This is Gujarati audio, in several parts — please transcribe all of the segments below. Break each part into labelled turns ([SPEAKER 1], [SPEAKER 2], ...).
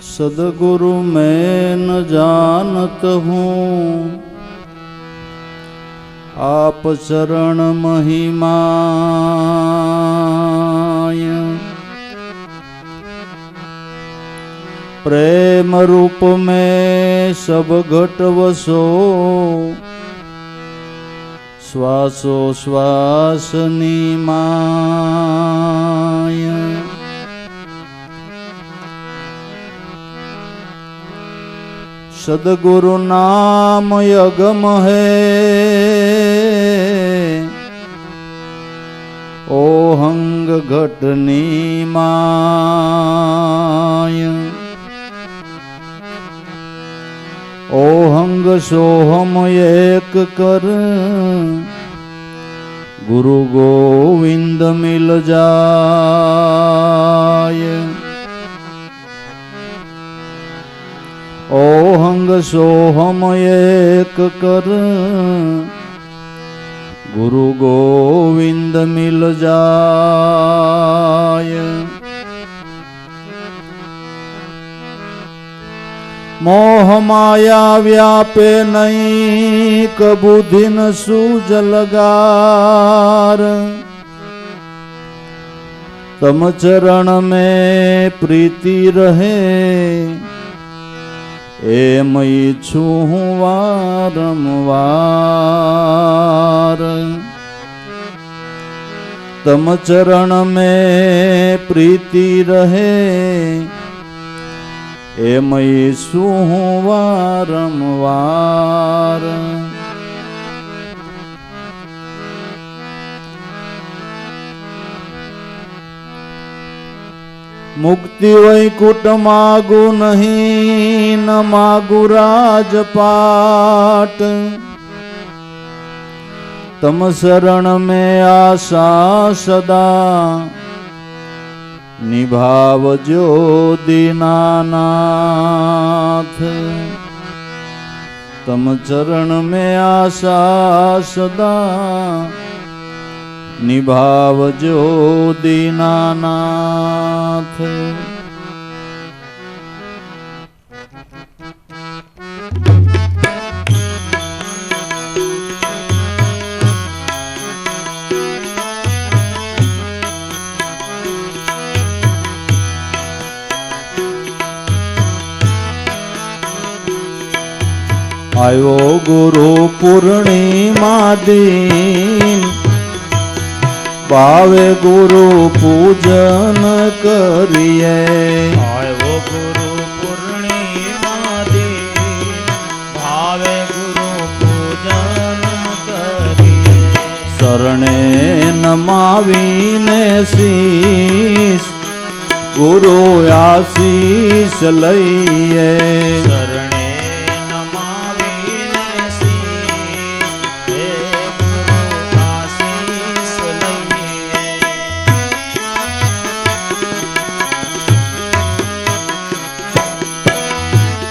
[SPEAKER 1] सदगुरु मैं न जानत हूँ, आप चरण महिमाय। प्रेम रूप में सब घट वसो, श्वासो श्वास निमाय। सदगुरु नाम यगम है, ओहंग घट निमाय। ओहंग सोहम एक कर, गुरु गोविंद मिल जाय। ओहंग सोहम एक कर, गुरु गोविंद मिल जाय। मोह माया व्यापे नहीं, कबुद्धि न सूझ लगार। तम चरण में प्रीति रहे, एम इच्छू हूँ वारंवार। तम चरण में प्रीति रहे, एम इच्छू हूँ वारंवार। मुक्ति वैकुट मागु नहीं, न मागु राजपाट। तम शरण में आशा सदा, निभावजो दीनानाथ। तम चरण में आशा सदा, निभावजो दीनानाथ। आयो गुरु पूर्णिमा दिन, पावे गुरु पूजन करिए।
[SPEAKER 2] आयो गुरु पूर्णिमा दिन, भावे गुरु पूजन करिए।
[SPEAKER 1] शरणे नमावीने शीश, गुरु आशीष लइए।
[SPEAKER 2] शरणे नमावीने शीश, हे गुरु आशीष लइए।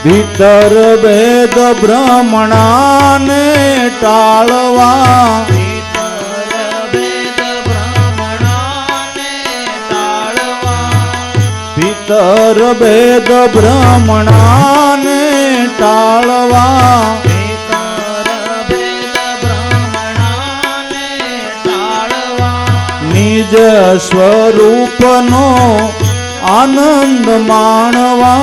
[SPEAKER 1] भीतर वेद ब्राह्मणाने टाळवा,
[SPEAKER 2] भीतर वेद ब्राह्मणाने टाळवा।
[SPEAKER 1] भीतर वेद ब्राह्मणाने टाळवा।
[SPEAKER 2] भीतर वेद ब्राह्मणाने टाळवा।
[SPEAKER 1] निज स्वरूपनो आनंद माणवा।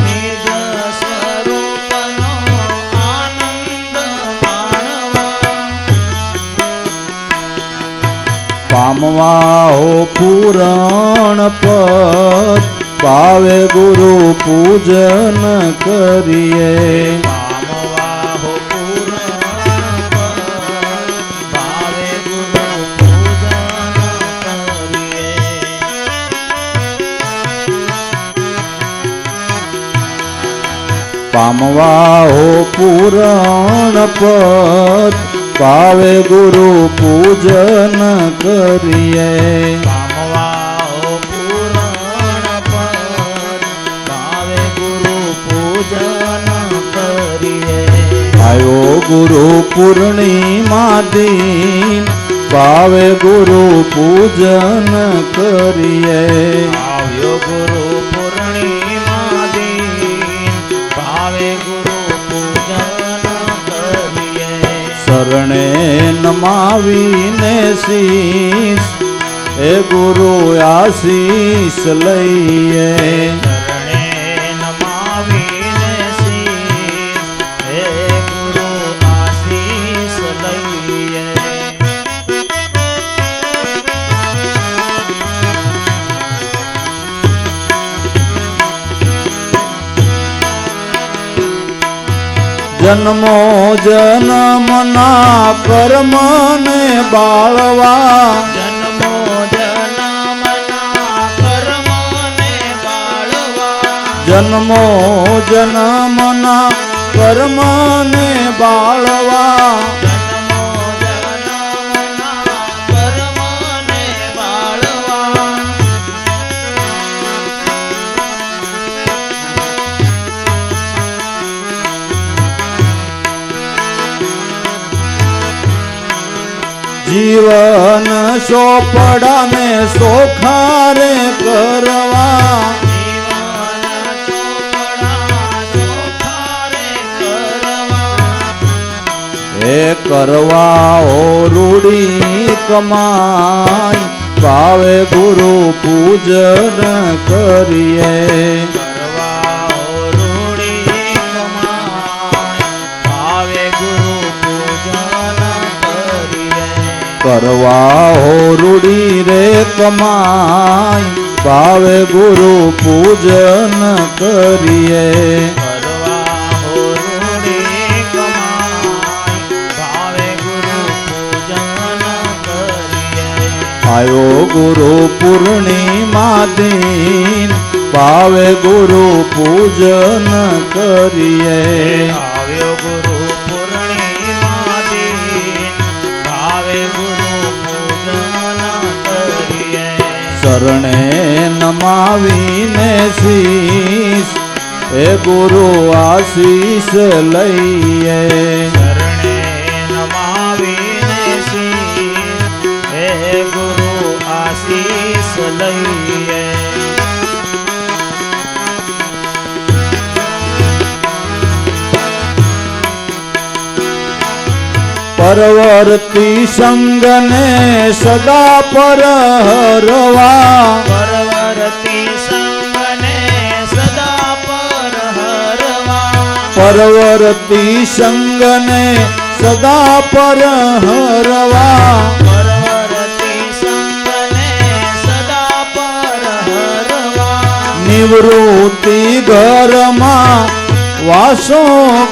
[SPEAKER 2] निज स्वरूपनो आनंद माणवा।
[SPEAKER 1] पामवा हो पुराण पद, पावे गुरु पूजन करिए।
[SPEAKER 2] पामवा हो पुराण पद, पावे गुरु पूजन करिए।
[SPEAKER 1] पामवा हो पुराण पद, पावे गुरु पूजन करिए।
[SPEAKER 2] पामवा हो पुराण पद, पावे गुरु पूजन करिए।
[SPEAKER 1] आयो गुरु पूर्णिमा दिन, पावे गुरु पूजन करिए।
[SPEAKER 2] આવ્યો ગુરુ પૂર્ણિમા દી,
[SPEAKER 1] નમાવીને શીશ એ ગુરુ આશીષ લઈએ.
[SPEAKER 2] ચરણે નમાવીને શીશ હે ગુરુ આશીષ લઈએ.
[SPEAKER 1] જન્મો જન્મના કર્મને બાળવા
[SPEAKER 2] જન્મો જન્મના કર્મને બાળવા
[SPEAKER 1] જન્મો જન્મના કર્મને બાળવા
[SPEAKER 2] જન્મો જન્મના કર્મને બાળવા
[SPEAKER 1] જીવન ચોપડાને સોખારે કરવા
[SPEAKER 2] જીવન ચોપડા ચોખારે કરવા
[SPEAKER 1] એ કરવા ઓ રૂડી કમાઈ ભાવે ગુરુ પૂજન કરીએ.
[SPEAKER 2] કરવા રૂડી કમાય ભાવે ગુરુ પૂજન કરીએ.
[SPEAKER 1] કરવા હો રૂડી રે કમાઈ ભાવે ગુરુ પૂજન કરીએ.
[SPEAKER 2] કરવા રૂડી કમાય ભાવે ગુરુ પૂજન કરીએ.
[SPEAKER 1] આયો ગુરુ પૂર્ણિમા દિન ભાવે ગુરુ પૂજન કરીએ.
[SPEAKER 2] આવ્યો ગુરુ પૂર્ણિમા દિન ભાવે ગુરુ પૂજન કરીએ.
[SPEAKER 1] શરણે નમાવીને શીશ એ ગુરુ આશીષ લઈએ.
[SPEAKER 2] શરણે નમાવીને શીશ હે ગુરુ આશીષ લઈએ.
[SPEAKER 1] પરવર્તી સંગને સદા પરહરવા
[SPEAKER 2] પરવર્તી સંગને સદા પર હરવા
[SPEAKER 1] પરવર્તી સંગને સદા પરહરવા
[SPEAKER 2] પરવર્તી સંગને સદા પર હરવા
[SPEAKER 1] નિવૃત્તિ ઘરમાં વાસો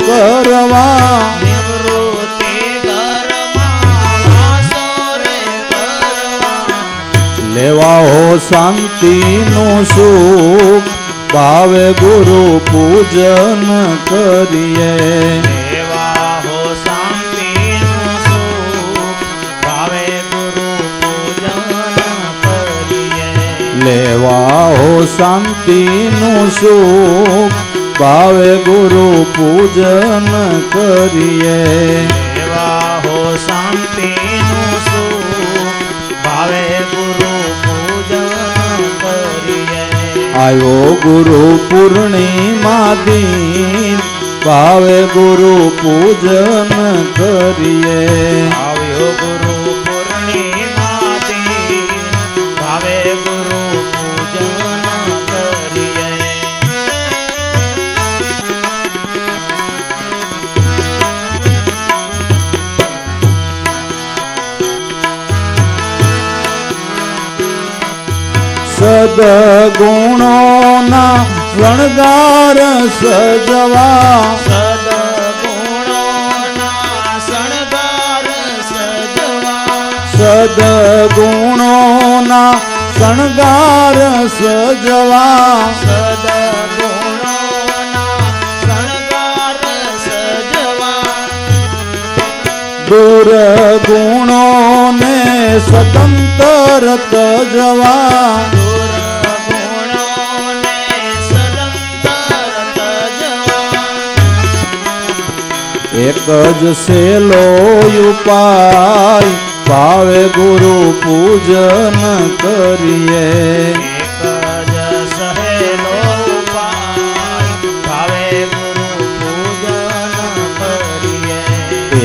[SPEAKER 1] કરવા
[SPEAKER 2] નિવૃત્તિ ઘરમાં વાસો રે કરવા
[SPEAKER 1] લેવા હો શાંતિનું સુખ ભાવે ગુરુ પૂજન કરીએ.
[SPEAKER 2] લેવા હો શાંતિનું સુખ ભાવે ગુરુ પૂજન કરીએ.
[SPEAKER 1] લેવા હો શાંતિનું સુખ ભાવે ગુરુ પૂજન કરીએ.
[SPEAKER 2] લેવા હો શાંતિનું સુખ ભાવે ગુરુ પૂજન કરીએ.
[SPEAKER 1] આવ્યો ગુરુ પૂર્ણિમા દિન ભાવે ગુરુ પૂજન કરીએ.
[SPEAKER 2] આવ્યો ગુરુ પૂર્ણિમા દિન ભાવે ગુરુ પૂજન કરીએ.
[SPEAKER 1] સદગુણોના શણગાર સજવા
[SPEAKER 2] સદગુણોના શણગાર સજવા
[SPEAKER 1] સદગુણોના શણગાર સજવા
[SPEAKER 2] સદગુણોના શણગાર સજવા
[SPEAKER 1] દુર્ગુણોને સ્વતંત્ર તજવા
[SPEAKER 2] દુર્ગુણોને સદંતર તજવા
[SPEAKER 1] એક જ સેલો ઉપાય ભાવે ગુરુ પૂજન કરીએ.
[SPEAKER 2] એક જ સહેલો ઉપાય ભાવે ગુરુ પૂજન કરીએ.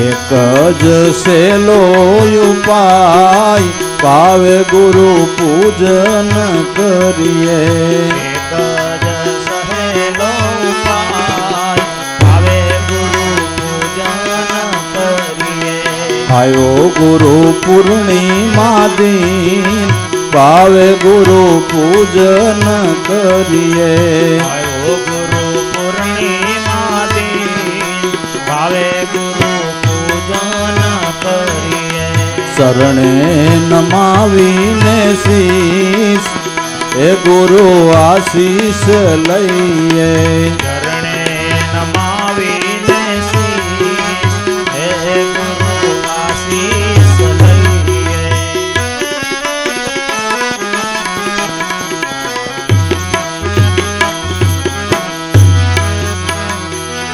[SPEAKER 1] એક સહજ સેલો ઉપાય પાવે ગુરુ પૂજન કરીએ.
[SPEAKER 2] એક જ સહેલો ઉપાય ભાવે ગુરુ પૂજન કરીએ.
[SPEAKER 1] આયો ગુરુ પૂર્ણિમા દિન પાવે ગુરુ પૂજન કરીએ.
[SPEAKER 2] આયો ગુરુ પૂર્ણિમા દિન ભાવે ગુરુ પૂજન કરીએ.
[SPEAKER 1] શરણે નમાવીને શીશ એ ગુરુ આશીષ લઈએ.
[SPEAKER 2] ચરણે નમાવીને શીશ હે ગુરુ આશીષ લઈએ.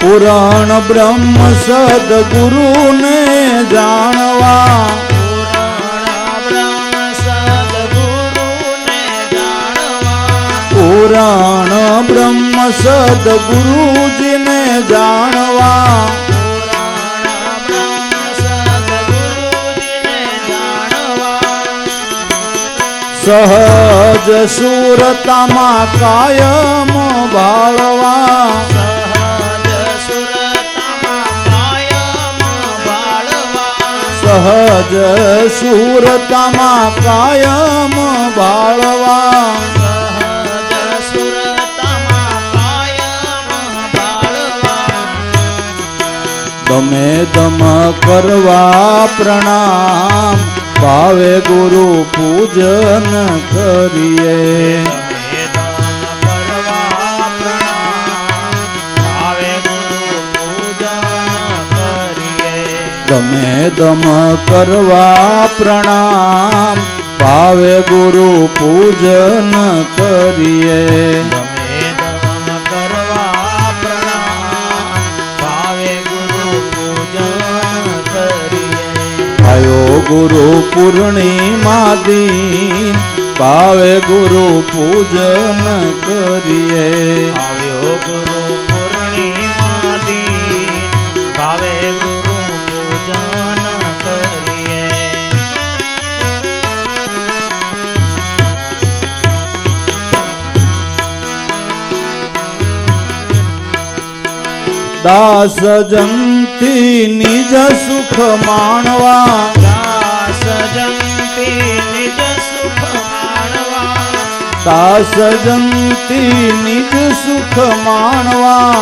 [SPEAKER 1] પુરાણ બ્રહ્મ સદગુરુને જાણવા
[SPEAKER 2] પુરાણ બ્રહ્મ સદગુરુને જાણવા.
[SPEAKER 1] પુરાણ બ્રહ્મ સદગુરુજીને જાણવા
[SPEAKER 2] પુરાણ બ્રહ્મ સદગુરુજીને જાણવા.
[SPEAKER 1] સહજ સુરતામાં કાયમ બાળવા
[SPEAKER 2] સહજ સુરતામાં કાયમ બાળવા.
[SPEAKER 1] સહજ સુરતામાં કાયમ બાળવા
[SPEAKER 2] સહજ સુરતામાં કાયમ બાળવા.
[SPEAKER 1] તમે દમ કરવા પ્રણામ ભાવે ગુરુ પૂજન કરીએ.
[SPEAKER 2] તમે દાન કરવા પ્રણામ ભાવે ગુરુ પૂજન કરીએ.
[SPEAKER 1] તમે દમ કરવા પ્રણામ ભાવે ગુરુ પૂજન કરીએ.
[SPEAKER 2] તમે દમ કરવા પ્રણામ ભાવે ગુરુ પૂજન કરીએ.
[SPEAKER 1] આયો ગુરુ પૂર્ણિમા દિન ભાવે ગુરુ પૂજન કરીએ.
[SPEAKER 2] આવ્યો ગુરુ પૂર્ણિમા દિન ભાવે ગુરુ પૂજન કરીએ.
[SPEAKER 1] દાસ જંતી નિજ સુખ માણવા
[SPEAKER 2] દાસ જંતી નિજ સુખ માણવા.
[SPEAKER 1] દાસ જંતી નિજ સુખ માણવા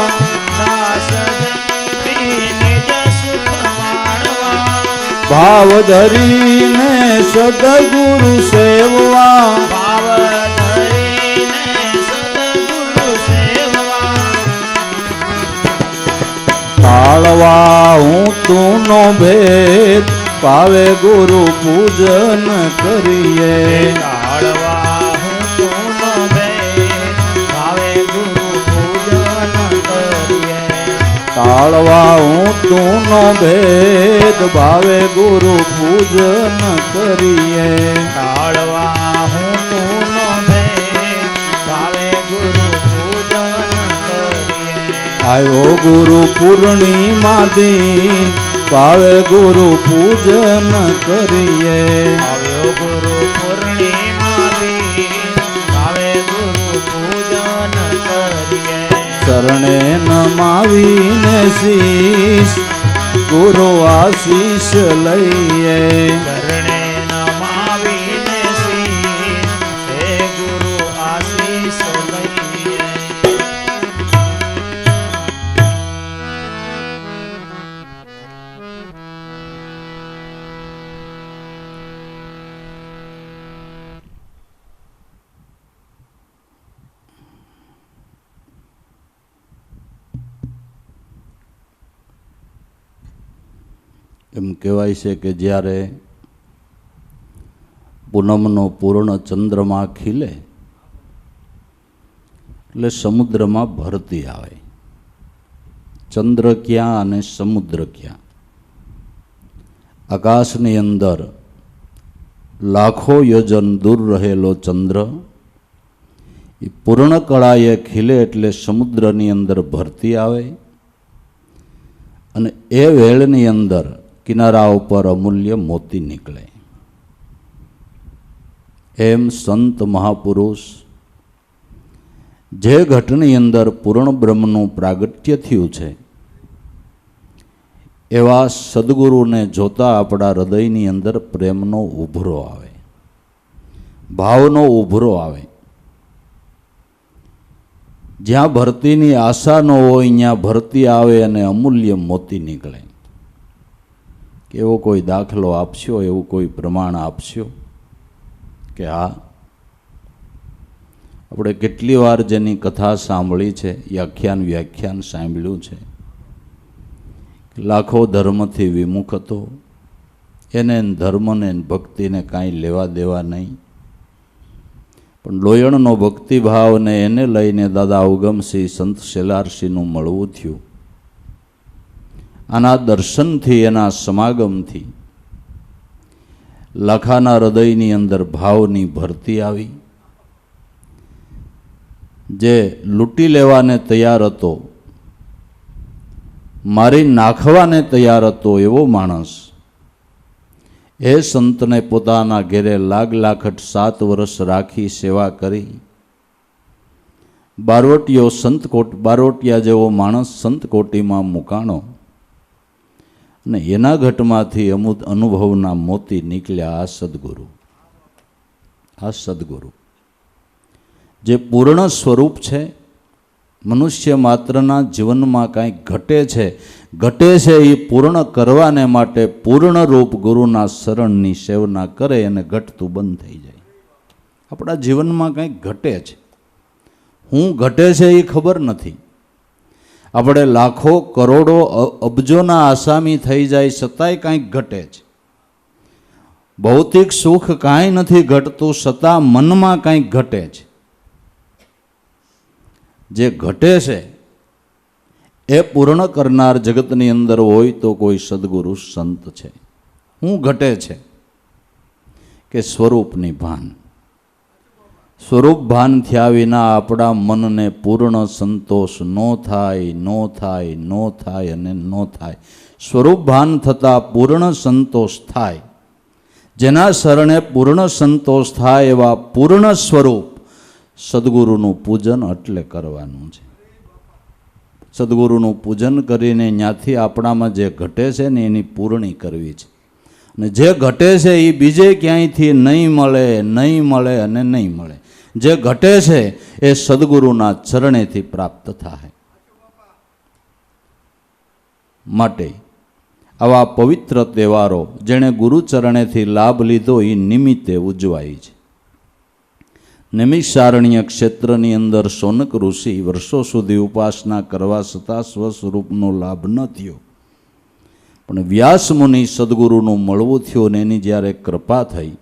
[SPEAKER 2] દાસ જંતી નિજ સુખ માણવા.
[SPEAKER 1] ભાવ ધરીને સદગુરુ સેવવા
[SPEAKER 2] ભાવ ધરીને સદગુરુ સેવવા.
[SPEAKER 1] તાળવા હું તુંનો ભેદ પાવે ગુરુ પૂજન કરીએ.
[SPEAKER 2] તાળવા હું તુનો ભેદ ભાવે ગુરુ પૂજન કરીએ.
[SPEAKER 1] તાળવા હું તુંનો ભેદ ભાવે ગુરુ પૂજન કરીએ.
[SPEAKER 2] તાળવા હું તુનો ભેદ ભાવે ગુરુ પૂજન કરીએ.
[SPEAKER 1] આવ્યો ગુરુ પૂર્ણિમા દિન ભાવે ગુરુ પૂજન કરીએ.
[SPEAKER 2] આવ્યો ગુરુ પૂર્ણિમા દિન ભાવે ગુરુ પૂજન કરીએ.
[SPEAKER 1] શરણે નમાવીને શીશ ગુરુ આશીષ લઈએ.
[SPEAKER 2] ચરણે નમાવીને શીશ હે ગુરુ આશીષ લઈએ.
[SPEAKER 1] એમ કહેવાય છે કે જ્યારે પૂનમનો પૂર્ણ ચંદ્રમા ખીલે એટલે સમુદ્રમાં ભરતી આવે. ચંદ્ર ક્યાં અને સમુદ્ર ક્યાં? આકાશની અંદર લાખો યોજન દૂર રહેલો ચંદ્ર એ પૂર્ણ કળાએ ખીલે એટલે સમુદ્રની અંદર ભરતી આવે અને એ વેળની અંદર કિનારા ઉપર અમૂલ્ય મોતી નીકળે. એમ સંત મહાપુરુષ જે ઘટની અંદર પૂર્ણ બ્રહ્મનું પ્રાગટ્ય થયું છે એવા સદગુરુને જોતા આપણા હૃદયની અંદર પ્રેમનો ઉભરો આવે, ભાવનો ઉભરો આવે. જ્યાં ભરતીની આશા ન હોય ત્યાં ભરતી આવે અને અમૂલ્ય મોતી નીકળે. એવો કોઈ દાખલો આપશો, એવું કોઈ પ્રમાણ આપશો કે હા? આપણે કેટલી વાર જેની કથા સાંભળી છે, વ્યાખ્યાન સાંભળ્યું છે. લાખો ધર્મથી વિમુખ હતો, એને ધર્મને ભક્તિને કાંઈ લેવા દેવા નહીં. પણ લોયણનો ભક્તિભાવને એને લઈને દાદા ઉગમસિંહ સંત શેલારસિંહનું મળવું થયું. આના દર્શનથી, એના સમાગમથી લાખાના હૃદયની અંદર ભાવની ભરતી આવી. જે લૂંટી લેવાને તૈયાર હતો, મારી નાખવાને તૈયાર હતો, એવો માણસ એ સંતને પોતાના ઘેરે લાગલાખટ 7 વર્ષ રાખી સેવા કરી. બારવટિયા જેવો માણસ સંતકોટીમાં મુકાણો અને એના ઘટમાંથી અમુક અનુભવના મોતી નીકળ્યા. આ સદગુરુ જે પૂર્ણ સ્વરૂપ છે. મનુષ્ય માત્રના જીવનમાં કાંઈક ઘટે છે એ પૂર્ણ કરવાને માટે પૂર્ણ રૂપ ગુરુના શરણની સેવના કરે અને ઘટતું બંધ થઈ જાય. આપણા જીવનમાં કંઈક ઘટે છે, હું ઘટે છે એ ખબર નથી. આપણે લાખો કરોડો અબજોના આસામી થઈ જાય છતાંય કાંઈક ઘટે છે. ભૌતિક સુખ કાંઈ નથી ઘટતું, છતાં મનમાં કાંઈક ઘટે છે. જે ઘટે છે એ પૂર્ણ કરનાર જગતની અંદર હોય તો કોઈ સદગુરુ સંત છે. શું ઘટે છે કે સ્વરૂપની ભાન. સ્વરૂપ ભાન થયા વિના આપણા મનને પૂર્ણ સંતોષ નો થાય અને નો થાય. સ્વરૂપ ભાન થતાં પૂર્ણ સંતોષ થાય. જેના શરણે પૂર્ણ સંતોષ થાય એવા પૂર્ણ સ્વરૂપ સદગુરુનું પૂજન એટલે કરવાનું છે. સદગુરુનું પૂજન કરીને ત્યાંથી આપણામાં જે ઘટે છે ને એની પૂર્ણી કરવી છે. અને જે ઘટે છે એ બીજે ક્યાંયથી નહીં મળે. જે ઘટે છે એ સદગુરુના ચરણેથી પ્રાપ્ત થાય. માટે આવા પવિત્ર તહેવારો જેણે ગુરુચરણેથી લાભ લીધો એ નિમિત્તે ઉજવાય છે. નૈમિષારણ્ય ક્ષેત્રની અંદર શૌનક ઋષિ વર્ષો સુધી ઉપાસના કરવા છતાં સ્વસ્વરૂપનો લાભ ન થયો. પણ વ્યાસ મુનિ સદગુરુનું મળવું થયું ને એની જ્યારે કૃપા થઈ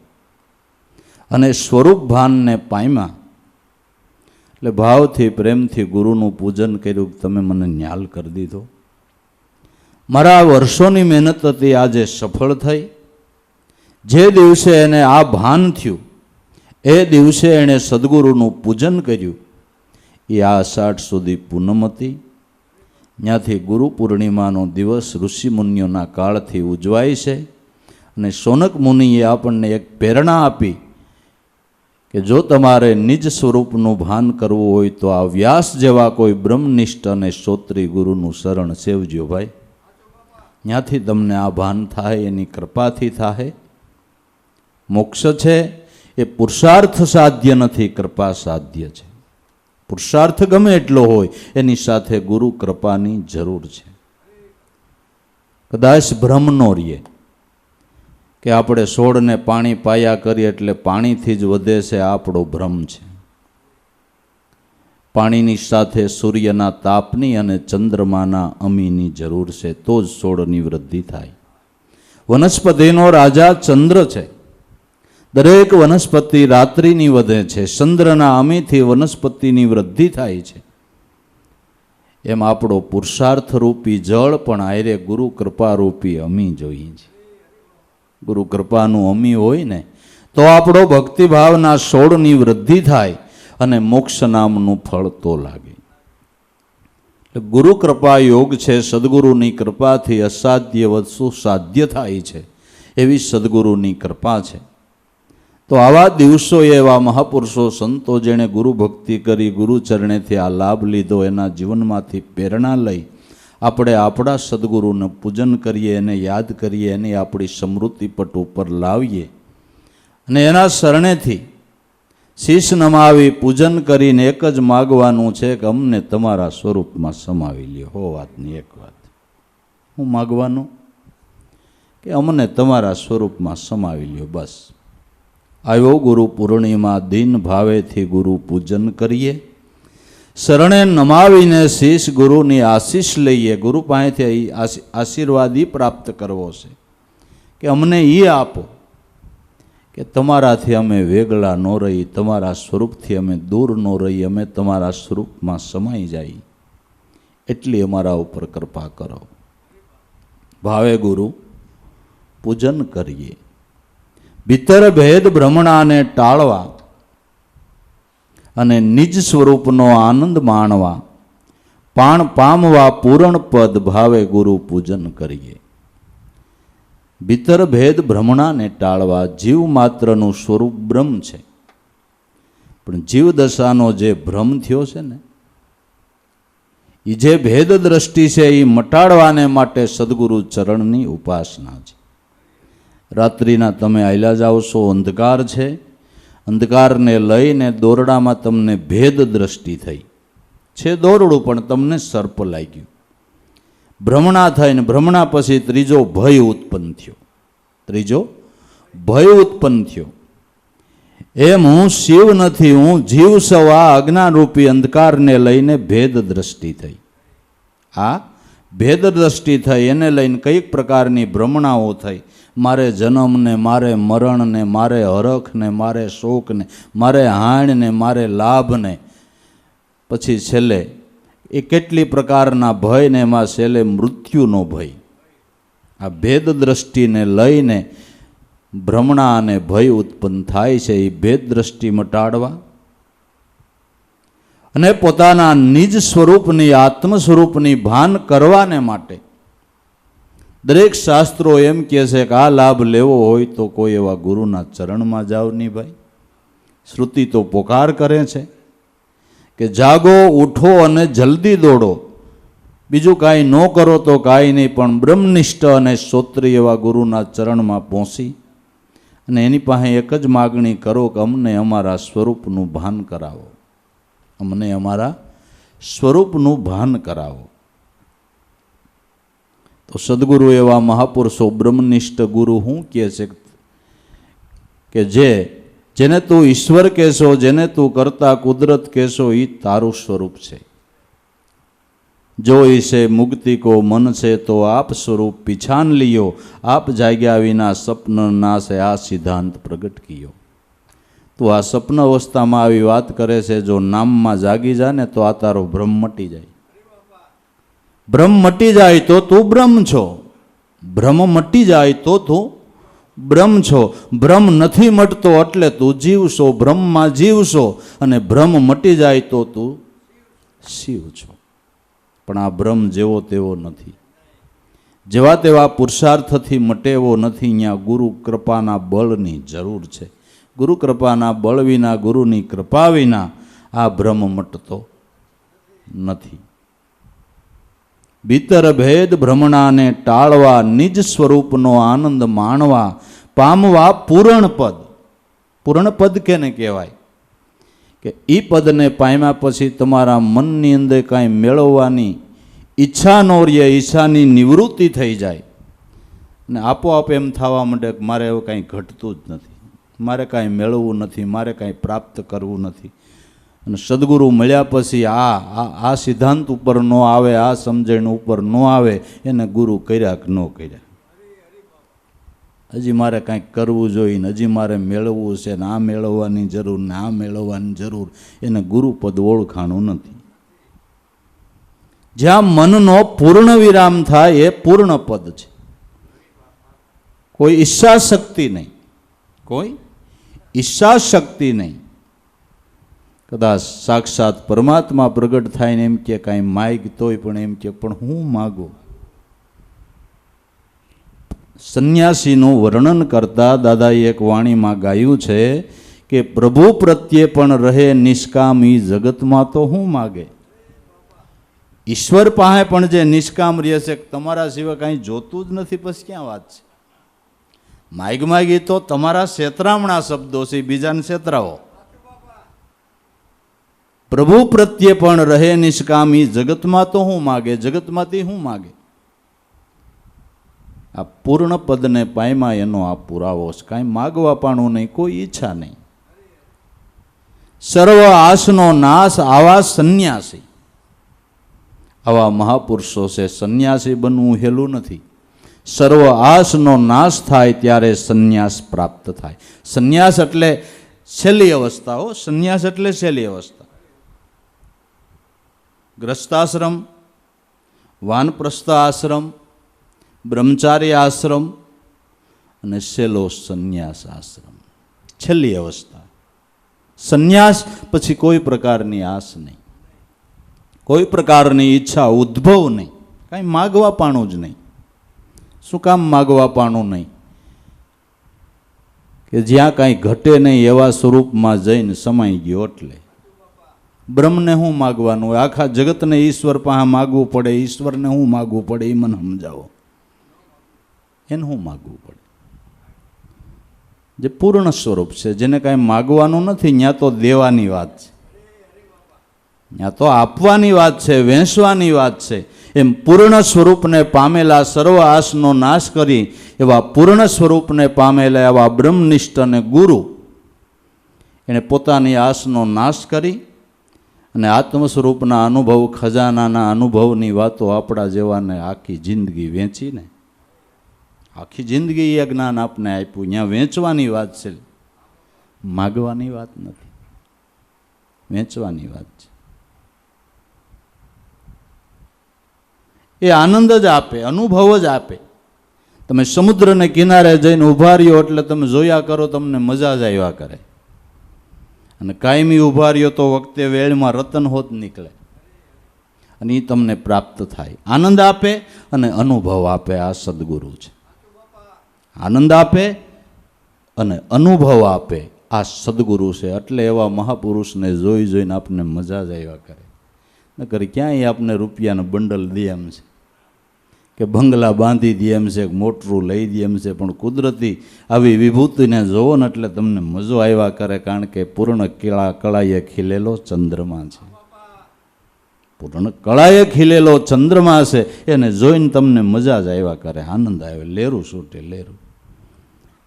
[SPEAKER 1] અને સ્વરૂપ ભાનને પામ્યા એટલે ભાવથી પ્રેમથી ગુરુનું પૂજન કર્યું. તમે મને ન્યાલ કરી દીધો. મારા વર્ષોની મહેનત હતી આજે સફળ થઈ. જે દિવસે એને આ ભાન થયું એ દિવસે એણે સદગુરુનું પૂજન કર્યું. એ આ 68 સુધી પૂનમ હતી. ત્યાંથી ગુરુ પૂર્ણિમાનો દિવસ ઋષિમુનિઓના કાળથી ઉજવાય છે. અને શૌનક મુનિએ આપણને એક પ્રેરણા આપી કે જો તમારે નિજ સ્વરૂપનું ભાન કરવું હોય તો આ વ્યાસ જેવા કોઈ બ્રહ્મનિષ્ઠ અને શ્રોત્રી ગુરુનું શરણ સેવજો ભાઈ. ત્યાંથી તમને આ ભાન થાય, એની કૃપાથી થાય. મોક્ષ છે એ પુરુષાર્થ સાધ્ય નથી, કૃપા સાધ્ય છે. પુરુષાર્થ ગમે એટલો હોય એની સાથે ગુરુ કૃપાની જરૂર છે. કદાચ ભ્રમ નો રહીએ કે આપણે છોડને પાણી પાયા કરીએ એટલે પાણીથી જ વધે છે, આ આપણો ભ્રમ છે. પાણીની સાથે સૂર્યના તાપની અને ચંદ્રમાના અમીની જરૂર છે, તો જ છોડની વૃદ્ધિ થાય. વનસ્પતિનો રાજા ચંદ્ર છે. દરેક વનસ્પતિ રાત્રિની વધે છે. ચંદ્રના અમીથી વનસ્પતિની વૃદ્ધિ થાય છે. એમ આપણો પુરુષાર્થ રૂપી જળ પણ આયરે ગુરુ કૃપા રૂપી અમી જોઈએ છે. ગુરુ કૃપાનું અમી હોય ને તો આપણો ભક્તિભાવના છોડની વૃદ્ધિ થાય અને મોક્ષ નામનું ફળ તો લાગે. ગુરુ કૃપા યોગ છે. સદગુરુની કૃપાથી અસાધ્ય વસ્તુ સાધ્ય થાય છે, એવી સદગુરુની કૃપા છે. તો આવા દિવસોએ એવા મહાપુરુષો સંતો જેણે ગુરુ ભક્તિ કરી, ગુરુ ચરણેથી આ લાભ લીધો, એના જીવનમાંથી પ્રેરણા લઈ આપણે આપણા સદગુરુને પૂજન કરીએ, એને યાદ કરીએ, એની આપણી સ્મૃતિ પટ ઉપર લાવીએ અને એના શરણેથી શીશ નમાવી પૂજન કરીને એક જ માગવાનું છે કે અમને તમારા સ્વરૂપમાં સમાવી લ્યો. હો વાતની એક વાત. હું માગવાનું કે અમને તમારા સ્વરૂપમાં સમાવી લ્યો. બસ. આવ્યો ગુરુ પૂર્ણિમા, દિન ભાવેથી ગુરુ પૂજન કરીએ, શરણે નમાવીને શીશ ગુરુની આશીષ લઈએ. ગુરુ પાસેથી આશીર્વાદ પ્રાપ્ત કરવો છે કે અમને એ આપો કે તમારાથી અમે વેગળા ન રહી, તમારા સ્વરૂપથી અમે દૂર ન રહી, અમે તમારા સ્વરૂપમાં સમાઈ જાય, એટલી અમારા ઉપર કૃપા કરો. ભાવે ગુરુ પૂજન કરીએ. ભીતર ભેદ ભ્રમણાને ટાળવા અને નિજ સ્વરૂપનો આનંદ માણવા, પાણ પામવા પૂરણ પદ ભાવે ગુરુ પૂજન કરીએ. ભીતર ભેદ ભ્રમણાને ટાળવા. જીવ માત્રનું સ્વરૂપ બ્રહ્મ છે, પણ જીવ દશાનો જે ભ્રમ થયો છે ને, એ જે ભેદ દ્રષ્ટિ છે એ મટાડવાને માટે સદગુરુ ચરણની ઉપાસના છે. રાત્રિના તમે આયલા જાઓ છો, અંધકાર છે, અંધકારને લઈને દોરડામાં તમને ભેદ દ્રષ્ટિ થઈ છે. દોરડું પણ તમને સર્પ લાગ્યું. ભ્રમણા થઈને ભ્રમણા પછી ત્રીજો ભય ઉત્પન્ન થયો. ત્રીજો ભય ઉત્પન્ન થયો. એમ હું શિવ નથી, હું જીવ સૌ. આ અજ્ઞાનરૂપી અંધકારને લઈને ભેદ દ્રષ્ટિ થઈ. આ ભેદ દ્રષ્ટિ થઈ, એને લઈને કઈક પ્રકારની ભ્રમણાઓ થઈ. મારે જન્મને, મારે મરણને, મારે હરખને, મારે શોકને, મારે હાણને, મારે લાભને, પછી છેલ્લે એ કેટલી પ્રકારના ભય ને એમાં છેલ્લે મૃત્યુનો ભય. આ ભેદ દ્રષ્ટિને લઈને ભ્રમણા અને ભય ઉત્પન્ન થાય છે. એ ભેદ દ્રષ્ટિ મટાડવા અને પોતાના નિજ સ્વરૂપની, આત્મ સ્વરૂપની ભાન કરવાને માટે દરેક શાસ્ત્રો એમ કહે છે કે આ લાભ લેવો હોય તો કોઈ એવા ગુરુના ચરણમાં જાવ નહીં ભાઈ. શ્રુતિ તો પોકાર કરે છે કે જાગો, ઉઠો અને જલ્દી દોડો. બીજું કાંઈ ન કરો તો કાંઈ નહીં, પણ બ્રહ્મનિષ્ઠ અને શ્રોત્રિય એવા ગુરુના ચરણમાં પહોંચી અને એની પાસે એક જ માગણી કરો કે અમને અમારા સ્વરૂપનું ભાન કરાવો, અમને અમારા સ્વરૂપનું ભાન કરાવો. તો સદગુરુ એવા મહાપુરુષો, બ્રહ્મનિષ્ઠ ગુરુ શું કહે છે કે જેને તું ઈશ્વર કહેશો, જેને તું કરતા કુદરત કહેશો, એ તારું સ્વરૂપ છે. જો ઈસે મુક્તિ કો મન છે તો આપ સ્વરૂપ પીછાન લિયો, આપ જાગ્યા વિના સપન ના છે આ સિદ્ધાંત પ્રગટ કિયો. તો આ સપન અવસ્થામાં આવી વાત કરે છે. જો નામમાં જાગી જાય ને તો આ તારો ભ્રમ મટી જાય. ભ્રમ મટી જાય તો તું બ્રહ્મ છો. ભ્રમ મટી જાય તો તું બ્રહ્મ છો. ભ્રમ નથી મટતો એટલે તું જીવ છો, બ્રહ્મમાં જીવ છો, અને ભ્રમ મટી જાય તો તું શિવ છો. પણ આ ભ્રમ જેવો તેવો નથી, જેવા તેવા પુરુષાર્થથી મટે એવો નથી. અહીંયા ગુરુ કૃપાના બળની જરૂર છે. ગુરુ કૃપાના બળ વિના, ગુરુની કૃપા વિના આ ભ્રમ મટતો નથી. ભીતર ભેદ ભ્રમણાને ટાળવા, નિજ સ્વરૂપનો આનંદ માણવા, પામવા પૂરણ પદ. પૂરણ પદ કેને કહેવાય કે એ પદને પામ્યા પછી તમારા મનની અંદર કાંઈ મેળવવાની ઈચ્છા ન રહે, ઈચ્છાની નિવૃત્તિ થઈ જાય ને આપોઆપ એમ થવા માંડે કે મારે એવું કાંઈ ઘટતું જ નથી, મારે કાંઈ મેળવવું નથી, મારે કાંઈ પ્રાપ્ત કરવું નથી. અને સદગુરુ મળ્યા પછી આ સિદ્ધાંત ઉપર ન આવે, આ સમજણ ઉપર ન આવે, એને ગુરુ કર્યા કે ન કર્યા. હજી મારે કાંઈક કરવું જોઈએ ને, હજી મારે મેળવવું છે ને, આ મેળવવાની જરૂર ને આ મેળવવાની જરૂર, એને ગુરુપદ ઓળખાણું નથી. જ્યાં મનનો પૂર્ણ વિરામ થાય એ પૂર્ણ પદ છે. કોઈ ઈચ્છા શક્તિ નહીં, કોઈ ઈચ્છા શક્તિ નહીં. કદાચ સાક્ષાત પરમાત્મા પ્રગટ થાય ને એમ કે કાંઈ માગ તોય પણ એમ કે પણ હું માગું. સંન્યાસીનું વર્ણન કરતા દાદાએ એક વાણીમાં ગાયું છે કે પ્રભુ પ્રત્યે પણ રહે નિષ્કામી, જગતમાં તો હું માગે. ઈશ્વર પાસે પણ જે નિષ્કામ રહે છે, તમારા સિવાય કાંઈ જોતું જ નથી, પછી ક્યાં વાત છે? માગી તો તમારા છેતરામણા શબ્દો છે, બીજાને છેતરાવો. પ્રભુ પ્રત્યે પણ રહે નિષ્કામી, જગતમાં તો હું માગે, જગતમાંથી હું માગે. આ પૂર્ણ પદને પામ્યા એનો આ પુરાવો છે. કાંઈ માગવા પાણું નહીં, કોઈ ઈચ્છા નહીં. સર્વ આસનો નાશ આવા સંન્યાસી, આવા મહાપુરુષો છે. સંન્યાસી બનવું હેલું નથી. સર્વ આસનો નાશ થાય ત્યારે સંન્યાસ પ્રાપ્ત થાય. સંન્યાસ એટલે છેલ્લી અવસ્થા હો, સંન્યાસ એટલે છેલ્લી અવસ્થા. ગ્રસ્તાશ્રમ, વાનપ્રસ્થ આશ્રમ, બ્રહ્મચારી આશ્રમ અને છેલ્લો સંન્યાસ આશ્રમ, છેલ્લી અવસ્થા. સંન્યાસ પછી કોઈ પ્રકારની આસ નહીં, કોઈ પ્રકારની ઈચ્છા ઉદ્ભવ નહીં, કાંઈ માગવા પાણું જ નહીં. શું કામ માગવા પાણું નહીં? કે જ્યાં કાંઈ ઘટે નહીં એવા સ્વરૂપમાં જઈને સમાઈ ગયો. એટલે બ્રહ્મને શું માગવાનું હોય? આખા જગતને ઈશ્વર પાસે માગવું પડે, ઈશ્વરને શું માગવું પડે એ મને સમજાવો. એને શું માગવું પડે? જે પૂર્ણ સ્વરૂપ છે, જેને કાંઈ માગવાનું નથી, ત્યાં તો દેવાની વાત છે, ત્યાં તો આપવાની વાત છે, વહેંચવાની વાત છે. એમ પૂર્ણ સ્વરૂપને પામેલા, સર્વ આસનો નાશ કરી એવા પૂર્ણ સ્વરૂપને પામેલા એવા બ્રહ્મનિષ્ઠ અને ગુરુ, એણે પોતાની આસનો નાશ કરી અને આત્મ સ્વરૂપના અનુભવ, ખજાનાના અનુભવની વાતો આપણા જેવાને આખી જિંદગી વેચીને, આખી જિંદગી એ જ્ઞાન આપને આપ્યું. ત્યાં વેચવાની વાત છે, માગવાની વાત નથી, વેચવાની વાત છે. એ આનંદ જ આપે, અનુભવ જ આપે. તમે સમુદ્રને કિનારે જઈને ઊભા રહ્યો એટલે તમે જોયા કરો, તમને મજા જ આવ્યા કરે. અને કાયમી ઊભા રહ્યો તો વખતે વેળમાં રતન હોત નીકળે અને એ તમને પ્રાપ્ત થાય. આનંદ આપે અને અનુભવ આપે. આ સદગુરુ છે. આનંદ આપે અને અનુભવ આપે, આ સદગુરુ છે. એટલે એવા મહાપુરુષને જોઈ જોઈને આપણને મજા જ આવ્યા કરે. નકર ક્યાંય આપને રૂપિયાનો બંડલ દે એમ છે, કે બંગલા બાંધી દે એમ છે, મોટરું લઈ દે એમ છે. પણ કુદરતી આવી વિભૂતિને જોવો ને એટલે તમને મજો આવ્યા કરે. કારણ કે પૂર્ણ કળાએ ખીલેલો ચંદ્રમા છે, પૂર્ણ કળાએ ખીલેલો ચંદ્રમા છે. એને જોઈને તમને મજા જ આવ્યા કરે, આનંદ આવે, લેરું છૂટે લેરું.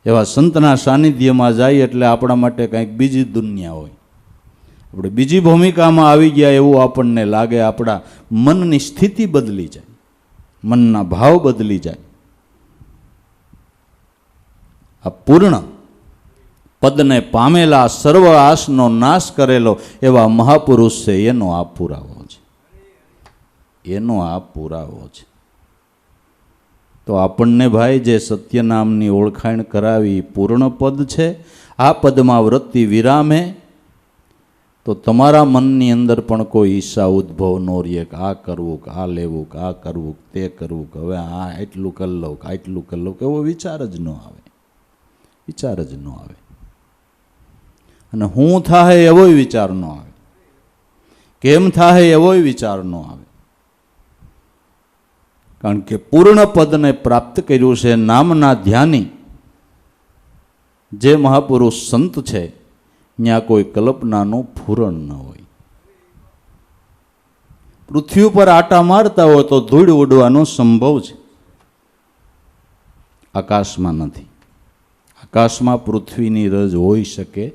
[SPEAKER 1] એવા સંતના સાનિધ્યમાં જાય એટલે આપણા માટે કંઈક બીજી દુનિયા હોય. આપણે બીજી ભૂમિકામાં આવી ગયા એવું આપણને લાગે. આપણા મનની સ્થિતિ બદલી જાય, મનના ભાવ બદલી જાય. આ પૂર્ણ પદને પામેલા, સર્વ આસનો નાશ કરેલો એવા મહાપુરુષ છે. એનો આ પુરાવો છે, એનો આ પુરાવો છે. તો આપણને ભાઈ જે સત્ય નામની ઓળખાણ કરાવી પૂર્ણ પદ છે. આ પદમાં વૃત્તિ વિરામે તો તમારા મનની અંદર પણ કોઈ ઈચ્છા ઉદ્ભવ ન રહે કે આ કરવું, કે આ લેવું, કે આ કરવું, તે કરવું, કે હવે આ એટલું કરી લઉં, કે આટલું કરી લઉં, કે એવો વિચાર જ ન આવે, વિચાર જ ન આવે. અને હું થાય એવોય વિચાર ન આવે, કેમ થાય એવોય વિચાર ન આવે. કારણ કે પૂર્ણ પદને પ્રાપ્ત કર્યું છે. નામના ધ્યાની જે મહાપુરુષ સંત છે, ત્યાં કોઈ કલ્પનાનું ફૂરણ ન હોય. પૃથ્વી ઉપર આટા મારતા હોય તો ધૂળ ઉડવાનો સંભવ છે, આકાશમાં નથી. આકાશમાં પૃથ્વીની રજ હોઈ શકે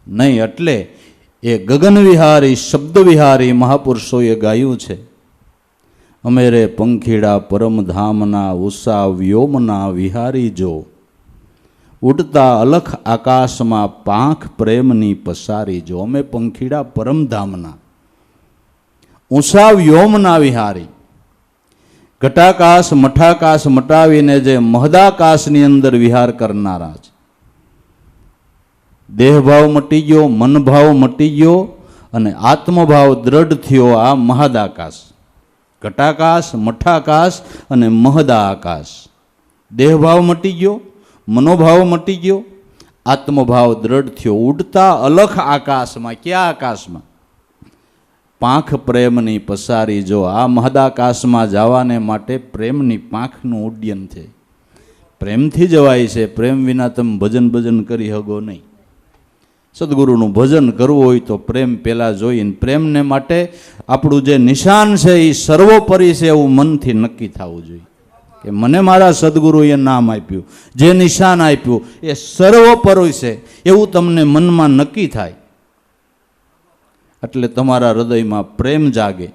[SPEAKER 1] નહીં. એટલે એ ગગન વિહારી, શબ્દ વિહારી મહાપુરુષોએ ગાયું છે, અમે રે પંખીડા પરમધામના, ઉષા વ્યોમના વિહારી જો, ઉડતા અલખ આકાશમાં પાંખ પ્રેમની પસારી જો. અમે પંખીડા પરમધામના, ઊંચા વ્યોમના વિહારી, ઘટાકાશ મઠાકાશ મટાવીને જે મહદાકાશની અંદર વિહાર કરનારા છે. દેહભાવ મટી ગયો, મનભાવ મટી ગયો અને આત્મભાવ દ્રઢ થયો. આ મહદાકાશ, ઘટાકાશ, મઠાકાશ અને મહદા આકાશ. દેહભાવ મટી ગયો, મનોભાવ મટી ગયો, આત્મભાવ દ્રઢ થયો. ઉડતા અલખ આકાશમાં, ક્યાં આકાશમાં? પાંખ પ્રેમની પસારી. જો આ મહદાકાશમાં જવાને માટે પ્રેમની પાંખનું ઉડ્ડયન છે. પ્રેમથી જવાય છે. પ્રેમ વિના તમે ભજન કરી શકો નહીં. સદગુરુનું ભજન કરવું હોય તો પ્રેમ પહેલાં જોઈને, પ્રેમને માટે આપણું જે નિશાન છે એ સર્વોપરી છે એવું મનથી નક્કી થવું જોઈએ કે મને મારા સદગુરુએ નામ આપ્યું, જે નિશાન આપ્યું એ સર્વોપરી છે એવું તમને મનમાં નક્કી થાય. એટલે તમારા હૃદયમાં પ્રેમ જાગે.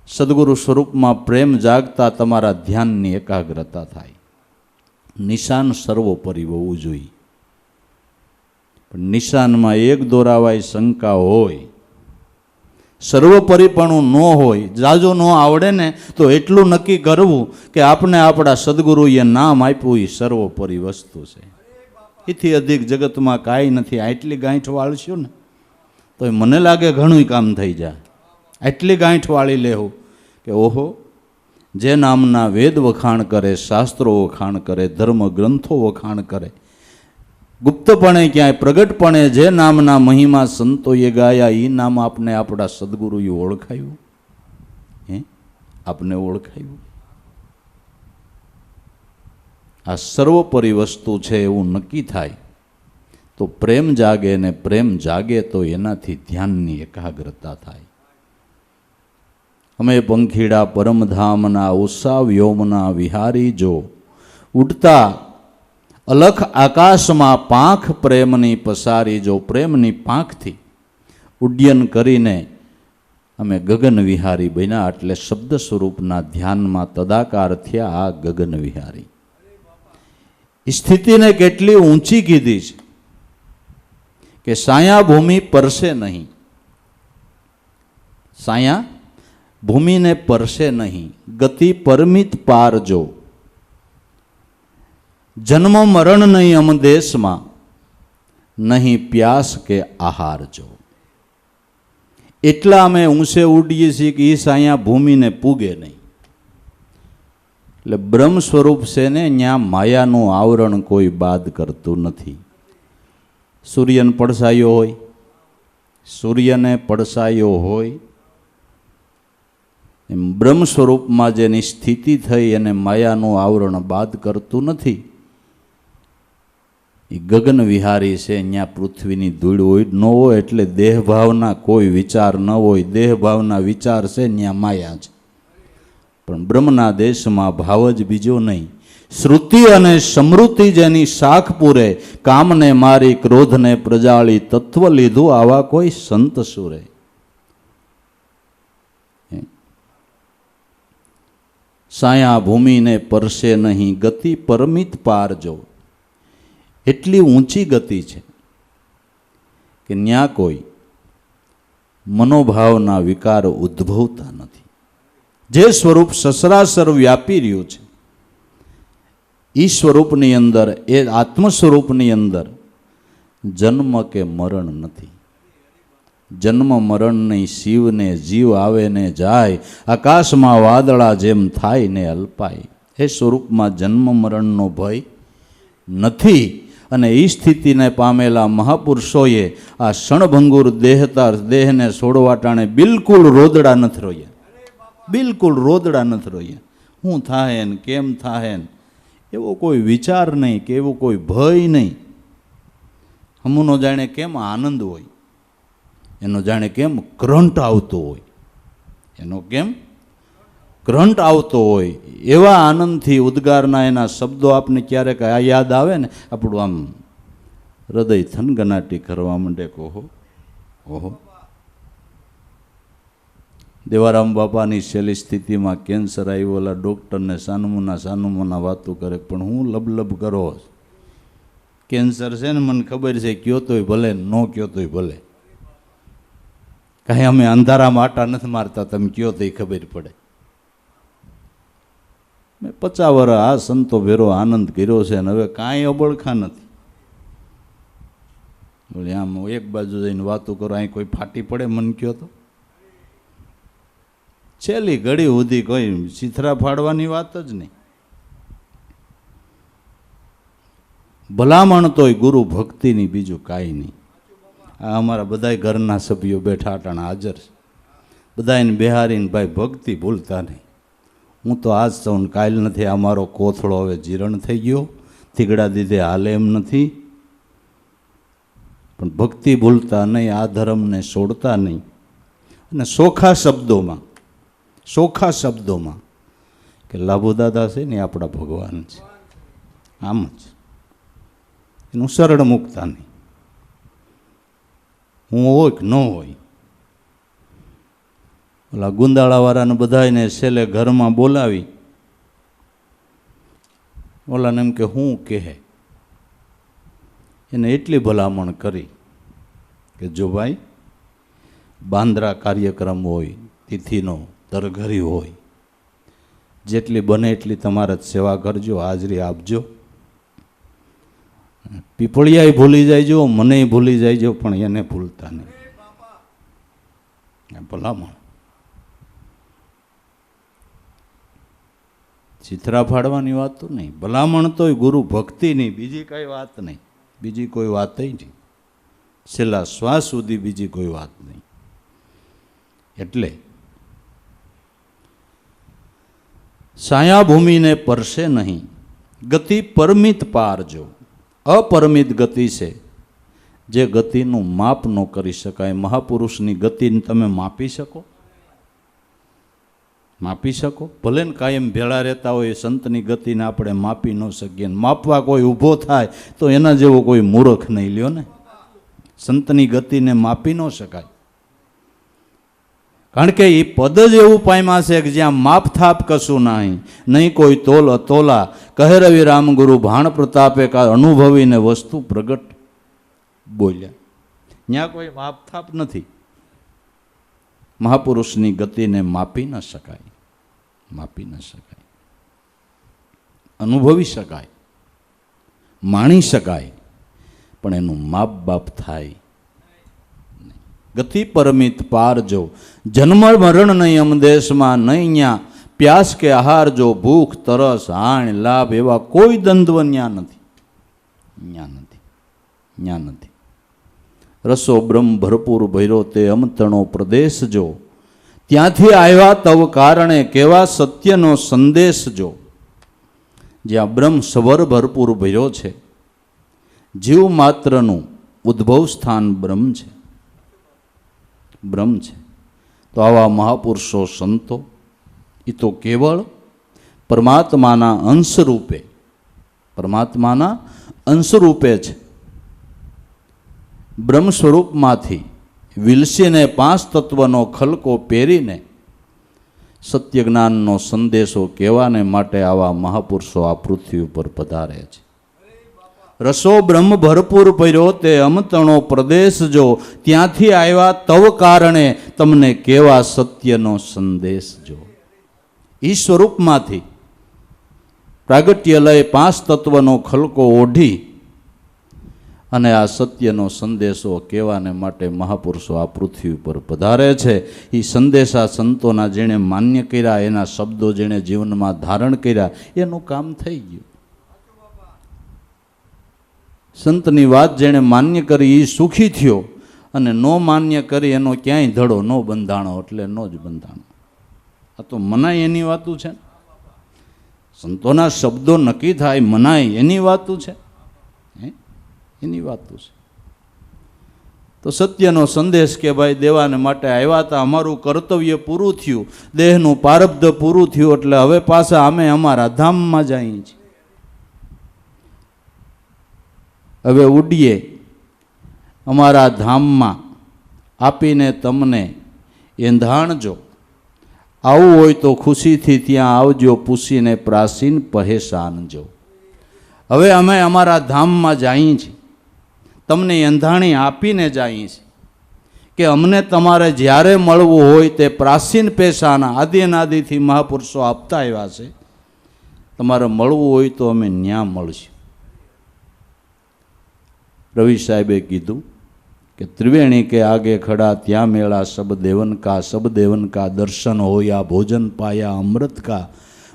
[SPEAKER 1] સદગુરુ સ્વરૂપમાં પ્રેમ જાગતા તમારા ધ્યાનની એકાગ્રતા થાય. નિશાન સર્વોપરી હોવું જોઈએ. પણ નિશાનમાં એક દોરાવાય શંકા હોય, સર્વોપરીપણું ન હોય, જાજો ન આવડે ને તો એટલું નક્કી કરવું કે આપણે આપણા સદગુરુએ નામ આપ્યું એ સર્વોપરી વસ્તુ છે. એથી અધિક જગતમાં કાંઈ નથી. આટલી ગાંઠ વાળશું ને તો મને લાગે ઘણું કામ થઈ જાય. આટલી ગાંઠ વાળી લેવું કે ઓહો, જે નામના વેદ વખાણ કરે, શાસ્ત્રો વખાણ કરે, ધર્મ ગ્રંથો વખાણ કરે, ગુપ્તપણે ક્યાંય પ્રગટપણે જે નામના મહિમા સંતોએ ગાયા એ નામ આપને આપણા સદગુરુએ ઓળખાયું. આપને ઓળખાયું. આ સર્વોપરી વસ્તુ છે એવું નક્કી થાય તો પ્રેમ જાગે, ને પ્રેમ જાગે તો એનાથી ધ્યાનની એકાગ્રતા થાય. અમે પંખીડા પરમધામના ઉષા વ્યોમના વિહારી. જો ઉડતા અલખ આકાશમાં પાંખ પ્રેમની પસારી. જો પ્રેમની પાંખથી ઉડ્ડયન કરીને અમે ગગન વિહારી બન્યા. એટલે શબ્દ સ્વરૂપના ધ્યાનમાં તદાકાર થયા. આ ગગન વિહારી સ્થિતિને કેટલી ઊંચી કીધી છે કે સાયા ભૂમિ પરસે નહીં. સાયા ભૂમિને પરસે નહીં. ગતિ પરમિત પાર. જો જન્મ મરણ નહીં અમ દેશમાં, નહીં પ્યાસ કે આહાર. જો એટલા અમે ઊંચે ઉડીએ છીએ કે એ સાયા ભૂમિને પૂગે નહીં. એટલે બ્રહ્મ સ્વરૂપ છે ને, ત્યાં માયાનું આવરણ કોઈ બાદ કરતું નથી. સૂર્યને પડસાયો હોય, સૂર્યને પડસાયો હોય એમ બ્રહ્મ સ્વરૂપમાં જેની સ્થિતિ થઈ એને માયાનું આવરણ બાદ કરતું નથી. એ ગગન વિહારી છે. અહીંયા પૃથ્વીની ધૂળ હોય ન હોય, એટલે દેહભાવના કોઈ વિચાર ન હોય. દેહભાવના વિચાર છે ત્યાં માયા છે. પણ બ્રહ્મના દેશમાં ભાવ જ બીજો નહીં. શ્રુતિ અને સમૃદ્ધિ જેની શાખ પૂરે, કામને મારી ક્રોધને પ્રજાળી તત્વ લીધું, આવા કોઈ સંત સુરે. સાયા ભૂમિને પરસે નહીં, ગતિ પરમિત પાર. જો એટલી ઊંચી ગતિ છે કે ન્યા કોઈ મનોભાવના વિકાર ઉદ્ભવતા નથી. જે સ્વરૂપ સસરાસર વ્યાપી રહ્યું છે એ સ્વરૂપની અંદર, એ આત્મ સ્વરૂપની અંદર જન્મ કે મરણ નથી. જન્મ મરણ નહીં. શિવને જીવ આવે ને જાય, આકાશમાં વાદળા જેમ થાય ને અલ્પાય. એ સ્વરૂપમાં જન્મ મરણનો ભય નથી. અને એ સ્થિતિને પામેલા મહાપુરુષોએ આ ક્ષણભંગુર દેહને છોડવા ટાણે બિલકુલ રોદડા નથી રોયા. બિલકુલ રોદડા નથી રોયા. શું થાય ને કેમ થાય ને એવો કોઈ વિચાર નહીં, કે એવો કોઈ ભય નહીં. હમુનો જાણે કેમ આનંદ હોય, એનો જાણે કેમ કરંટ આવતો હોય, એનો કેમ કરંટ આવતો હોય. એવા આનંદથી ઉદ્ગારના એના શબ્દો આપને ક્યારેક આ યાદ આવે ને, આપણું આમ હૃદય થનગનાટી કરવા માંડે. ઓહો ઓહો. દેવારામ બાપાની છેલ્લી સ્થિતિમાં કેન્સર આવ્યું. ઓલા ડૉક્ટરને સાનુમુના વાતો કરે, પણ હું લબલબ કરો. કેન્સર છે ને મને ખબર છે, કયો તોય ભલે, ન કયો તોય ભલે. કાંઈ અમે અંધારામાં આટા નથી મારતા, તમે કયો તોય ખબર પડે. મેં 50 વર્ષ આ સંતો ભેરો આનંદ કર્યો છે, અને હવે કાંઈ અબળખા નથી. બોલે આમ એક બાજુ જઈને વાતો કરો, અહીં કોઈ ફાટી પડે મન કયો તો. છેલ્લી ઘડી સુધી કોઈ ચીથરા ફાડવાની વાત જ નહીં. ભલામણ તોય ગુરુ ભક્તિની, બીજું કાંઈ નહીં. આ અમારા બધાય ઘરના સભ્યો બેઠા અટાણા હાજર છે. બધાને બેહારીને ભાઈ ભક્તિ ભૂલતા નહીં. હું તો આજ સૌને કાલ નથી. આ મારો કોથળો હવે જીરણ થઈ ગયો, થીગડા દીધે હાલે એમ નથી. પણ ભક્તિ ભૂલતા નહીં, આ ધર્મને છોડતા નહીં. અને સોખા શબ્દોમાં કે લાભુદાદા છે ને આપણા ભગવાન છે, આમ જ એનું સરળ મૂકતા નહીં. હું હોય કે ન હોય. ઓલા ગુંદાળાવાળાને બધાને છેલ્લે ઘરમાં બોલાવી ઓલાને એમ કે હું કહે, એને એટલી ભલામણ કરી કે જો ભાઈ બાંદ્રા કાર્યક્રમ હોય, તિથિનો તરઘરી હોય, જેટલી બને એટલી તમારે જ સેવા કરજો, હાજરી આપજો. પીપળિયાય ભૂલી જાયજો, મને ભૂલી જાયજો, પણ એને ભૂલતા નહીં. ભલામણ ચિત્રા ફાડવાની વાત તો નહીં. ભલામણ તોય ગુરુ ભક્તિની, બીજી કાંઈ વાત નહીં. બીજી કોઈ વાત નહીં. છેલ્લા શ્વાસ સુધી બીજી કોઈ વાત નહીં. એટલે છાયાભૂમિને પરશે નહીં, ગતિ પરમિત પારજો. અપરમિત ગતિ છે, જે ગતિનું માપ ન કરી શકાય. મહાપુરુષની ગતિને તમે માપી શકો? માપી શકો? ભલે ને કાયમ ભેળા રહેતા હોય, સંતની ગતિને આપણે માપી ન શકીએ. માપવા કોઈ ઊભો થાય તો એના જેવો કોઈ મૂર્ખ નહીં લ્યો ને. સંતની ગતિને માપી ન શકાય. કારણ કે એ પદ જ એવું પામ્યા છે કે જ્યાં માપ થાપ કશું નહીં કોઈ તોલ અતોલા. કહે રવિ રામ ગુરુ ભાણ પ્રતાપે કા અનુભવીને વસ્તુ પ્રગટ બોલ્યા. ત્યાં કોઈ માપ થાપ નથી. મહાપુરુષની ગતિને માપી ન શકાય. માપી ન શકાય. અનુભવી શકાય, માણી શકાય, પણ એનું માપ બાપ થાય. ગતિ પરમિત પારજો. જન્મ મરણ નહીં અમદેશમાં, નહીં અહીંયા પ્યાસ કે આહાર જો, ભૂખ તરસ હાણ લાભ એવા કોઈ દ્વંદ્વ ન્યા નથી. ન્યા નથી. રસો બ્રહ્મ ભરપૂર ભૈરો તે અમતણો પ્રદેશ જો, ત્યાંથી આવ્યા તવ કારણે કેવા સત્યનો સંદેશ જો. જ્યાં બ્રહ્મ સવર ભરપૂર ભર્યો છે, જીવ માત્રનું ઉદ્ભવ સ્થાન બ્રહ્મ છે. બ્રહ્મ છે. તો આવા મહાપુરુષો સંતો એ તો કેવળ પરમાત્માના અંશ રૂપે છે. બ્રહ્મ સ્વરૂપમાંથી વિલસીને 5 તત્વનો ખલકો પહેરીને સત્ય જ્ઞાનનો સંદેશો કહેવાને માટે આવા મહાપુરુષો આ પૃથ્વી ઉપર પધારે છે. રસો બ્રહ્મ ભરપૂર પર્યો તે અમતણો પ્રદેશ જો, ત્યાંથી આવ્યા તવ કારણે તમને કેવા સત્યનો સંદેશ જો. ઈ સ્વરૂપમાંથી પ્રાગટ્ય લય 5 તત્વનો ખલકો ઓઢી અને આ સત્યનો સંદેશો કહેવાને માટે મહાપુરુષો આ પૃથ્વી ઉપર પધારે છે. એ સંદેશા સંતોના જેણે માન્ય કર્યા, એના શબ્દો જેણે જીવનમાં ધારણ કર્યા, એનું કામ થઈ ગયું. સંતની વાત જેણે માન્ય કરી એ સુખી થયો, અને નો માન્ય કરી એનો ક્યાંય ધડો ન બંધાણો એટલે નો જ બંધાણો. આ તો મનાય એની વાતું છે. સંતોના શબ્દો નક્કી થાય, મનાય એની વાતું છે. એની વાતું છે. તો સત્યનો સંદેશ કે ભાઈ દેવાને માટે આવ્યા હતા, અમારું કર્તવ્ય પૂરું થયું, દેહનું પારબ્ધ પૂરું થયું, એટલે હવે પાછા અમે અમારા ધામમાં જઈએ છીએ. હવે ઉડીએ અમારા ધામમાં, આપીને તમને એંધાણજો. આવું હોય તો ખુશીથી ત્યાં આવજો, પૂછીને પ્રાચીન પહેશાનજો. હવે અમે અમારા ધામમાં જઈએ છીએ, તમને એંધાણી આપીને જઈએ છીએ કે અમને તમારે જ્યારે મળવું હોય તે પ્રાચીન પેશાના આદિનાદિથી મહાપુરુષો આપતા આવ્યા છે. તમારે મળવું હોય તો અમે ન્યા મળશું. રવિ સાહેબે કીધું कि त्रिवेणी के आगे खड़ा त्या मेला सब देवन का दर्शन होया भोजन पाया अमृत का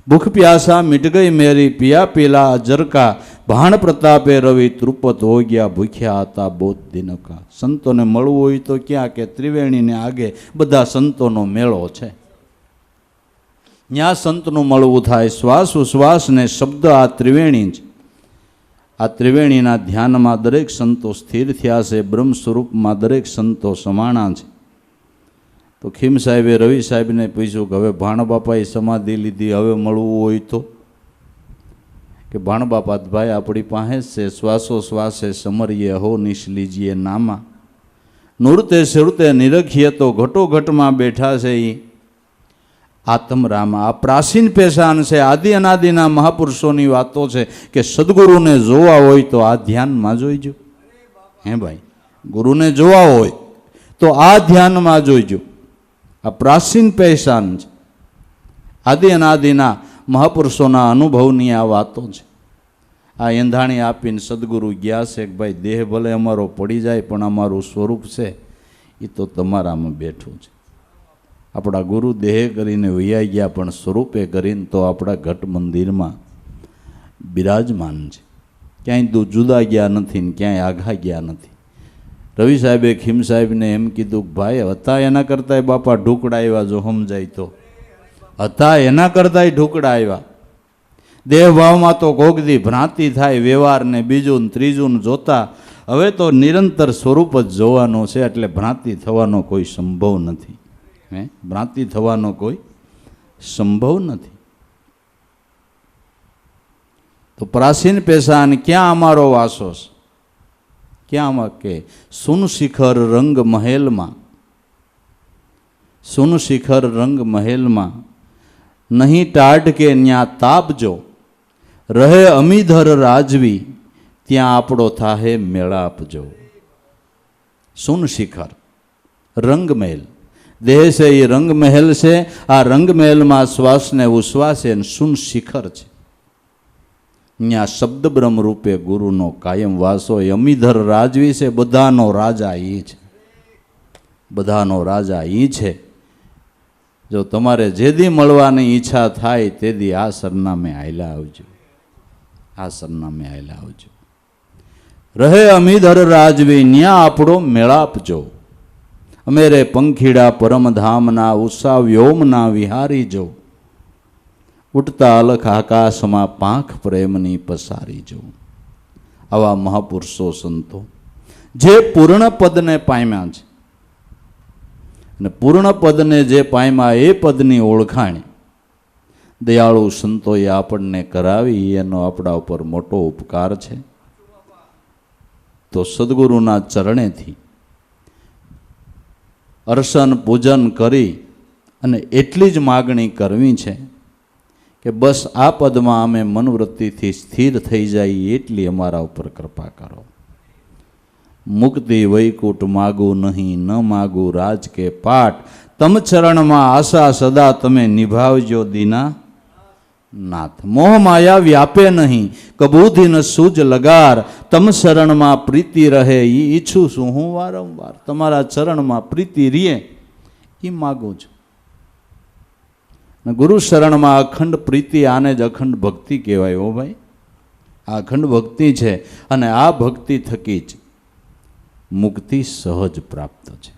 [SPEAKER 1] भूख प्यासा मिट गई मेरी पिया पीला अजर का भाण प्रतापे रवि त्रुपत हो गया भूख्या आता बोध दिन का। संतों ने મળવું હોય તો ક્યાં કે ત્રિવેણીને આગે બધા સંતોનો મેળો છે, ત્યાં સંતનું મળવું થાય। શ્વાસ ઉશ્વાસ ને શબ્દ આ ત્રિવેણી જ, આ ત્રિવેણીના ધ્યાનમાં દરેક સંતો સ્થિર થયા છે, બ્રહ્મ સ્વરૂપમાં દરેક સંતો સમાણા છે। તો ખીમ સાહેબે રવિ સાહેબને પૂછ્યું કે હવે ભાણબાપાએ સમાધિ લીધી, હવે મળવું હોય તો? કે ભાણબાપા ભાઈ આપણી પાસે છે, શ્વાસો શ્વાસે સમરીએ હો નિશ લીજીએ નામા, નૂરતે સુરતે નિરખીએ તો ઘટો ઘટમાં બેઠા છે એ આત્મરામા। આ પ્રાચીન પેશાન છે, આદિ અનાદિના મહાપુરુષોની વાતો છે કે સદગુરુને જોવા હોય તો આ ધ્યાનમાં જોઈજો। હે ભાઈ, ગુરુને જોવા હોય તો આ ધ્યાનમાં જોઈજો। આ પ્રાચીન પહેચાન છે, આદિ અનાદિના મહાપુરુષોના અનુભવની આ વાતો છે। આ એંધાણી આપીને સદગુરુ ગયા છે કે ભાઈ દેહ ભલે અમારો પડી જાય પણ અમારું સ્વરૂપ છે એ તો તમારામાં બેઠું છે। આપણા ગુરુ દેહ કરીને વૈયા ગયા પણ સ્વરૂપે કરીને તો આપણા ઘટ મંદિરમાં બિરાજમાન છે, ક્યાંય જુદા ગયા નથી ને ક્યાંય આઘા ગયા નથી। રવિ સાહેબે ખીમ સાહેબને એમ કીધું કે ભાઈ હતા એના કરતાંય બાપા ઢુકડા આવ્યા, જો સમજાય તો હતા એના કરતાંય ઢુકડા આવ્યા। દેહભાવમાં તો કોગદી ભ્રાંતિ થાય, વ્યવહારને બીજું ને ત્રીજું જોતા હવે તો નિરંતર સ્વરૂપ જ જોવાનો છે, એટલે ભ્રાંતિ થવાનો કોઈ સંભવ નથી। ભ્રાંતિ થવાનો કોઈ સંભવ નથી। તો પ્રાચીન પેશાન ક્યાં અમારો વાસો છે, ક્યાં કે સુન શિખર રંગ મહેલમાં, સુન શિખર રંગ મહેલમાં નહીં ટાઢ કે ન્યા તાપજો, રહે અમીધર રાજવી ત્યાં આપણો થાહે મેળાપજો। સુન શિખર રંગ મહેલ, દેહ છે એ રંગ મહેલ છે, આ રંગ મહેલમાં શ્વાસને ઉશ્વાસે સુન શિખર છે, ત્યાં શબ્દ બ્રહ્મ રૂપે ગુરુનો કાયમ વાસો। અમીધર રાજવી છે, બધાનો રાજા એ છે, બધાનો રાજા એ છે। જો તમારે જેદી મળવાની ઈચ્છા થાય તેદી આ સરનામે આયલા આવજો, આ સરનામે આયલા આવજો। રહે અમીધર રાજવી ન્યા આપણો મેળાપજો, અમેરે પંખીડા પરમધામના ઉષા વ્યોમના વિહારી જો, ઉઠતા અલખ આકાશમાં પાંખ પ્રેમની પસારી જો। આવા મહાપુરુષો સંતો જે પૂર્ણ પદને પામ્યા છે, અને પૂર્ણ પદને જે પામ્યા એ પદની ઓળખાણ દયાળુ સંતોએ આપણને કરાવી, એનો આપણા ઉપર મોટો ઉપકાર છે। તો સદગુરુના ચરણેથી અર્ચન પૂજન કરી અને એટલી જ માગણી કરવી છે કે બસ આ પદમાં અમે મનવૃત્તિથી સ્થિર થઈ જાય એટલી અમારા ઉપર કૃપા કરો। મુક્તિ વૈકુટ માગું નહીં, ન માગું રાજ કે પાટ, તમ ચરણમાં આશા સદા તમે નિભાવજો દીના નાથ। મોહ માયા વ્યાપે નહીં, કબૂધી ન સૂજ લગાર, તમ શરણમાં પ્રીતિ રહે એ ઈચ્છું છું હું વારંવાર। તમારા ચરણમાં પ્રીતિ રીએ એ માગું છું। ગુરુ શરણમાં અખંડ પ્રીતિ, આને જ અખંડ ભક્તિ કહેવાય। હો ભાઈ, આ અખંડ ભક્તિ છે, અને આ ભક્તિ થકી જ મુક્તિ સહજ પ્રાપ્ત છે,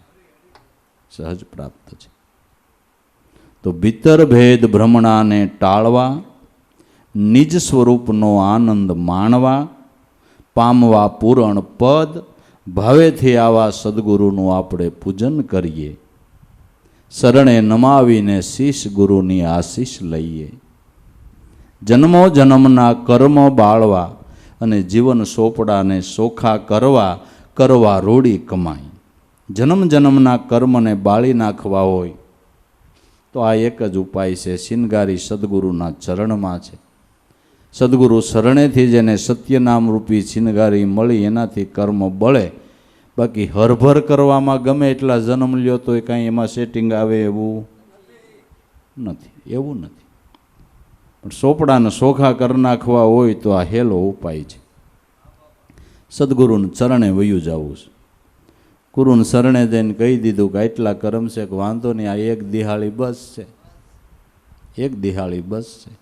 [SPEAKER 1] સહજ પ્રાપ્ત છે। તો ભીતર ભેદ ભ્રમણાને ટાળવા, નિજ સ્વરૂપનો આનંદ માણવા, પામવા પૂરણ પદ, ભાવેથી આવા સદગુરુનું આપણે પૂજન કરીએ, શરણે નમાવીને શીશ ગુરુની આશીષ લઈએ। જન્મો જન્મના કર્મ બાળવા અને જીવન સોપડાને સોખા કરવા, કરવા રોડી કમાઈ। જન્મ જન્મના કર્મને બાળી નાખવા હોય તો આ એક જ ઉપાય છે, શિનગારી સદગુરુના ચરણમાં છે। સદગુરુ શરણેથી જેને સત્યનામ રૂપી શિનગારી મળી એનાથી કર્મ બળે, બાકી હરભર કરવામાં ગમે એટલા જન્મ લ્યો તો એ કાંઈ એમાં સેટિંગ આવે એવું નથી, એવું નથી। પણ સોપડાને સોખા કરી નાખવા હોય તો આ હેલો ઉપાય છે, સદગુરુને ચરણે વયું જવું છે। ગુરુને શરણે જઈને કહી દીધું કે એટલા કરમ છે કે વાંધો નહીં, આ એક દિહાળી બસ છે, એક દિહાળી બસ છે.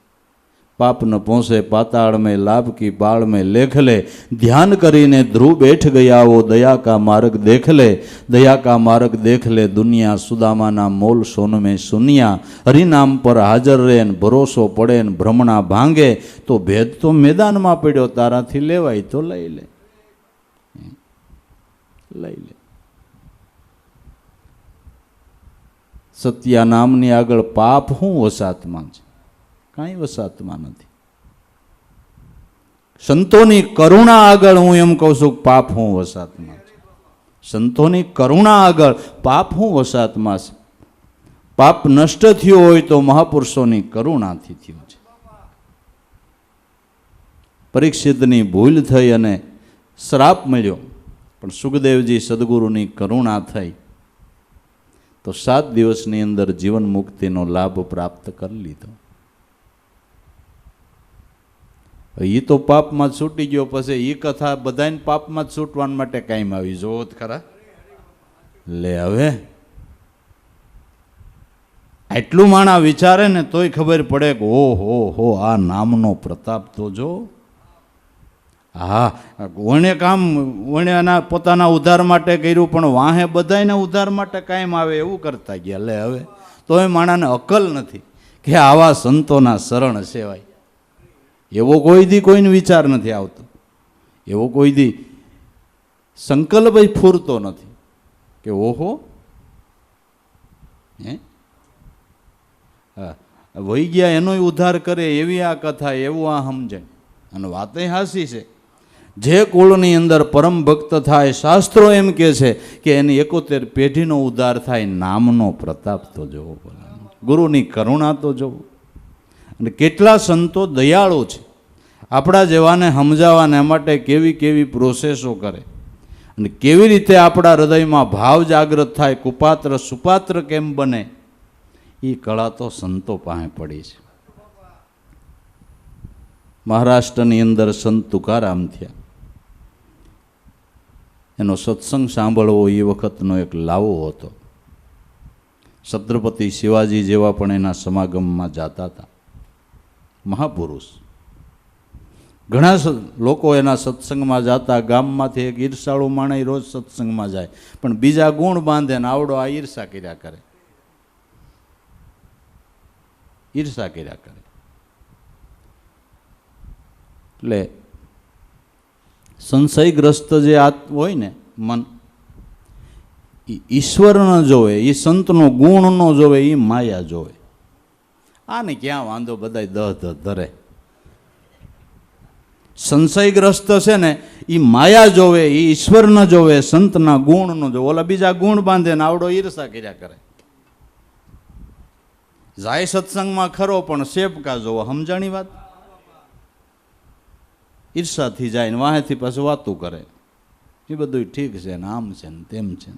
[SPEAKER 1] પાપ ન પહોંચે પાતાળ મેં લાભ કી બાળ મેં લેખ લે, ધ્યાન કરીને ધ્રુવ બેઠ ગયા વો દયા કા માર્ગ દેખ લે, દયા કા માર્ગ દેખ લે દુનિયા સુદામાના મોલ સોન મેં સુનિયા. હરિનામ પર હાજર રહે ને ભરોસો પડે ને ભ્રમણા ભાંગે, તો ભેદ તો મેદાનમાં પડ્યો, તારાથી લેવાય તો લઈ લે, લઈ લે. સત્યા નામની આગળ પાપ હું વસાતમાં છે? કાંઈ વસાતમાં નથી. સંતોની કરુણા આગળ હું એમ કહું છું પાપ હું વસાતમાં છે. સંતોની કરુણા આગળ પાપ હું વસાતમાં છે. પાપ નષ્ટ થયો હોય તો મહાપુરુષોની કરુણાથી થયો છે. પરીક્ષિતની ભૂલ થઈ અને શ્રાપ મળ્યો, પણ સુખદેવજી સદગુરુની કરુણા થઈ તો 7 દિવસની અંદર જીવન મુક્તિનો લાભ પ્રાપ્ત કરી લીધો. એ તો પાપમાં છૂટી ગયો, પછી એ કથા બધાને પાપમાં જ છૂટવા માટે કાયમ આવી. જોવો જ ખરા. લે હવે આટલું માણા વિચારે ને તોય ખબર પડે કે હો આ નામનો પ્રતાપ તો જો. હા, ઓણે કામ ઓણે એના પોતાના ઉદ્ધાર માટે કર્યું, પણ વાહે બધાના ઉદ્ધાર માટે કાયમ આવે એવું કરતા ગયા. લે હવે તોય માણાને અકલ નથી કે આવા સંતોના શરણ સેવાય. એવો કોઈ દી કોઈને વિચાર નથી આવતો, એવો કોઈ દી સંકલ્પ જ ફૂરતો નથી કે ઓહો વહી ગયા એનોય ઉદ્ધાર કરે એવી આ કથા, એવું આ સમજણ. અને વાતે હાસી છે. જે કુળની અંદર પરમ ભક્ત થાય, શાસ્ત્રો એમ કહે છે કે એની 71 પેઢીનો ઉદ્ધાર થાય. નામનો પ્રતાપ તો જોવો, ગુરુની કરુણા તો જોવો. અને કેટલા સંતો દયાળુ છે, આપણા જેવાને સમજાવવાને માટે કેવી કેવી પ્રોસેસો કરે, અને કેવી રીતે આપણા હૃદયમાં ભાવ જાગૃત થાય, કુપાત્ર સુપાત્ર કેમ બને, એ કળા તો સંતો પાસે પડી છે. મહારાષ્ટ્રની અંદર સંત તુકારામ થયા. એનો સત્સંગ સાંભળવો એ વખતનો એક લાવો હતો. છત્રપતિ શિવાજી જેવા પણ એના સમાગમમાં જતા હતા. મહાપુરુષ. ઘણા લોકો એના સત્સંગમાં જતા. ગામમાંથી એક ઈર્ષાળુ માણસ રોજ સત્સંગમાં જાય, પણ બીજા ગુણ બાંધે ને આવડો આ ઈર્ષા કર્યા કરે, ઈર્ષા કર્યા કરે. એટલે સંશયગ્રસ્ત જે હોય ને મન, ઈશ્વર ન જોવે, એ સંતનો ગુણ ન જોવે, એ માયા જોવે. આને ક્યાં વાંધો, બધાય દહ ધરે. સંશયગ્રસ્ત છે ને એ માયા જોવે, એ ઈશ્વર ન જોવે, સંતના ગુણ ન જોવે. ઓલા બીજા ગુણ બાંધે ને આવડો ઈર્ષા કર્યા કરે. જાય સત્સંગમાં ખરો પણ સેબકા જોવો. સમજાણી વાત? ઈર્ષાથી જાય ને વાહેથી પાછું વાતું કરે. એ બધું ઠીક છે ને આમ છે ને તેમ છે.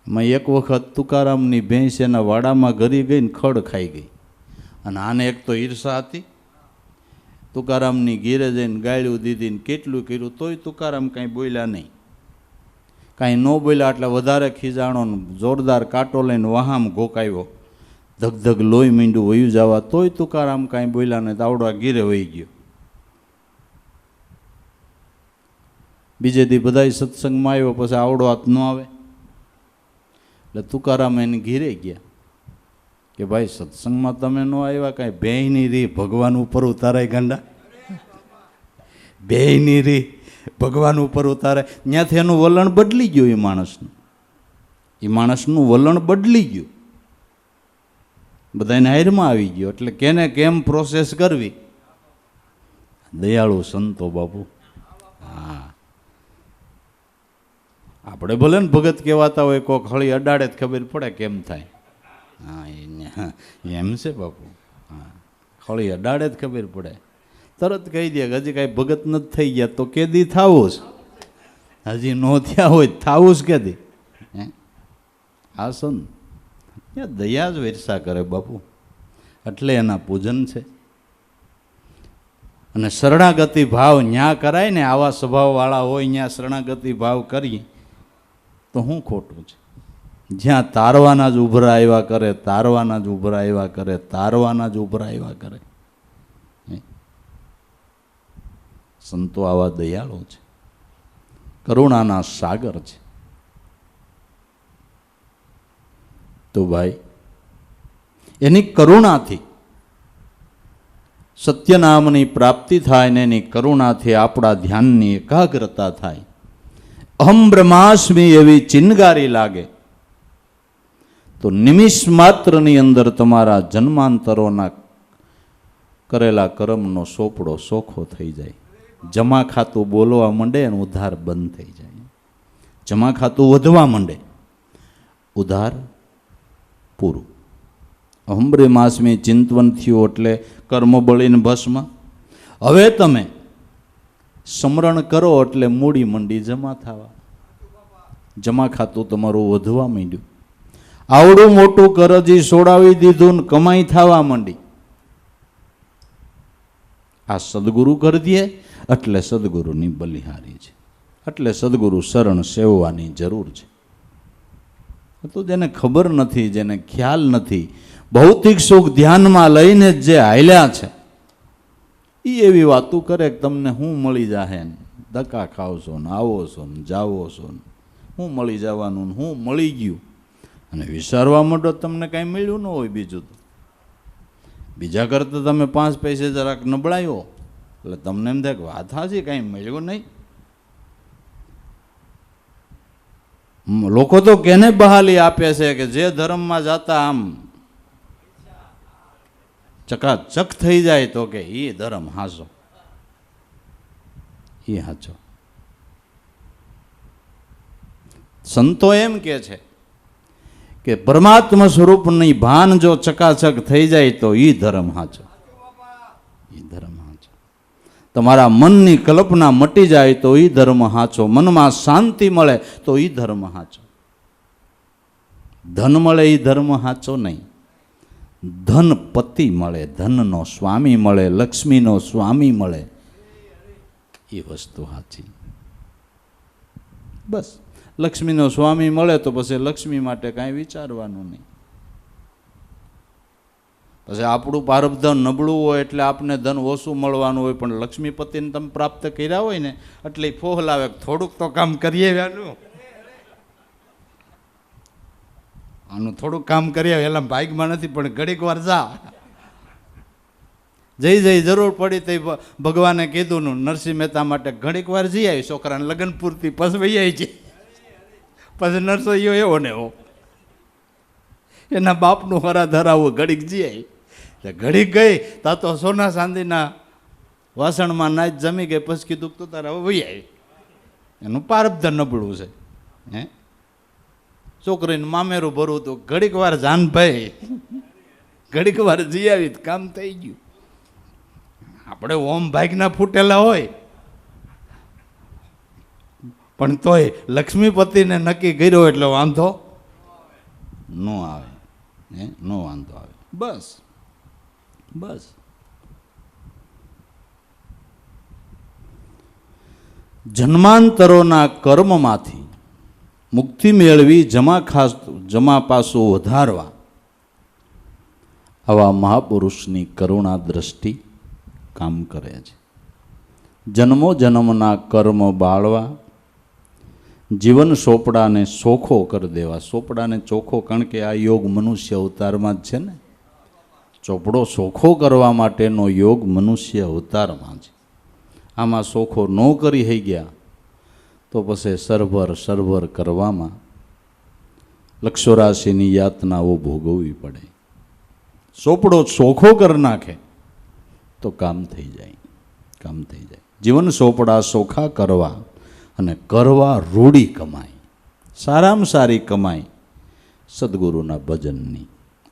[SPEAKER 1] મેં એક વખત તુકારામની ભેંસ એના વાડામાં ઘરી ગઈ ને ખડ ખાઈ ગઈ. અને આને એક તો ઈર્ષા હતી. તુકારામની ઘેરે જઈને ગાળ્યું દીધી ને કેટલું કર્યું તોય તુકારામ કાંઈ બોલ્યા નહીં. કાંઈ ન બોલ્યા એટલે વધારે ખીજાણો ને જોરદાર કાંટો લઈને વહામ ઘોકાવ્યો. ધગધગ લોહી મીંડું વયું જવા તોય તુકારામ કાંઈ બોલ્યા નહીં. આવડવા ઘીરે વહી ગયો. બીજે દી બધાય સત્સંગમાં આવ્યો, પછી આવડો હાથ ન આવે. એટલે તુકારામ એને ઘીરે ગયા કે ભાઈ સત્સંગમાં તમે ન આવ્યા, કાંઈ બેયની રી ભગવાન ઉપર ઉતારાય ગાંડા, બેયની રી ભગવાન ઉપર ઉતારે. ત્યાંથી એનું વલણ બદલી ગયું. એ માણસનું વલણ બદલી ગયું. બધાને હારમાં આવી ગયો. એટલે કેને કેમ પ્રોસેસ કરવી. દયાળુ સંતો બાપુ. હા, આપણે ભલે ને ભગત કહેવાતા હોય, કોક હળી અડાડે જ ખબર પડે કેમ થાય. હા એમ છે બાપુ. હા, હળી અડાડે જ ખબર પડે. તરત કહી દે કે હજી કાંઈ ભગત નથી થઈ ગયા તો કેદી થાવું જ. હજી ન થયા હોય થાવું જ કેદી. આ સંત દયા જ વેરસા કરે બાપુ, એટલે એના પૂજન છે. અને શરણાગતિ ભાવ ન્યા કરાય ને, આવા સ્વભાવવાળા હોય ત્યાં શરણાગતિ ભાવ કરી તો શું ખોટું છે? જ્યાં તારવાના જ ઉભરા આવ્યા કરે, તારવાના જ ઉભરા આવ્યા કરે, તારવાના જ ઉભરા આવ્યા કરે. સંતો આવા દયાળુ છે, કરુણાના સાગર છે. તો ભાઈ એની કરુણાથી સત્યનામની પ્રાપ્તિ થાય ને એની કરુણાથી આપણા ધ્યાનની એકાગ્રતા થાય. અહમ બ્રહ્માસ્મિ એવી ચિનગારી લાગે તો નિમિષ માત્રની અંદર તમારા જન્માંતરોના કરેલા કર્મનો સોપડો સોખો થઈ જાય. જમા ખાતું બોલવા માંડે અને ઉધાર બંધ થઈ જાય. જમા ખાતું વધવા માંડે, ઉધાર પૂરું. અહંબ્રે માસમી ચિંતવન થયું એટલે કર્મ બળીને ભસ્મ. હવે તમે સ્મરણ કરો એટલે મૂડી મંડી જમા થવા. જમા ખાતું તમારું વધવા માંડ્યું. આવડું મોટું કરજી સોડાવી દીધું ને કમાઈ થવા માંડી. આ સદગુરુ કરી દે એટલે સદગુરુની બલિહારી છે, એટલે સદગુરુ શરણ સેવવાની જરૂર છે. તો જેને ખબર નથી, જેને ખ્યાલ નથી, ભૌતિક સુખ ધ્યાનમાં લઈને જે હાલ્યા છે એ એવી વાતો કરે કે તમને શું મળી જાહે ને ધક્કા ખાવ છો ને આવો છો ને જાવો છો ને શું મળી જવાનું ને શું મળી ગયું, અને વિચારવા માંડો તમને કાંઈ મળ્યું ન હોય. બીજું તો બીજા કરતાં તમે 5 પૈસે જરાક નબળાયો એટલે તમને એમ થાય કે વાત હાજી કાંઈ મળ્યું નહીં. લોકો તો કેને બહાલી આપે છે કે જે ધર્મમાં જતા આમ ચકાચક થઈ જાય તો કે એ ધર્મ હાચો, એ હાચો. સંતો એમ કે છે કે પરમાત્મા સ્વરૂપની ભાન જો ચકાચક થઈ જાય તો એ ધર્મ હાચો, એ ધર્મ હાચો. તમારા મનની કલ્પના મટી જાય તો એ ધર્મ હાચો. મનમાં શાંતિ મળે તો એ ધર્મ હાચો. ધન મળે એ ધર્મ હાચો નહીં. ધન પતિ મળે, ધનનો સ્વામી મળે, લક્ષ્મીનો સ્વામી મળે, એ વસ્તુ સાચી. બસ લક્ષ્મીનો સ્વામી મળે તો પછી લક્ષ્મી માટે કાંઈ વિચારવાનું નહીં. પછી આપણું પ્રારબ્ધ નબળું હોય એટલે આપને ધન ઓછું મળવાનું હોય, પણ લક્ષ્મીપતિને તમે પ્રાપ્ત કર્યા હોય ને એટલે ફોહલાવે થોડુંક તો કામ કરીએ. આનું થોડુંક કામ કરીએ એલા ભાગમાં નથી, પણ ઘડીક વાર જા જઈ જરૂર પડી તો ભગવાને કીધું નરસિંહ મહેતા માટે ઘડીક વાર જઈ આવી, છોકરાને લગ્ન પૂરતી પછી વહી આવી છે. પછી નરસૈયો એવો ને એવો એના બાપનું હરા ધરાવું ઘડીક જઈ આવી. ઘડીક ગઈ તા તો સોના ચાંદીના વાસણમાં નાચ જમી ગઈ. પછી કીધું તો તારે હવે વહી આવી. એનું પ્રારબ્ધ નબળું છે. હે છોકરીને મામેરું ભરવું તો ઘડીક વાર જાન ભાઈ ઘડીક વાર જઈ આવી કામ થઈ ગયું. આપણે ઓમ ભાગના ફૂટેલા હોય પણ તોય લક્ષ્મીપતિને નક્કી કર્યો એટલે વાંધો ન આવે. ન વાંધો આવે. બસ બસ જન્માંતરોના કર્મમાંથી મુક્તિ મેળવી જમા પાસું વધારવા આવા મહાપુરુષની કરુણા દ્રષ્ટિ કામ કરે છે. જન્મો જન્મના કર્મ બાળવા, જીવન સોપડાને ચોખ્ખો કરી દેવા. સોપડાને ચોખ્ખો કારણ કે આ યોગ મનુષ્ય અવતારમાં જ છે ને. ચોપડો ચોખ્ખો કરવા માટેનો યોગ મનુષ્ય અવતારમાં છે. આમાં ચોખ્ખો ન કરી થઈ ગયા તો પછી સરભર કરવામાં લક્ષોરાશિની યાતનાઓ ભોગવવી પડે. ચોપડો ચોખ્ખો કરી નાખે તો કામ થઈ જાય, કામ થઈ જાય. જીવન ચોપડા ચોખ્ખા કરવા અને કરવા રૂડી કમાઈ. સારામાં સારી કમાઈ સદગુરુના ભજનની.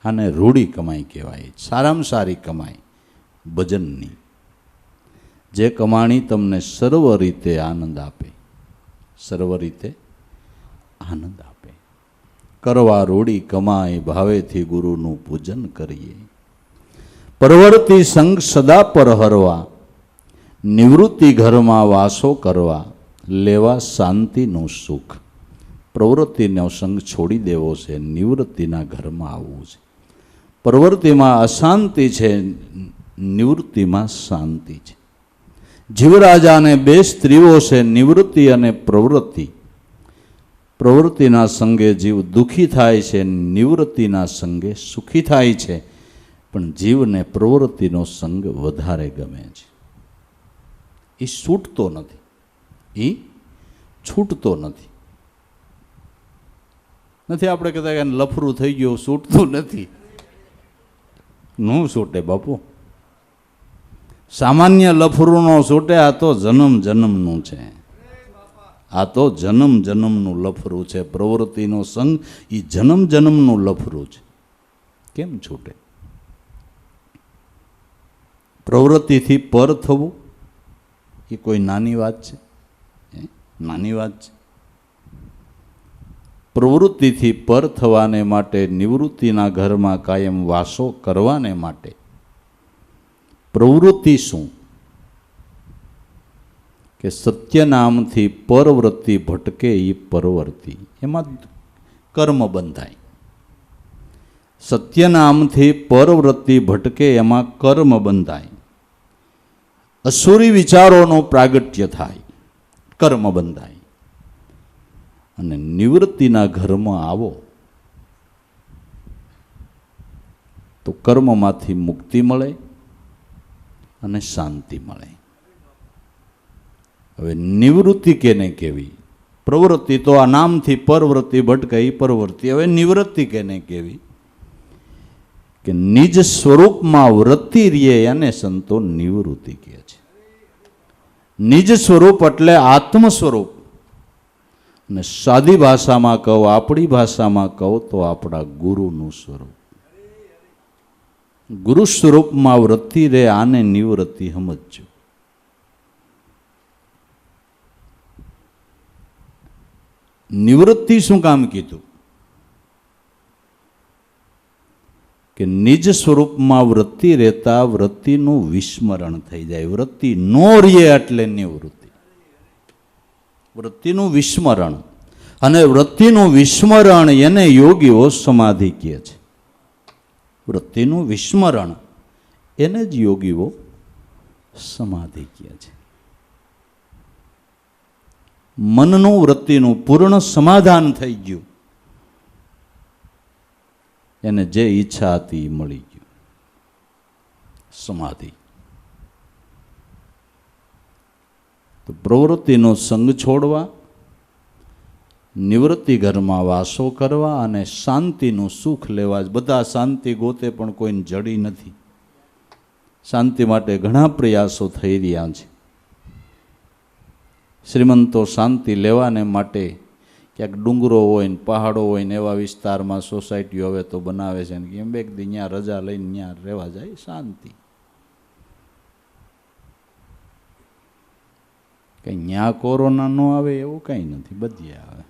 [SPEAKER 1] આને રૂડી કમાઈ કહેવાય. સારામાં સારી કમાઈ ભજનની. જે કમાણી તમને સર્વ રીતે આનંદ આપે, સર્વ રીતે આનંદ આપે. કરવા રૂડી કમાઈ ભાવેથી ગુરુનું પૂજન કરીએ. પરવર્તી સંગ સદા પર હરવા, નિવૃત્તિ ઘરમાં વાસો કરવા, લેવા શાંતિનું સુખ. પ્રવૃત્તિનો સંગ છોડી દેવો છે, નિવૃત્તિના ઘરમાં આવવું છે. પ્રવૃત્તિમાં અશાંતિ છે, નિવૃત્તિમાં શાંતિ છે. જીવરાજાને બે સ્ત્રીઓ છે, નિવૃત્તિ અને પ્રવૃત્તિ. પ્રવૃત્તિના સંગે જીવ દુઃખી થાય છે, નિવૃત્તિના સંગે સુખી થાય છે. પણ જીવને પ્રવૃત્તિનો સંગ વધારે ગમે છે. એ છૂટતો નથી, એ છૂટતો નથી. આપણે કહેતા કે લફરું થઈ ગયું, છૂટતું નથી. નું છૂટે બાપુ, સામાન્ય લફરું નો છૂટે. આ તો જન્મ જન્મનું છે, આ તો જન્મ જન્મનું લફરું છે. પ્રવૃત્તિનો સંગ એ જન્મ જન્મનું લફરું છે. કેમ છૂટે? પ્રવૃત્તિથી પર થવું એ કોઈ નાની વાત છે? નાની વાત છે? પ્રવૃત્તિથી પર થવાને માટે, નિવૃત્તિના ઘરમાં કાયમ વાસો કરવાને માટે પ્રવૃત્તિ શું? કે સત્ય નામથી પરવૃત્તિ ભટકે એ પરવર્તી, એમાં કર્મ બંધાય. સત્ય નામથી પરવૃત્તિ ભટકે એમાં કર્મ બંધાય. અસુરી વિચારોનું પ્રાગટ્ય થાય, કર્મ બંધાય. અને નિવૃત્તિના ઘરમાં આવો તો કર્મમાંથી મુક્તિ મળે અને શાંતિ મળે. હવે નિવૃત્તિ કેને કેવી? પ્રવૃત્તિ તો આ નામથી પરવૃત્તિ ભટકાઈ પ્રવૃત્તિ. હવે નિવૃત્તિ કેને કેવી? કે નિજ સ્વરૂપમાં વૃત્તિ રીએ એને સંતો નિવૃત્તિ કહે છે. નિજ સ્વરૂપ એટલે આત્મ સ્વરૂપ. અને સાદી ભાષામાં કહો, આપણી ભાષામાં કહો તો આપણા ગુરુનું સ્વરૂપ. ગુરુ સ્વરૂપમાં વૃત્તિ રે, આને નિવૃત્તિ સમજજો. નિવૃત્તિ શું કામ કીધું? કે નિજ સ્વરૂપમાં વૃત્તિ રહેતા વૃત્તિનું વિસ્મરણ થઈ જાય. વૃત્તિ નો રહે એટલે નિવૃત્તિ. વૃત્તિનું વિસ્મરણ, અને વૃત્તિનું વિસ્મરણ એને યોગીઓ સમાધિ કહે છે. વૃત્તિનું વિસ્મરણ એને જ યોગીઓ સમાધિ કહે છે. મનનું વૃત્તિનું પૂર્ણ સમાધાન થઈ ગયું, એને જે ઈચ્છા હતી એ મળી ગયું, સમાધિ. તો પ્રવૃત્તિનો સંગ છોડવા, નિવૃત્તિ ઘરમાં વાસો કરવા અને શાંતિનું સુખ લેવા. બધા શાંતિ ગોતે પણ કોઈને જડી નથી. શાંતિ માટે ઘણા પ્રયાસો થઈ રહ્યા છે. શ્રીમંતો શાંતિ લેવાને માટે ક્યાંક ડુંગરો હોય ને પહાડો હોય ને એવા વિસ્તારમાં સોસાયટીઓ હવે તો બનાવે છે ને એમ બે દી ત્યાં રજા લઈને ત્યાં રહેવા જાય, શાંતિ. કંઈ ત્યાં કોરોના ન આવે એવું કંઈ નથી, બધે આવે,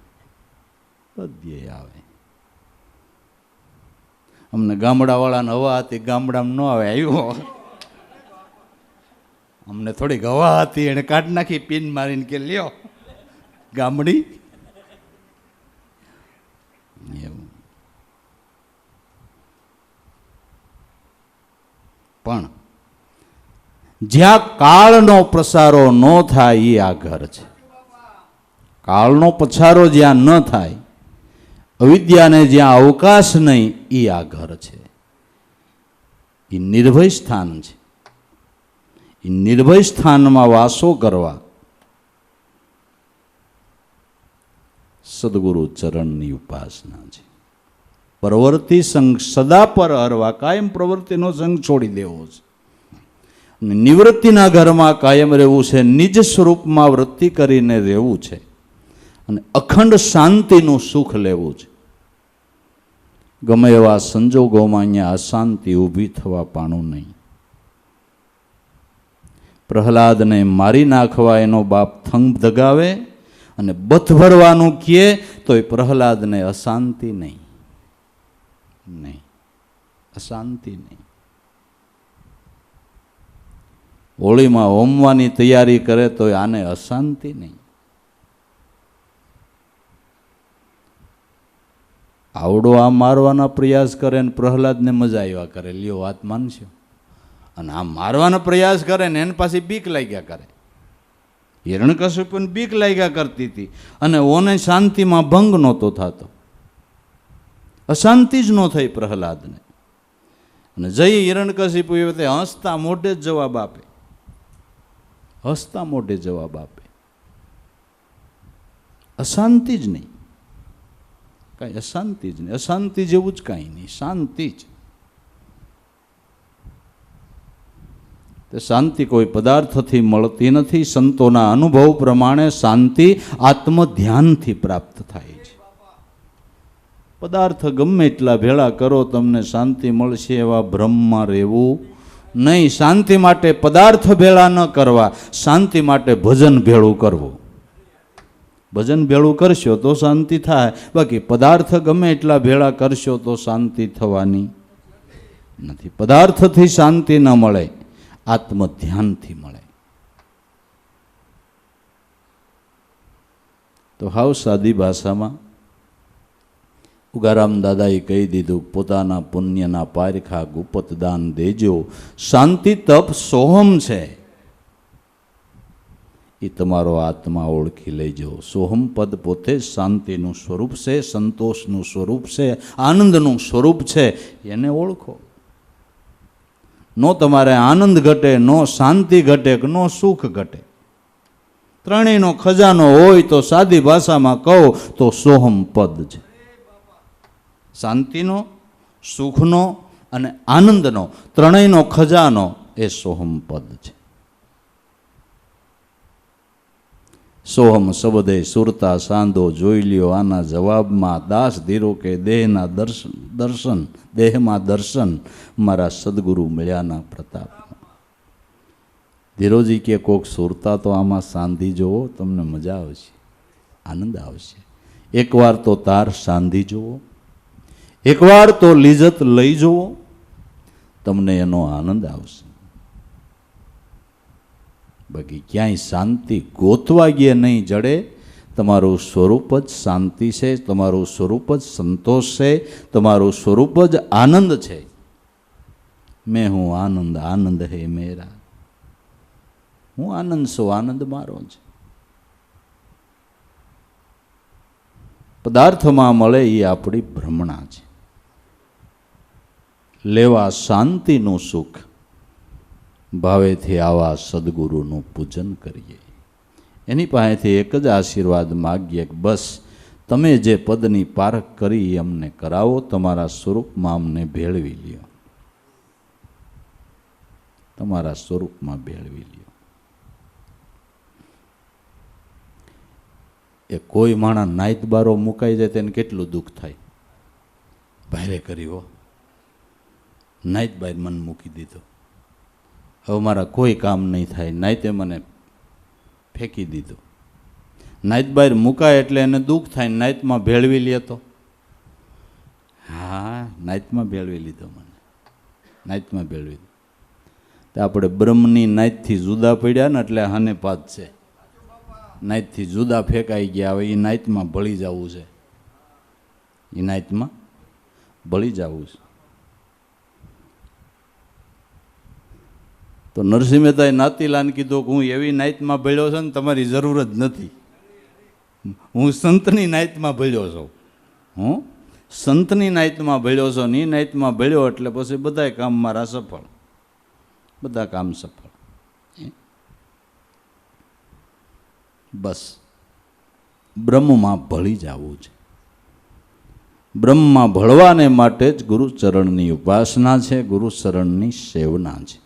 [SPEAKER 1] બધે આવે. અમને ગામડાવાળાને હવા હતી, ગામડામાં ન આવે, આવ્યો. અમને થોડીક હવા હતી, એને કાઢી નાખી પિન મારીને કે લ્યો ગામડી. એવું પણ જ્યાં કાળનો પ્રસારો ન થાય એ આ ઘર છે. કાળનો પછારો જ્યાં ન થાય, અવિદ્યાને જ્યાં અવકાશ નહીં, એ આ ઘર છે. એ નિર્ભય સ્થાન છે. એ નિર્ભય સ્થાનમાં વાસો કરવા સદગુરુ ચરણની ઉપાસના છે. પ્રવૃત્તિ સંગ સદા પર હરવા, કાયમ પ્રવૃત્તિનો સંગ છોડી દેવો છે. નિવૃત્તિના ઘરમાં કાયમ રહેવું છે. નિજ સ્વરૂપમાં વૃત્તિ કરીને રહેવું છે અને અખંડ શાંતિનું સુખ લેવું છે. ગમે એવા સંજોગોમાં અહીંયા અશાંતિ ઊભી થવા પાણું નહીં. પ્રહલાદને મારી નાખવા એનો બાપ થંગ દગાવે અને બથ ભરવાનું કહે તો એ પ્રહલાદને અશાંતિ નહીં, નહીં, અશાંતિ નહીં. હોળીમાં હોમવાની તૈયારી કરે તો આને અશાંતિ નહીં. આવડો આ મારવાના પ્રયાસ કરે ને પ્રહલાદને મજા આવ્યા કરે, લ્યો વાત માનશો. અને આ મારવાનો પ્રયાસ કરે ને એને પાછી બીક લાગ્યા કરે. હિરણ્યકશ્યપને બીક લાગ્યા કરતી હતી અને ઓને શાંતિમાં ભંગ નહોતો થતો, અશાંતિ જ ન થઈ પ્રહલાદને. અને જઈ હિરણ્યકશિપુ એ વખતે હસતા મોઢે જ જવાબ આપે, હસતા મોઢે જવાબ આપે. અશાંતિ જ નહીં, કાંઈ અશાંતિ જ નહીં, અશાંતિ જેવું જ કાંઈ નહીં, શાંતિ જ. તે શાંતિ કોઈ પદાર્થથી મળતી નથી. સંતોના અનુભવ પ્રમાણે શાંતિ આત્મધ્યાનથી પ્રાપ્ત થાય છે. પદાર્થ ગમે એટલા ભેળા કરો તમને શાંતિ મળશે એવા ભ્રમમાં રહેવું નહીં. શાંતિ માટે પદાર્થ ભેળા ન કરવા, શાંતિ માટે ભજન ભેળું કરવું. ભજન ભેળું કરશો તો શાંતિ થાય, બાકી પદાર્થ ગમે એટલા ભેળા કરશો તો શાંતિ થવાની નથી. પદાર્થથી શાંતિ ન મળે, આત્મધ્યાનથી મળે. તો હાવ સાદી ભાષામાં ઉગારામ દાદાએ કહી દીધું, પોતાના પુણ્યના પારખા ગુપત દાન દેજો. શાંતિ તપ સોહમ છે, એ તમારો આત્મા ઓળખી લેજો. સોહમ પદ પોતે શાંતિનું સ્વરૂપ છે, સંતોષનું સ્વરૂપ છે, આનંદનું સ્વરૂપ છે. એને ઓળખો. નો તમારે આનંદ ઘટે, નો શાંતિ ઘટે, કે નો સુખ ઘટે. ત્રણેયનો ખજાનો હોય તો સાદી ભાષામાં કહો તો સોહમ પદ છે. શાંતિનો, સુખનો અને આનંદનો ત્રણેયનો ખજાનો એ સોહમ પદ છે. સોહમ શબ્દે સુરતા સાંધો જોઈ લ્યો. આના જવાબમાં દાસ ધીરો કે દેહના દર્શન, દેહમાં દર્શન મારા સદગુરુ મળ્યાના પ્રતાપમાં. ધીરોજી કે કોક સુરતા તો આમાં સાંધી જોવો, તમને મજા આવશે, આનંદ આવશે. એકવાર તો તાર સાંધી જોવો, એકવાર તો લિજ્જત લઈ જોવો, તમને એનો આનંદ આવશે. બાકી ક્યાંય શાંતિ ગોતવા ગયે નહીં જડે. તમારું સ્વરૂપ જ શાંતિ છે, તમારું સ્વરૂપ જ સંતોષ છે, તમારું સ્વરૂપ જ આનંદ છે. મેં હું આનંદ, આનંદ હે મેરા. હું આનંદ છું, આનંદ મારો છે. પદાર્થમાં મળે એ આપણી ભ્રમણા છે. લેવા શાંતિનું સુખ, ભાવેથી આવા સદગુરુનું પૂજન કરીએ. એની પાસેથી એક જ આશીર્વાદ માગીએ કે બસ તમે જે પદની પારખ કરી એ અમને કરાવો, તમારા સ્વરૂપમાં અમને ભેળવી લ્યો, તમારા સ્વરૂપમાં ભેળવી લ્યો. એ કોઈ માણસ નાઈત બારો મુકાઈ જાય તેને કેટલું દુઃખ થાય. ભારે કર્યો, નાઈત બાર મને મૂકી દીધો, હવે મારા કોઈ કામ નહીં થાય, નાઈતે મને ફેંકી દીધો. નાઈત બહાર મુકાય એટલે એને દુઃખ થાય. નાઈતમાં ભેળવી લે તો, હા નાઈતમાં ભેળવી લીધો મને, નાઈતમાં ભેળવી દીધો. તો આપણે બ્રહ્મની નાઈતથી જુદા પડ્યા ને એટલે હાને પાત છે. નાઈતથી જુદા ફેંકાઈ ગયા, હવે એ નાઈતમાં ભળી જવું છે, એ નાઈતમાં ભળી જવું છે. તો નરસિંહ મહેતાએ નાતીલાને કીધું કે હું એવી નાઈતમાં ભળ્યો છું ને તમારી જરૂર જ નથી. હું સંતની નાઈતમાં ભળ્યો છું, હું સંતની નાઈતમાં ભળ્યો છું ને એ નાઈતમાં ભળ્યો એટલે પછી બધાય કામ મારા સફળ, બધા કામ સફળ. બસ બ્રહ્મમાં ભળી જવું છે. બ્રહ્મમાં ભળવાને માટે જ ગુરુચરણની ઉપાસના છે, ગુરુચરણની સેવના છે.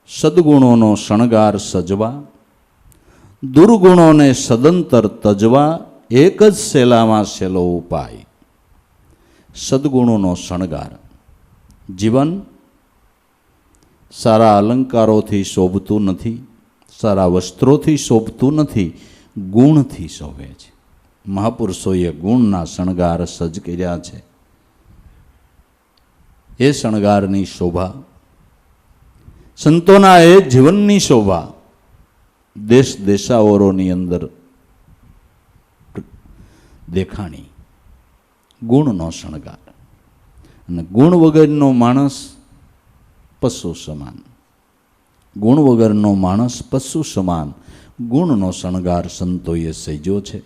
[SPEAKER 1] સદગુણોનો શણગાર સજવા, દુર્ગુણોને સદંતર તજવા, એક જ સેલામાં સેલો ઉપાય. સદગુણોનો શણગાર, જીવન સારા અલંકારોથી શોભતું નથી, સારા વસ્ત્રોથી શોભતું નથી, ગુણથી શોભે છે. મહાપુરુષોએ ગુણના શણગાર સજ કર્યા છે. એ શણગારની શોભા, સંતોના એ જીવનની શોભા દેશ દેશાવરોની અંદર દેખાણી, ગુણનો શણગાર. અને ગુણ વગરનો માણસ પશુ સમાન, ગુણ વગરનો માણસ પશુ સમાન. ગુણનો શણગાર સંતોએ સજ્યો છે.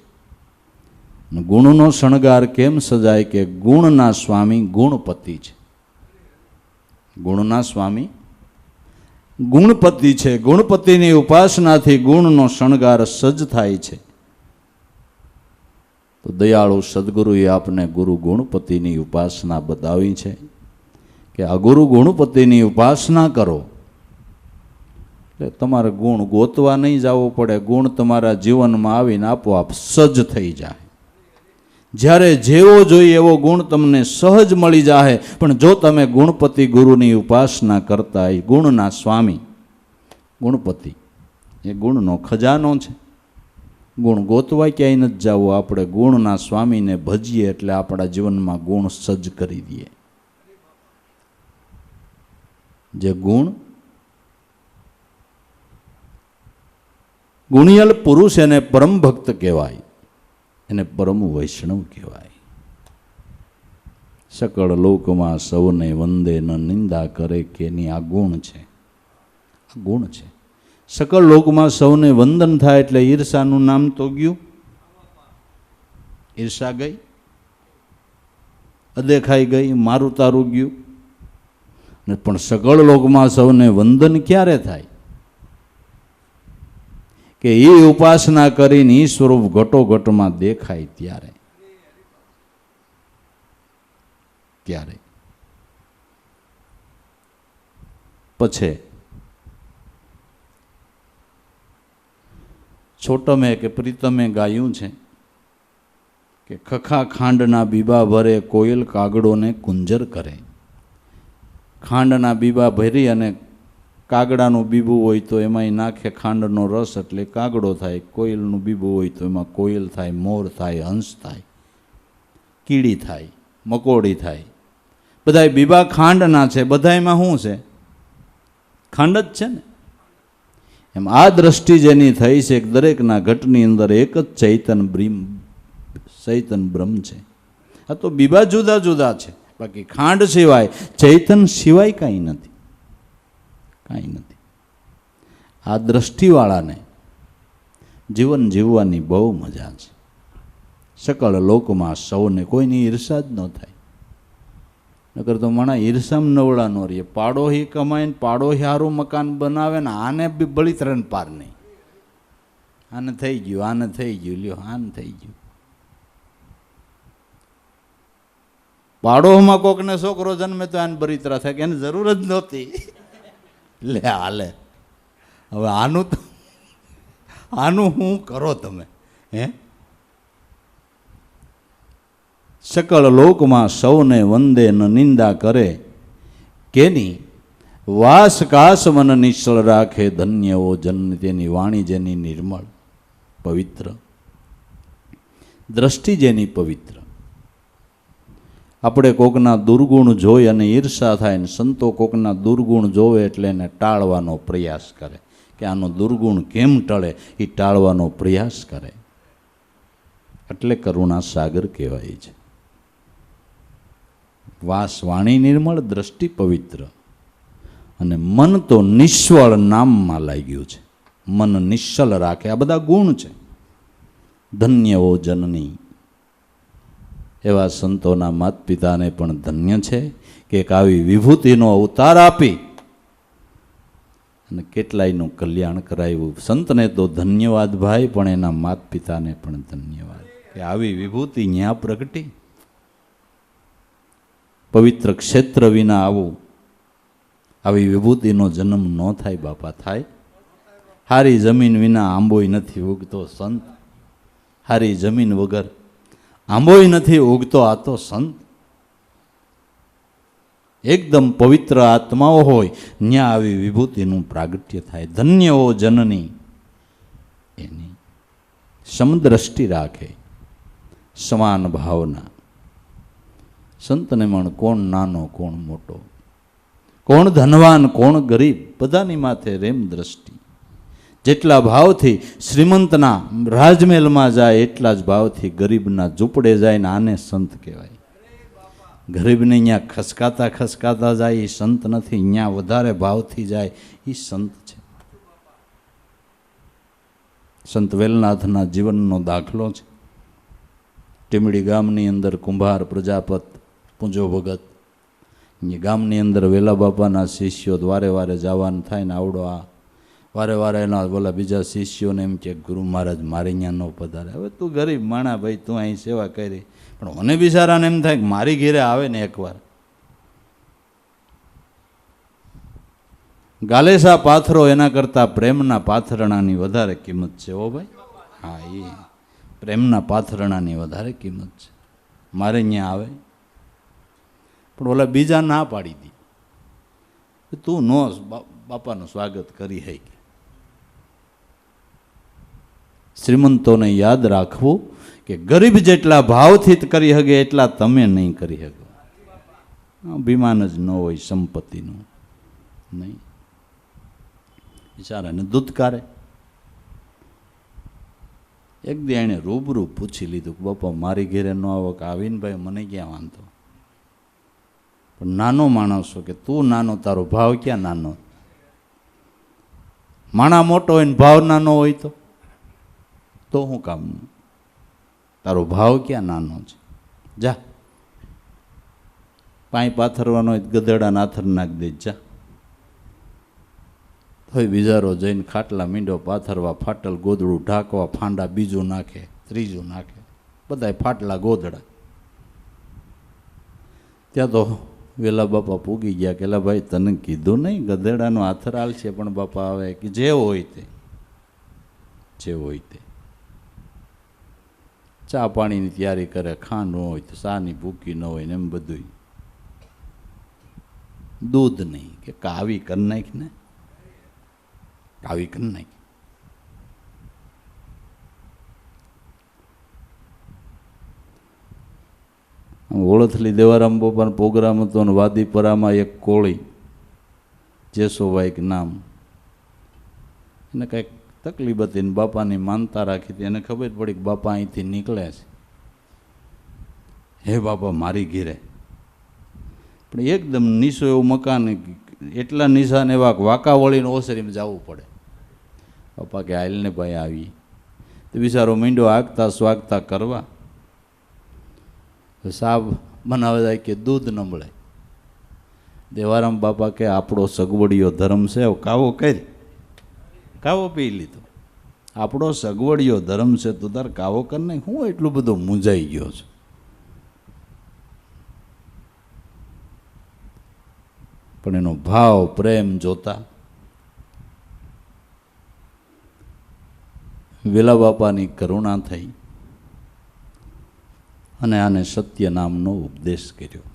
[SPEAKER 1] ગુણનો શણગાર કેમ સજાય કે ગુણના સ્વામી ગુણપતિ છે. ગુણના સ્વામી ગુણપતિ છે. ગુણપતિની ઉપાસનાથી ગુણનો શણગાર સજ થાય છે. તો દયાળુ સદગુરુએ આપને ગુરુ ગુણપતિની ઉપાસના બતાવી છે કે આ ગુરુ ગુણપતિની ઉપાસના કરો એટલે તમારે ગુણ ગોતવા નહીં જવું પડે. ગુણ તમારા જીવનમાં આવીને આપોઆપ સજ થઈ જાય. જ્યારે જેવો જોઈએ એવો ગુણ તમને સહજ મળી જાય. પણ જો તમે ગુણપતિ ગુરુની ઉપાસના કરતા એ ગુણના સ્વામી ગુણપતિ એ ગુણનો ખજાનો છે. ગુણ ગોતવા ક્યાંય નથી જવું. આપણે ગુણના સ્વામીને ભજીએ એટલે આપણા જીવનમાં ગુણ સજ્જ કરી દઈએ. જે ગુણ ગુણિયલ પુરુષ એને પરમ ભક્ત કહેવાય, એને પરમ વૈષ્ણવ કહેવાય. સકળ લોકમાં સૌને વંદે ન નિંદા કરે કે એની આ ગુણ છે. આ ગુણ છે. સકળ લોકમાં સૌને વંદન થાય એટલે ઈર્ષાનું નામ તો ગયું. ઈર્ષા ગઈ, અદેખાઈ ગઈ, મારું તારું ગયું. ને પણ સકળ લોકમાં સૌને વંદન ક્યારે થાય કે એ ઉપાસના કરીને એ સ્વરૂપ ઘટોઘટમાં દેખાય ત્યારે. ત્યારે પછી છોટમે કે પ્રીતમે ગાયું છે કે ખખા ખાંડના બીબા ભરે કોયલ કાગડોને કુંજર કરે. ખાંડના બીબા ભરી અને કાગડાનું બીબું હોય તો એમાં નાખે ખાંડનો રસ એટલે કાગડો થાય. કોયલનું બીબું હોય તો એમાં કોયલ થાય, મોર થાય, હંસ થાય, કીડી થાય, મકોડી થાય. બધાય બીબા ખાંડના છે. બધાયમાં શું છે? ખાંડ જ છે ને. એમ આ દ્રષ્ટિ જેની થઈ છે કે દરેકના ઘટની અંદર એક જ ચૈતન બ્રહ્મ છે. આ તો બીબા જુદા જુદા છે, બાકી ખાંડ સિવાય ચૈતન સિવાય કાંઈ નથી, કાંઈ નથી. આ દ્રષ્ટિવાળાને જીવન જીવવાની બહુ મજા છે. સકળ લોકમાં સૌને કોઈની ઈર્ષા જ ન થાય. નકર તો માણા ઈર્ષામાં નવડા ન રહીએ. પાડોહી કમાઈને પાડોહી સારું મકાન બનાવે ને આને બી બળીતરણ પાર નહીં. આને થઈ ગયું, આને થઈ ગયું, લ્યો આને થઈ ગયું. પાડોહમાં કોકને છોકરો જન્મે તો આને બળીતરા થાય કે એને જરૂર જ નહોતી. લે હાલે હવે આનું તો આનું શું કરો તમે? હે સકળ લોકમાં સૌને વંદે ન નિંદા કરે કેની વાસ કાસ મન નિશ્ચળ રાખે ધન્યવો જન. તેની વાણી જેની નિર્મળ પવિત્ર, દ્રષ્ટિ જેની પવિત્ર. આપણે કોકના દુર્ગુણ જોઈ અને ઈર્ષા થાય ને સંતો કોકના દુર્ગુણ જોવે એટલે એને ટાળવાનો પ્રયાસ કરે કે આનો દુર્ગુણ કેમ ટળે, એ ટાળવાનો પ્રયાસ કરે. એટલે કરુણા સાગર કહેવાય છે. વાસ વાણી નિર્મળ, દ્રષ્ટિ પવિત્ર અને મન તો નિશ્ચળ નામમાં લાગ્યું છે. મન નિશ્ચલ રાખે. આ બધા ગુણ છે. ધન્યવો જનની. એવા સંતોના માત પિતાને પણ ધન્ય છે કે એક આવી વિભૂતિનો અવતાર આપી અને કેટલાયનું કલ્યાણ કરાવ્યું. સંતને તો ધન્યવાદ ભાઈ, પણ એના માત પિતાને પણ ધન્યવાદ કે આવી વિભૂતિ ન્યા પ્રગટી. પવિત્ર ક્ષેત્ર વિના આવું આવી વિભૂતિનો જન્મ ન થાય બાપા. થાય? હારી જમીન વિના આંબોય નથી ઉગતો સંત. હારી જમીન વગર આંબોય નથી ઉગતો. આ તો સંત એકદમ પવિત્ર આત્માઓ હોય ત્યાં આવી વિભૂતિનું પ્રાગટ્ય થાય. ધન્ય હો જનની. એની સમદ્રષ્ટિ રાખે, સમાન ભાવના. સંતને મણ કોણ નાનો કોણ મોટો, કોણ ધનવાન કોણ ગરીબ, બધાની માથે રેમ દ્રષ્ટિ. જેટલા ભાવથી શ્રીમંતના રાજમહેલમાં જાય એટલા જ ભાવથી ગરીબના ઝૂંપડે જાય ને આને સંત કહેવાય. ગરીબને અહીંયા ખસકાતા ખસકાતા જાય એ સંત નથી, અહીંયા વધારે ભાવથી જાય એ સંત છે. સંત વેલનાથના જીવનનો દાખલો છે. ટીમડી ગામની અંદર કુંભાર પ્રજાપત પૂંજો ભગત, એ ગામની અંદર વેલા બાપાના શિષ્યો વારે વારે જવાનું થાય ને આવડો આ વારે વારે એના બોલા બીજા શિષ્યોને એમ કે ગુરુ મહારાજ મારે અહીંયા ન પધારે. હવે તું ગરીબ માણા ભાઈ, તું અહીં સેવા કરી, પણ મને બિચારાને એમ થાય કે મારી ઘેરે આવે ને એકવાર. ગાલેસા પાથરો એના કરતાં પ્રેમના પાથરણાની વધારે કિંમત છે. ઓ ભાઈ, હા, એ પ્રેમના પાથરણાની વધારે કિંમત છે. મારે અહીંયા આવે, પણ ઓલા બીજા ના પાડી દી, તું નો બાપાનું સ્વાગત કરી હઈ. શ્રીમંતોને યાદ રાખવું કે ગરીબ જેટલા ભાવથી કરી શકે એટલા તમે નહીં કરી શકો. અભિમાન જ ન હોય સંપત્તિનું, નહીં. બિચારાને દૂધકારે એક દી એણે રૂબરૂ પૂછી લીધું કે બાપા મારી ઘેરે ન આવો કે આવીને ભાઈ મને ક્યાં વાંધો. પણ નાનો માણસ છો કે તું નાનો, તારો ભાવ ક્યાં નાનો. માણા મોટો હોય ને ભાવ નાનો હોય તો શું કામનું? તારો ભાવ ક્યાં નાનો છે? જા પાણી પાથરવાનો હોય ગધેડા નાથર નાખ દે, જા. હોય બિજારો જઈને ખાટલા મીંડો પાથરવા, ફાટલ ગોદડું ઢાંકવા, ફાંડા બીજું નાખે, ત્રીજું નાખે, બધાય ફાટલા ગોદડા. ત્યાં તો વેલા બાપા પૂગી ગયા કે ભાઈ તને કીધું નહીં ગધેડાનો આથરાલ છે, પણ બાપા આવે કે જે હોય તે, જે હોય તે. ચા પાણીની તૈયારી કરે, ખાંડ ન હોય તો ચાની ભૂકી ન હોય ને એમ બધું. દૂધ નહીં કે કાવી કરી નાખ ને, કાવી કરી નાખ. ઓળથલી દેવારામ બાપાનો પ્રોગ્રામ હતો અને વાદીપરામાં એક કોળી જેસોભાઈ નામ, એને કંઈક તકલીફ હતી ને બાપાની માનતા રાખી હતી. એને ખબર પડી કે બાપા અહીંથી નીકળ્યા છે, હે બાપા મારી ઘેરે. પણ એકદમ નીસો એવું મકાન, એટલા નિશાન એવા વાંકા વળીને ઓસરીમાં જવું પડે. બાપા કે હાલને ભાઈ આવી. તો બિચારો મીંડો આગતા સ્વાગતા કરવા, સાબ બનાવે જાય કે દૂધ ન મળે. દેવારામ બાપા કે આપણો સગવડિયો ધર્મ છે, કાવો કરી, કાવો પી લીધો. આપણો સગવડિયો ધર્મ છે, તું તાર કાવો કર નહીં. હું એટલું બધું મૂંઝાઈ ગયો છું. પણ એનો ભાવ પ્રેમ જોતા વેલા બાપાની કરુણા થઈ અને આને સત્ય નામનો ઉપદેશ કર્યો.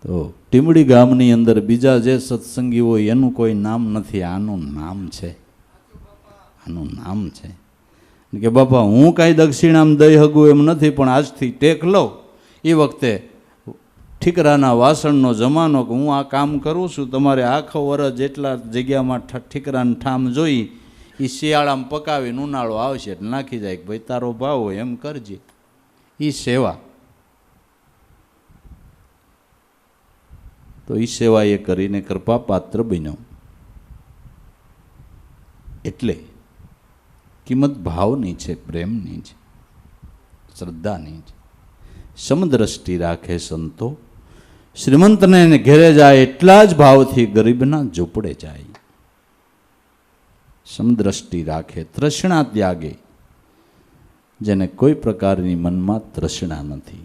[SPEAKER 1] તો ટીમડી ગામની અંદર બીજા જે સત્સંગી હોય એનું કોઈ નામ નથી, આનું નામ છે, આનું નામ છે. કે બાપા હું કાંઈ દક્ષિણામ દઈ હગું એમ નથી, પણ આજથી ટેક લઉં. એ વખતે ઠીકરાના વાસણનો જમાનો કે હું આ કામ કરું છું, તમારે આખો વર્ષ જેટલા જગ્યામાં ઠીકરાને ઠામ જોઈ એ શિયાળામાં પકાવીને ઉનાળો આવશે એટલે નાખી જાય કે ભાઈ તારો ભાવ હોય એમ કરજે. એ સેવા, તો એ સેવા એ કરીને કૃપા પાત્ર બન્યો. એટલે કિંમત ભાવની છે, પ્રેમની છે, શ્રદ્ધાની છે. સમદ્રષ્ટિ રાખે સંતો, શ્રીમંતને ઘેરે જાય એટલા જ ભાવથી ગરીબના ઝૂંપડે જાય. સમદ્રષ્ટિ રાખે, તૃષ્ણા ત્યાગે, જેને કોઈ પ્રકારની મનમાં તૃષ્ણા નથી.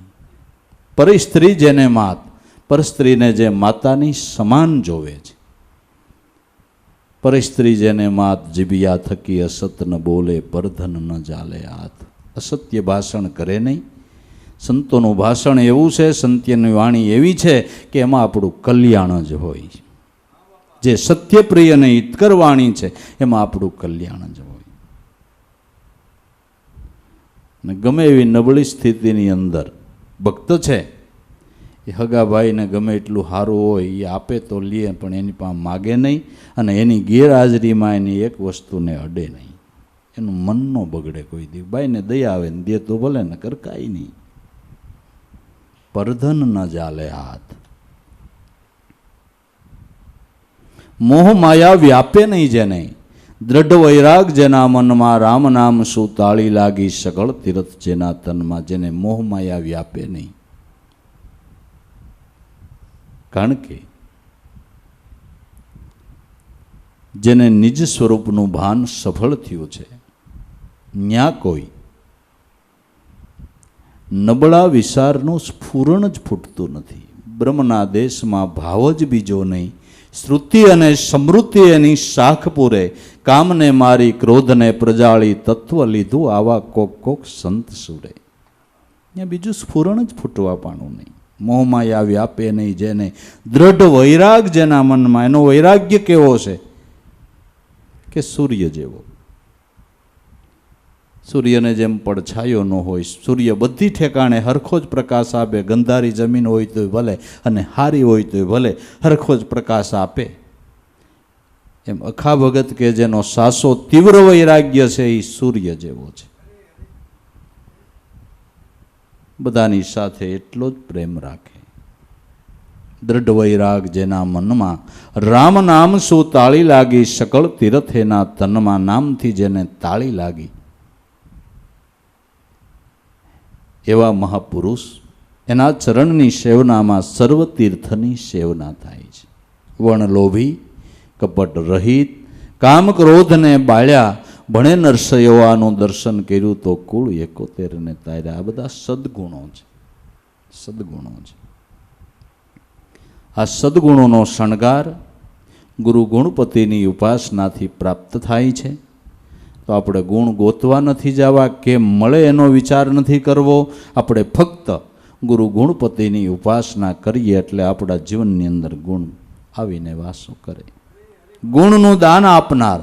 [SPEAKER 1] પરિસ્ત્રી જેને માત, પરસ્ત્રીને જે માતાની સમાન જોવે છે. પરિસ્ત્રી જેને માત, જીભિયા થકી અસત ન બોલે, પરધન ન જાલે હાથ. અસત્ય ભાષણ કરે નહીં. સંતોનું ભાષણ એવું છે, સંત્યની વાણી એવી છે કે એમાં આપણું કલ્યાણ જ હોય. જે સત્યપ્રિય અને હિતકર વાણી છે એમાં આપણું કલ્યાણ જ હોય. અને ગમે એવી નબળી સ્થિતિની અંદર ભક્ત છે એ હગાભાઈને ગમે એટલું સારું હોય એ આપે તો લે, પણ એની પાસે માગે નહીં, અને એની ગેરહાજરીમાં એની એક વસ્તુને અડે નહીં. એનું મન ન બગડે કોઈ દી. બાઈને દયા આવે ને દે તો ભલે, ને કરકાય નહીં. પરધન ન જાલે હાથ. મોહ માયા વ્યાપે નહીં જેને, દ્રઢ વૈરાગ જેના મનમાં, રામ નામ શું તાળી લાગી, સકળ તીર્થ જેના તનમાં. જેને મોહ માયા વ્યાપે નહીં. કારણ કે જેને નિજ સ્વરૂપનું ભાન સફળ થયું છે, ન્યા કોઈ નબળા વિચારનું સ્ફુરણ જ ફૂટતું નથી. બ્રહ્મના દેશમાં ભાવ જ બીજો નહીં. શ્રુતિ અને સમૃદ્ધિ એની શાખ પૂરે, કામને મારી ક્રોધને પ્રજાળી, તત્વ લીધું આવા કોક કોક સંત સુરે. ત્યાં બીજું સ્ફુરણ જ ફૂટવા પાણું નહીં. મોહમાયા વ્યાપે નહીં જેને, દ્રઢ વૈરાગ જેના મનમાં. એનો વૈરાગ્ય કેવો છે કે સૂર્ય જેવો. સૂર્યને જેમ પડછાયો ન હોય, સૂર્ય બધી ઠેકાણે હરખો જ પ્રકાશ આપે. ગંધારી જમીન હોય તોય ભલે, અને હારી હોય તોય ભલે, હરખો જ પ્રકાશ આપે. એમ અખા ભગત કે જેનો સાસો તીવ્ર વૈરાગ્ય છે એ સૂર્ય જેવો છે. બધાની સાથે એટલો જ પ્રેમ રાખે. દ્રઢ વૈરાગ જેના મનમાં, રામ નામ શું તાળી લાગી, સકળ તીર્થ એના તનમાં. નામથી જેને તાળી લાગી એવા મહાપુરુષ, એના ચરણની સેવનામાં સર્વ તીર્થની સેવના થાય છે. વણ લોભી કપટ રહિત, કામ ક્રોધને બાળ્યા, ભણે નરસૈયાનું દર્શન કર્યું તો કુળ 71 ને તાર્યા. આ બધા સદગુણો છે. સદગુણો છે. આ સદગુણોનો શણગાર ગુરુ ગુણપતિની ઉપાસનાથી પ્રાપ્ત થાય છે. તો આપણે ગુણ ગોતવા નથી જવા, કેમ મળે એનો વિચાર નથી કરવો. આપણે ફક્ત ગુરુ ગુણપતિની ઉપાસના કરીએ એટલે આપણા જીવનની અંદર ગુણ આવીને વાસો કરે. ગુણનું દાન આપનાર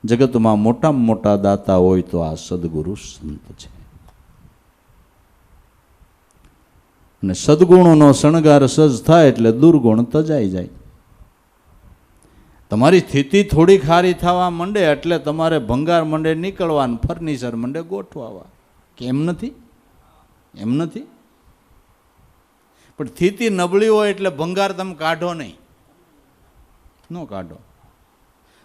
[SPEAKER 1] જગતમાં મોટામાં મોટા દાતા હોય તો આ સદગુરુ સંત છે. અને સદગુણોનો શણગાર સજ થાય એટલે દુર્ગુણ તજાઈ જાય. તમારી સ્થિતિ થોડીક સારી થવા માંડે એટલે તમારે ભંગાર મંડે નીકળવાનું, ફર્નિચર મંડે ગોઠવાવા. કેમ નથી? એમ નથી. પણ સ્થિતિ નબળી હોય એટલે ભંગાર તમે કાઢો નહીં, ન કાઢો.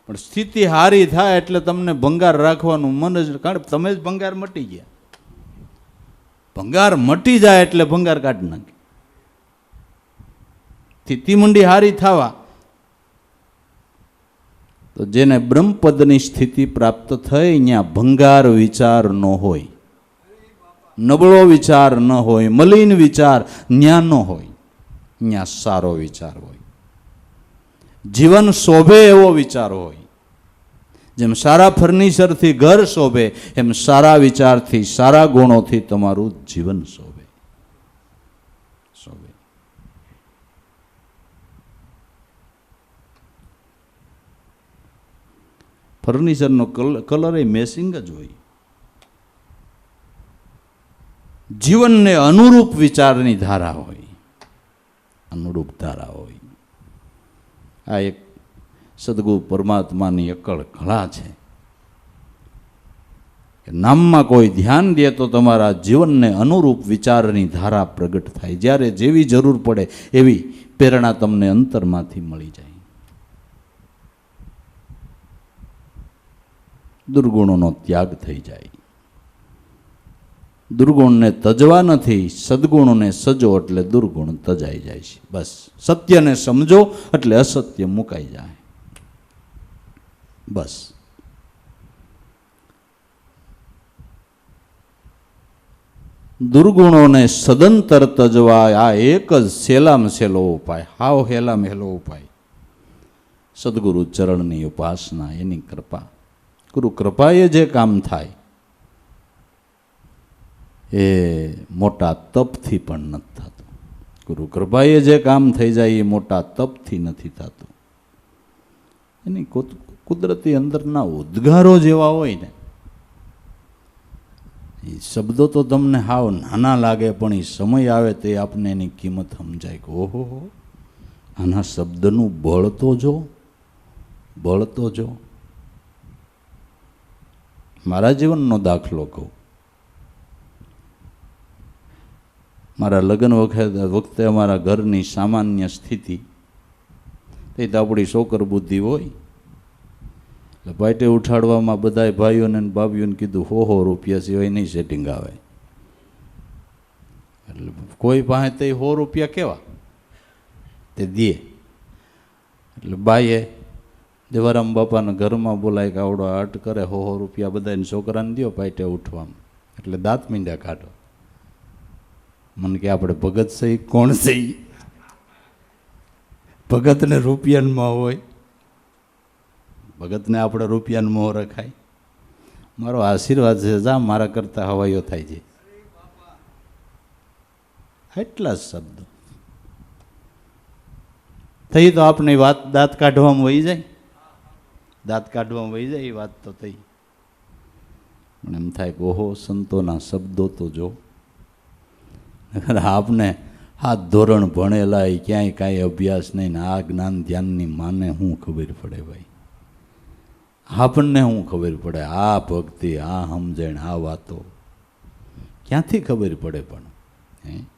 [SPEAKER 1] પણ સ્થિતિ સારી થાય એટલે તમને ભંગાર રાખવાનું મન જ, કારણ તમે જ ભંગાર મટી ગયા. ભંગાર મટી જાય એટલે ભંગાર કાઢી નાખે. સ્થિતિ મંડી સારી થવા, તો જેને બ્રહ્મપદની સ્થિતિ પ્રાપ્ત થઈ ત્યાં ભંગાર વિચાર ન હોય, નબળો વિચાર ન હોય, મલિન વિચાર ન્યા ન હોય. ત્યાં સારો વિચાર હોય, જીવન શોભે એવો વિચાર હોય. જેમ સારા ફર્નિચરથી ઘર શોભે, એમ સારા વિચારથી, સારા ગુણોથી તમારું જીવન શોભે. શોભે. ફર્નિચરનો કલર એ મેસિંગ જ હોય. જીવનને અનુરૂપ વિચારની ધારા હોય, અનુરૂપ ધારા હોય. આ એક સદગુરુ પરમાત્માની અકળ કળા છે કે નામમાં કોઈ ધ્યાન દે તો તમારા જીવનને અનુરૂપ વિચારની ધારા પ્રગટ થાય. જ્યારે જેવી જરૂર પડે એવી પ્રેરણા તમને અંતરમાંથી મળી જાય. દુર્ગુણોનો ત્યાગ થઈ જાય. દુર્ગુણને તજવા નથી, સદગુણોને સજો એટલે દુર્ગુણ તજાઈ જાય છે. બસ સત્યને સમજો એટલે અસત્ય મુકાઈ જાય. બસ. દુર્ગુણોને સદંતર તજવા આ એક જ સહેલામાં સહેલો ઉપાય, હાવ હેલામાં હેલો ઉપાય. સદગુરુ ચરણની ઉપાસના, એની કૃપા. ગુરુ કૃપાએ જે કામ થાય એ મોટા તપથી પણ નથી થતું. ગુરુ કૃપાએ જે કામ થઈ જાય એ મોટા તપથી નથી થતું. એની કુદરતી અંદરના ઉદ્ગારો જેવા હોય ને એ શબ્દો તો તમને હાવ નાના લાગે, પણ એ સમય આવે તે આપને એની કિંમત સમજાય કે ઓહો આના શબ્દનું બળ તો જો. મારા જીવનનો દાખલો કહું. મારા લગ્ન વખતે અમારા ઘરની સામાન્ય સ્થિતિ તે તો આપણી શોકર બુદ્ધિ હોય એટલે પાટે ઉઠાડવામાં બધાય ભાઈઓને અને ભાભીઓને કીધું 100 રૂપિયા સિવાય નહીં સેટિંગ આવે. એટલે કોઈ પાસે તે 100 રૂપિયા કેવા તે દે. એટલે બાઈએ દેવારામ બાપાને ઘરમાં બોલાય કે આવડો અટ કરે 100 રૂપિયા બધાને છોકરાને દો પાટે ઉઠવામાં. એટલે દાંત મીંડ્યા કાઢો. મને કે આપણે ભગત સહી કોણ સહી? ભગતને રૂપિયામાં હોય, ભગતને આપણે રૂપિયાનો મોહ રખાય. મારો આશીર્વાદ છે, જા મારા કરતા હવાઈઓ થાય છે. એટલા જ શબ્દો થઈ તો આપણે વાત દાંત કાઢવામાં વહી જાય, દાંત કાઢવામાં વહી જાય. એ વાત તો થઈ. પણ એમ થાય કે ઓહો સંતોના શબ્દો તો જો. આપને આ ધોરણ ભણેલા ક્યાંય કાંઈ અભ્યાસ નહીં ને આ જ્ઞાન ધ્યાનની માને શું ખબર પડે ભાઈ? આપણને શું ખબર પડે? આ ભક્તિ, આ સમજણ, આ વાતો ક્યાંથી ખબર પડે? પણ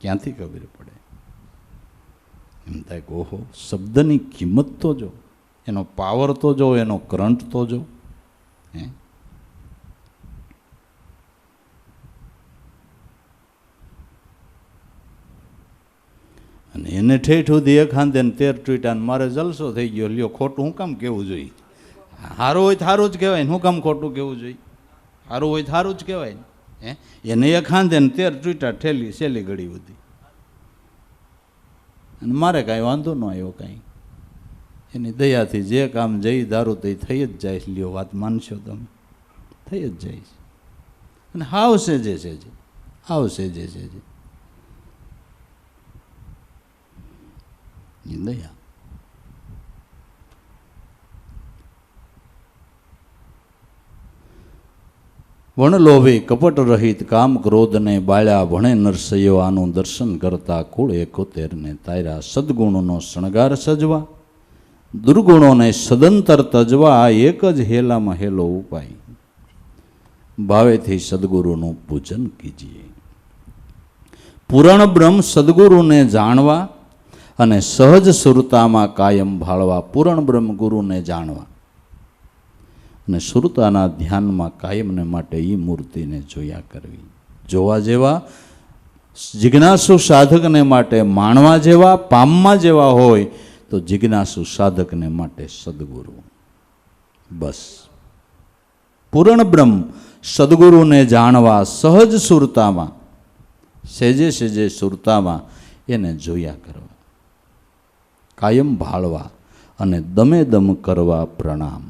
[SPEAKER 1] ક્યાંથી ખબર પડે? એમ થાય કે ઓહો શબ્દની કિંમત તો જો, એનો પાવર તો જો, એનો કરંટ તો જો. અને એને ઠેઠ સુધી એખાંદે 13 ટ્વીટા મારે જલસો થઈ ગયો. લ્યો ખોટું હું કામ કહેવું જોઈએ? સારું હોય તો સારું જ કહેવાય ને, હું કામ ખોટું કહેવું જોઈએ? સારું હોય તો સારું જ કહેવાય ને. એને એખાંદે 13 ટ્વીટા ઠેલી છેલ્લી ઘડી સુધી. અને મારે કાંઈ વાંધો ન આવ્યો કાંઈ. એની દયાથી જે કામ જઈ ધારું તો થઈ જ જાય. લ્યો વાત માનશો તમે, થઈ જ જાય છે. અને હાવ સેજે સેજે, હાવ સેજે સેજે દયા. વણલોભી કપટ રહિત કામ ક્રોધને બાળ્યા ભણે નરસૈયો આનું દર્શન કરતા કુળ 71 ને તાર્યા. સદગુણોનો શણગાર સજવા, દુર્ગુણોને સદંતર તજવા. આ એક જ હેલામાં હેલો ઉપાય, ભાવેથી સદગુરુનું પૂજન કીજીએ. પૂરણ બ્રહ્મ સદગુરુને જાણવા અને સહજ સુરતામાં કાયમ ભાળવા. પૂરણ બ્રહ્મ ગુરુને જાણવા અને સુરતાના ધ્યાનમાં કાયમને માટે એ મૂર્તિને જોયા કરવી. જોવા જેવા જિજ્ઞાસુ સાધકને માટે માણવા જેવા, પામવા જેવા હોય તો જિજ્ઞાસુ સાધકને માટે સદગુરુ. બસ પૂરણ બ્રહ્મ સદગુરુને જાણવા, સહજ સુરતામાં, સેજે સેજે સુરતામાં એને જોયા કરવા, કાયમ ભાળવા અને દમે દમ કરવા પ્રણામ.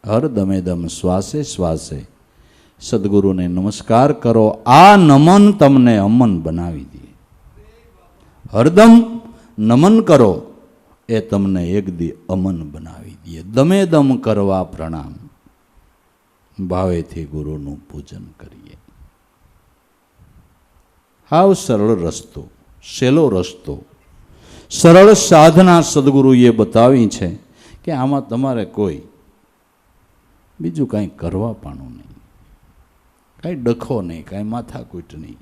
[SPEAKER 1] હર દમે દમ શ્વાસે શ્વાસે સદગુરુને નમસ્કાર કરો. આ નમન તમને અમન બનાવી દે. હરદમ નમન કરો એ તમને એક દી અમન બનાવી દે. દમે દમ કરવા પ્રણામ, ભાવેથી ગુરુનું પૂજન કરીએ. હાવ સરળ રસ્તો, સહેલો રસ્તો, સરળ સાધના સદગુરુએ બતાવી છે કે આમાં તમારે કોઈ બીજું કાંઈ કરવા પાણું નહીં, કાંઈ ડખો નહીં, કાંઈ માથાકૂટ નહીં.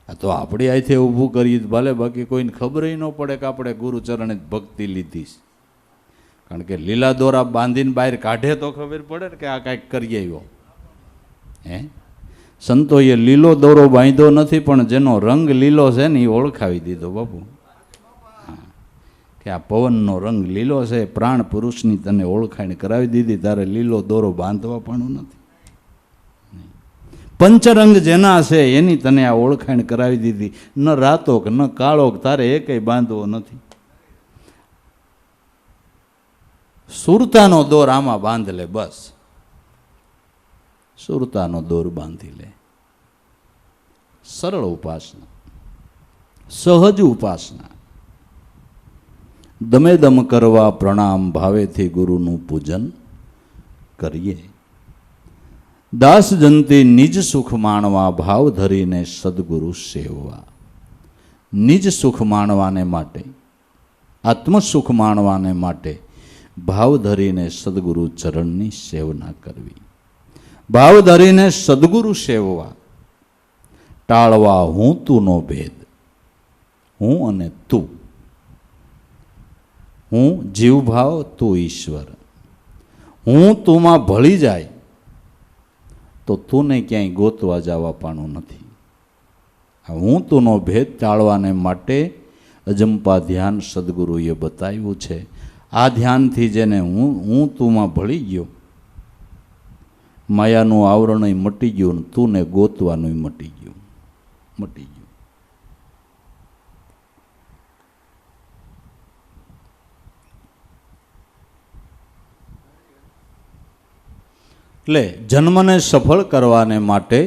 [SPEAKER 1] આ તો આપણે અહીંથી ઊભું કરીએ ભલે, બાકી કોઈને ખબર ન પડે કે આપણે ગુરુચરણે જ ભક્તિ લીધી છે. કારણ કે લીલા દોરા બાંધીને બહાર કાઢે તો ખબર પડે ને કે આ કાંઈક કરી આવ્યો. સંતોએ લીલો દોરો બાંધ્યો નથી, પણ જેનો રંગ લીલો છે ને એ ઓળખાવી દીધો બાપુ. કે આ પવનનો રંગ લીલો છે, પ્રાણ પુરુષની તને ઓળખાણ કરાવી દીધી. તારે લીલો દોરો બાંધવા પણ નથી. પંચરંગ જેના છે એની તને આ ઓળખાણ કરાવી દીધી. ન રાતો કે ન કાળો તારે એકેય બાંધવો નથી. સુરતાનો દોર આમાં બાંધ લે, બસ સુરતાનો દોર બાંધી લે. સરળ ઉપાસના, સહજ ઉપાસના, દમે દમ કરવા પ્રણામ, ભાવેથી ગુરુનું પૂજન કરીએ. દાસ જનતે નિજ સુખ માણવા ભાવ ધરીને સદગુરુ સેવવા. નિજ સુખ માણવાને માટે, આત્મસુખ માણવાને માટે ભાવ ધરીને સદગુરુ ચરણની સેવના કરવી. ભાવ ધરીને સદગુરુ સેવવા, ટાળવા હું તુંનો ભેદ. હું અને તું, હું જીવભાવ, તું ઈશ્વર. હું તુંમાં ભળી જાય તો તુંને ક્યાંય ગોતવા જવા પાનું નથી. આ હું તુંનો ભેદ ટાળવાને માટે અજંપા ધ્યાન સદગુરુએ બતાવ્યું છે. આ ધ્યાનથી જેને હું તુંમાં ભળી ગયો, માયાનું આવરણ મટી ગયું ને તુંને ગોતવાનું મટી ગયું. એટલે જન્મને સફળ કરવાને માટે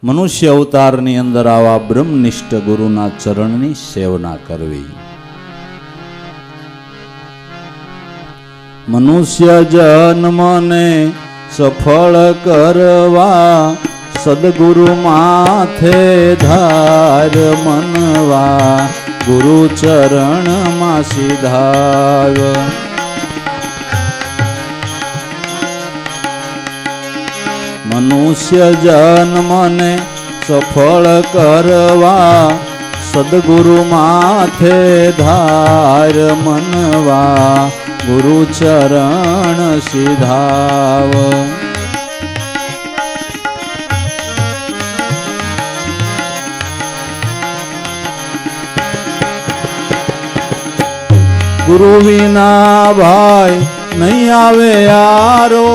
[SPEAKER 1] મનુષ્ય અવતારની અંદર આવા બ્રહ્મનિષ્ઠ ગુરુના ચરણની સેવના કરવી. મનુષ્ય જન્મને સફળ કરવા સદગુરુ માથે ધાર મનવા, ગુરુ ચરણમાં સિધાવ. મનુષ્ય જન્મને સફળ કરવા સદગુરુ માથે ધાર મનવા, ગુરુ ચરણ સિધાવ. ગુરુ વિના ભાઈ નહીં આવે યારો,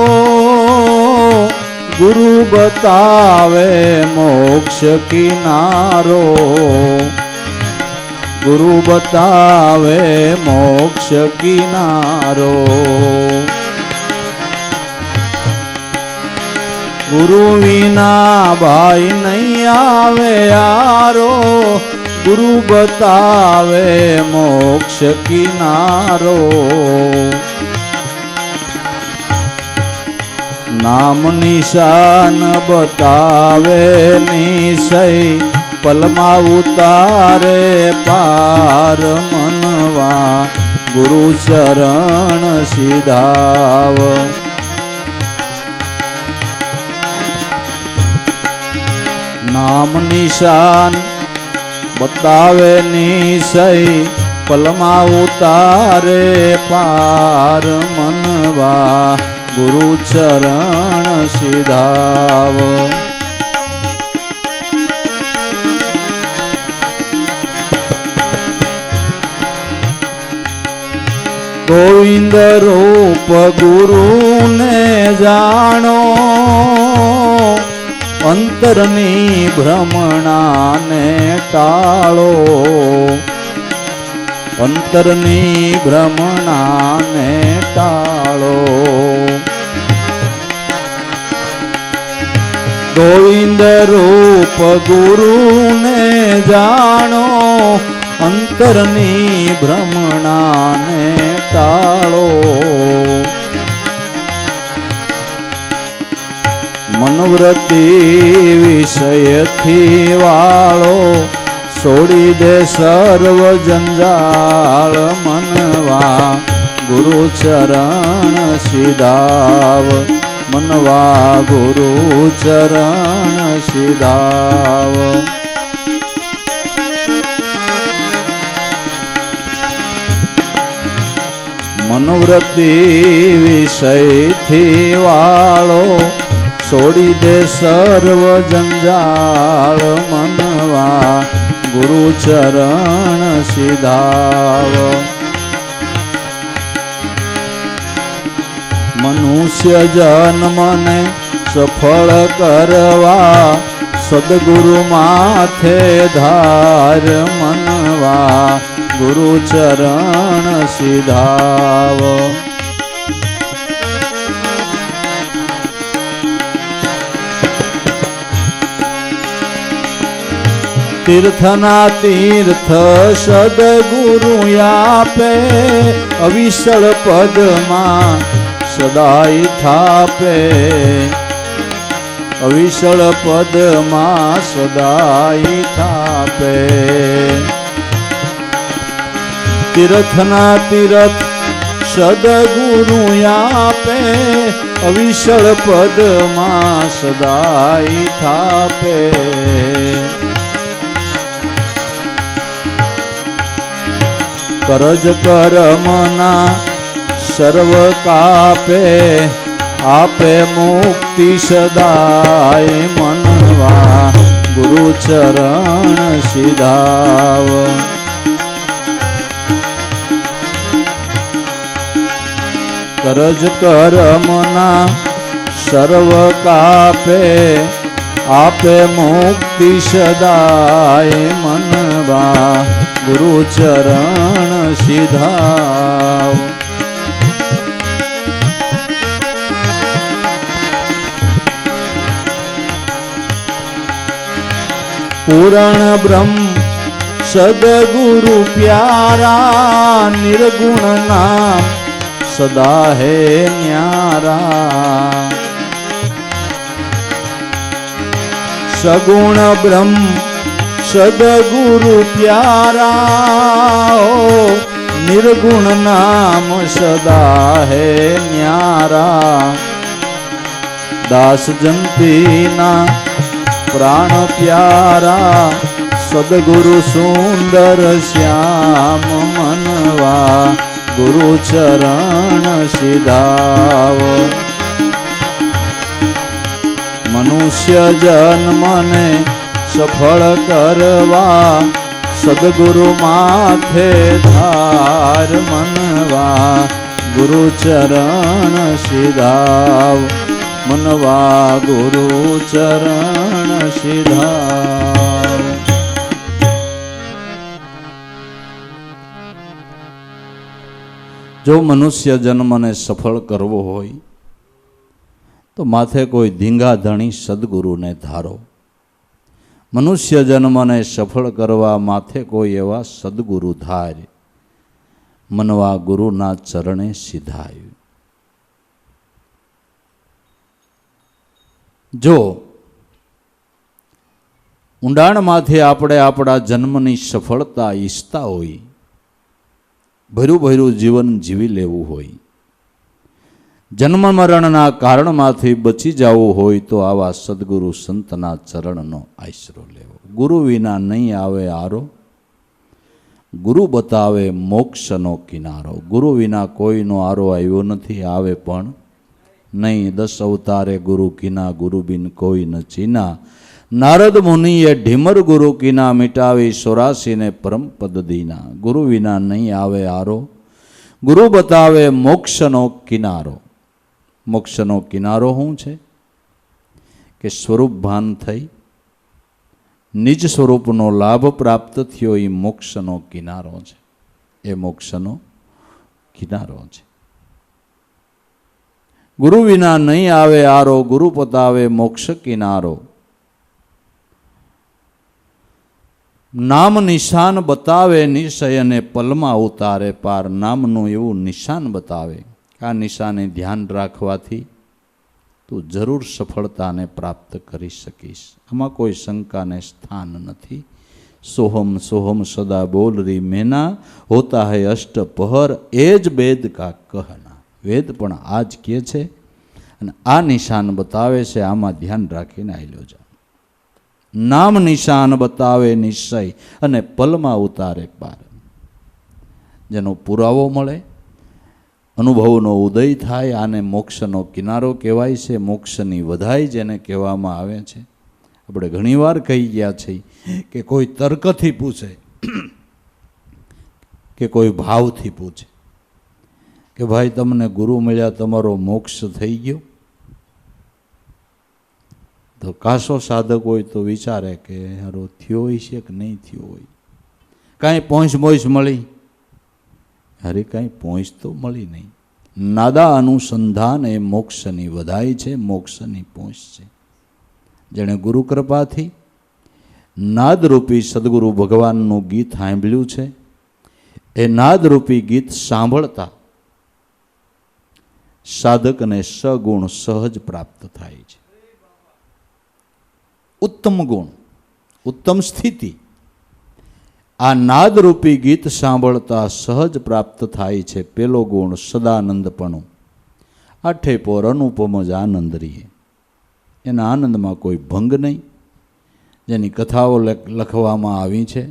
[SPEAKER 1] ગુરુ બતાવે મોક્ષ કિનારો. ગુરુ બતાવે મોક્ષ કિનારો. ગુરુ વિના ભાઈ નહીં આવે યારો, ગુરુ બતાવે મોક્ષ કિનારો. નામ નિશાન બતાવે નિશય, પલમાં ઉતારે પાર મનવા, ગુરુ ચરણ સિધાવ. નામ નિશાન બતાવે નિશય, પલમાં ઉતારે પાર મનવા, ગુરુ ચરણ સિધાવ. ગોવિંદ રૂપ ગુરુને જાણો, અંતરની ભ્રમણાને ટાળો. અંતરની ભ્રમણાને ટાળો. ગોવિંદ રૂપ ગુરુને જાણો, અંતરની ભ્રમણાને ટાળો. મનવૃત્તિ વિષયથી વાળો, છોડી દે સર્વ જંજાળ મનવા, ગુરુ ચરણ સિધાવ. મનવા, ગુરુ ચરણ સિધાવ. મનોવૃત્તિ વિષયથી વાળો, છોડી દે સર્વ જંજાળ મનવા, ગુરુ ચરણ સિધાવ. મનુષ્ય જન્મને સફળ કરવા સદગુરુ માથે ધાર મનવા, ગુરુ ચરણ સિધાવ. તીર્થના તીર્થ સદગુરુ આપે, અવિસળ પદમાં સદાય થાપે. અવિશળ પદમાં સદાય થાપે. તીર્થના તીર્થ સદગુરુ આપે, અવિશળ પદમાં સદાય થાપે. કરજ કરમના સર્વ કાપે, આપે મુક્તિ સદાય મનવા ગુરુ ચરણ સિધાવ. કરજ કરમના સર્વ કાપે, આપે મુક્તિ સદાય મનવા ગુરુ ચરણ સિધાવ. પૂરણ બ્રહ્મ સદગુરુ પ્યારા, નિર્ગુણ નામ સદા હે ન્યારા. સગુણ બ્રહ્મ સદગુરુ પ્યારા, નિર્ગુણ નામ સદા હે ન્યારા. દાસ જંતીના પ્રાણ પ્યારા, સદગુરુ સુંદર શ્યામ મનવા ગુરુ ચરણ સિધાવ. મનુષ્ય જન્મને સફળ કરવા, સદગુરુ માથે ધાર મનવા ગુરુ ચરણ સિધાવ. મનવા ગુરુ ચરણ સિધાવ. જો મનુષ્ય જન્મને સફળ કરવો હોય તો માથે કોઈ ધીંગા ધણી સદગુરુને ધારો. મનુષ્ય જન્મને સફળ કરવા માથે કોઈ એવા સદગુરુ ધાર, મનવા ગુરુના ચરણે સિધાય. જો ઊંડાણમાંથી આપણે આપણા જન્મની સફળતા ઈચ્છતા હોય, ભર્યું ભર્યું જીવન જીવી લેવું હોય, જન્મ મરણના કારણમાંથી બચી જવું હોય તો આવા સદગુરુ સંતના ચરણનો આશરો લેવો. ગુરુ વિના નહીં આવે આરો, ગુરુ બતાવે મોક્ષનો કિનારો. ગુરુ વિના કોઈનો આરો આવ્યો નથી, આવે પણ નહીં. 10 અવતારે ગુરુ કીના, ગુરુ બિન કોઈ ન ચીના. નારદ મુનિએ ઢીમર ગુરુ કીના, મિટાવી 84 પરમ પદ દીના. ગુરુ વિના નહીં આવે આરો, ગુરુ બતાવે મોક્ષનો કિનારો. મોક્ષનો કિનારો શું છે? કે સ્વરૂપ ભાન થઈ નિજ સ્વરૂપનો લાભ પ્રાપ્ત થયો, એ મોક્ષનો કિનારો છે. એ મોક્ષનો કિનારો છે. ગુરુ વિના નહીં આવે આરો, ગુરુ પતાવે મોક્ષ કિનારો. નામ નિશાન બતાવે નિશ્ચય, અને પલમાં ઉતારે પાર. નામનું એવું નિશાન બતાવે, આ નિશાને ધ્યાન રાખવાથી તું જરૂર સફળતાને પ્રાપ્ત કરી શકીશ. આમાં કોઈ શંકાને સ્થાન નથી. સોહમ સોહમ સદા બોલ રહી મેના, હોતા હૈ અષ્ટ પહર એ જ વેદ કા કહના. વેદ પણ આ જ કહે છે અને આ નિશાન બતાવે છે. આમાં ધ્યાન રાખીને આયલો જા. નામ નિશાન બતાવે નિશ્ચય, અને પલમાં ઉતારે પાર. જેનો પુરાવો મળે, અનુભવનો ઉદય થાય, આને મોક્ષનો કિનારો કહેવાય છે. મોક્ષની વધાઈ જેને કહેવામાં આવે છે. આપણે ઘણીવાર કહી ગયા છીએ કે કોઈ તર્કથી પૂછે કે કોઈ ભાવથી પૂછે કે ભાઈ તમને ગુરુ મળ્યા, તમારો મોક્ષ થઈ ગયો? તો કાસો સાધક હોય તો વિચારે કે હારો થયો હોય છે કે નહીં થયો હોય. કાંઈ પહોંચ મોચ મળી? અરે કાંઈ પહોંચ તો મળી નહીં. નાદા અનુસંધાન એ મોક્ષની વધાઈ છે, મોક્ષની પહોંચ છે. જેણે ગુરુ કૃપાથી નાદરૂપી સદગુરુ ભગવાનનું ગીત સાંભળ્યું છે, એ નાદરૂપી ગીત સાંભળતા સાધકને સગુણ સહજ પ્રાપ્ત થાય છે. ઉત્તમ ગુણ, ઉત્તમ સ્થિતિ આ નાદરૂપી ગીત સાંભળતા સહજ પ્રાપ્ત થાય છે. પેલો ગુણ સદાનંદપણું. આઠે પોર અનુપમ જ આનંદ રહીએ. એના આનંદમાં કોઈ ભંગ નહીં. જેની કથાઓ લખવામાં આવી છે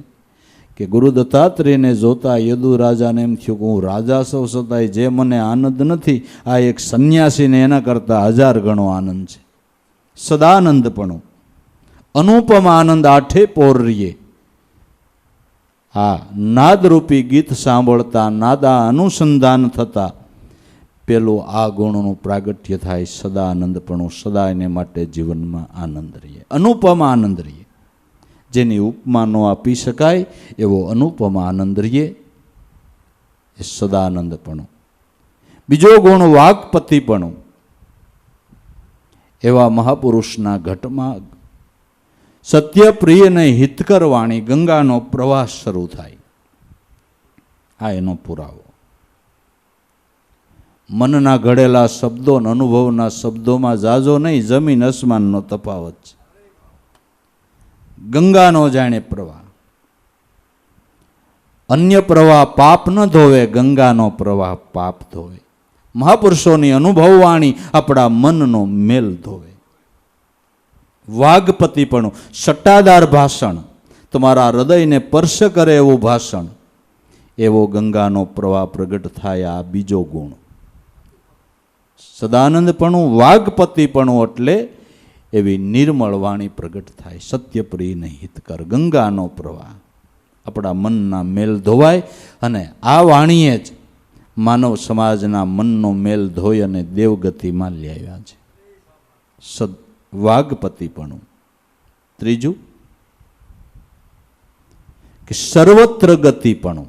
[SPEAKER 1] કે ગુરુ દત્તાત્રેયને જોતા યદુ રાજાને એમ થયું કે હું રાજા સૌ છતાંય જે મને આનંદ નથી, આ એક સંન્યાસીને એના કરતાં 1000 ગણો આનંદ છે. સદાનંદપણું, અનુપમ આનંદ આઠે પોર રહીએ. આ નાદરૂપી ગીત સાંભળતા, નાદા અનુસંધાન થતા પેલું આ ગુણનું પ્રાગટ્ય થાય. સદાનંદપણું, સદા એને માટે જીવનમાં આનંદ રહીએ, અનુપમ આનંદ રહીએ. જેની ઉપમા ન આપી શકાય એવો અનુપમ આનંદ રહીએ, એ સદાનંદપણું. બીજો ગુણ વાક્પતિપણું. એવા મહાપુરુષના ઘટમાં સત્યપ્રિયને હિતકર વાણી, ગંગાનો પ્રવાસ શરૂ થાય. આ એનો પુરાવો. મનના ઘડેલા શબ્દો, અનુભવના શબ્દોમાં જાજો નહીં, જમીન આસમાનનો તફાવત છે. ગંગાનો જાણે પ્રવાહ. અન્ય પ્રવાહ પાપ ન ધોવે, ગંગાનો પ્રવાહ પાપ ધોવે. મહાપુરુષોની અનુભવવાણી આપણા મનનો મેલ ધોવે. વાઘપતિપણું, સટ્ટાદાર ભાષણ, તમારા હૃદયને સ્પર્શ કરે એવું ભાષણ, એવો ગંગાનો પ્રવાહ પ્રગટ થાય. આ બીજો ગુણ. સદાનંદપણું, વાઘપતિપણું એટલે એવી નિર્મળ વાણી પ્રગટ થાય. સત્યપ્રિયને હિતકર, ગંગાનો પ્રવાહ. આપણા મનના મેલ ધોવાય અને આ વાણીએ જ માનવ સમાજના મનનો મેલ ધોઈ અને દેવગતિમાં લઈ આવ્યા છે. વાઘપતિપણું. ત્રીજું કે સર્વત્ર ગતિપણું.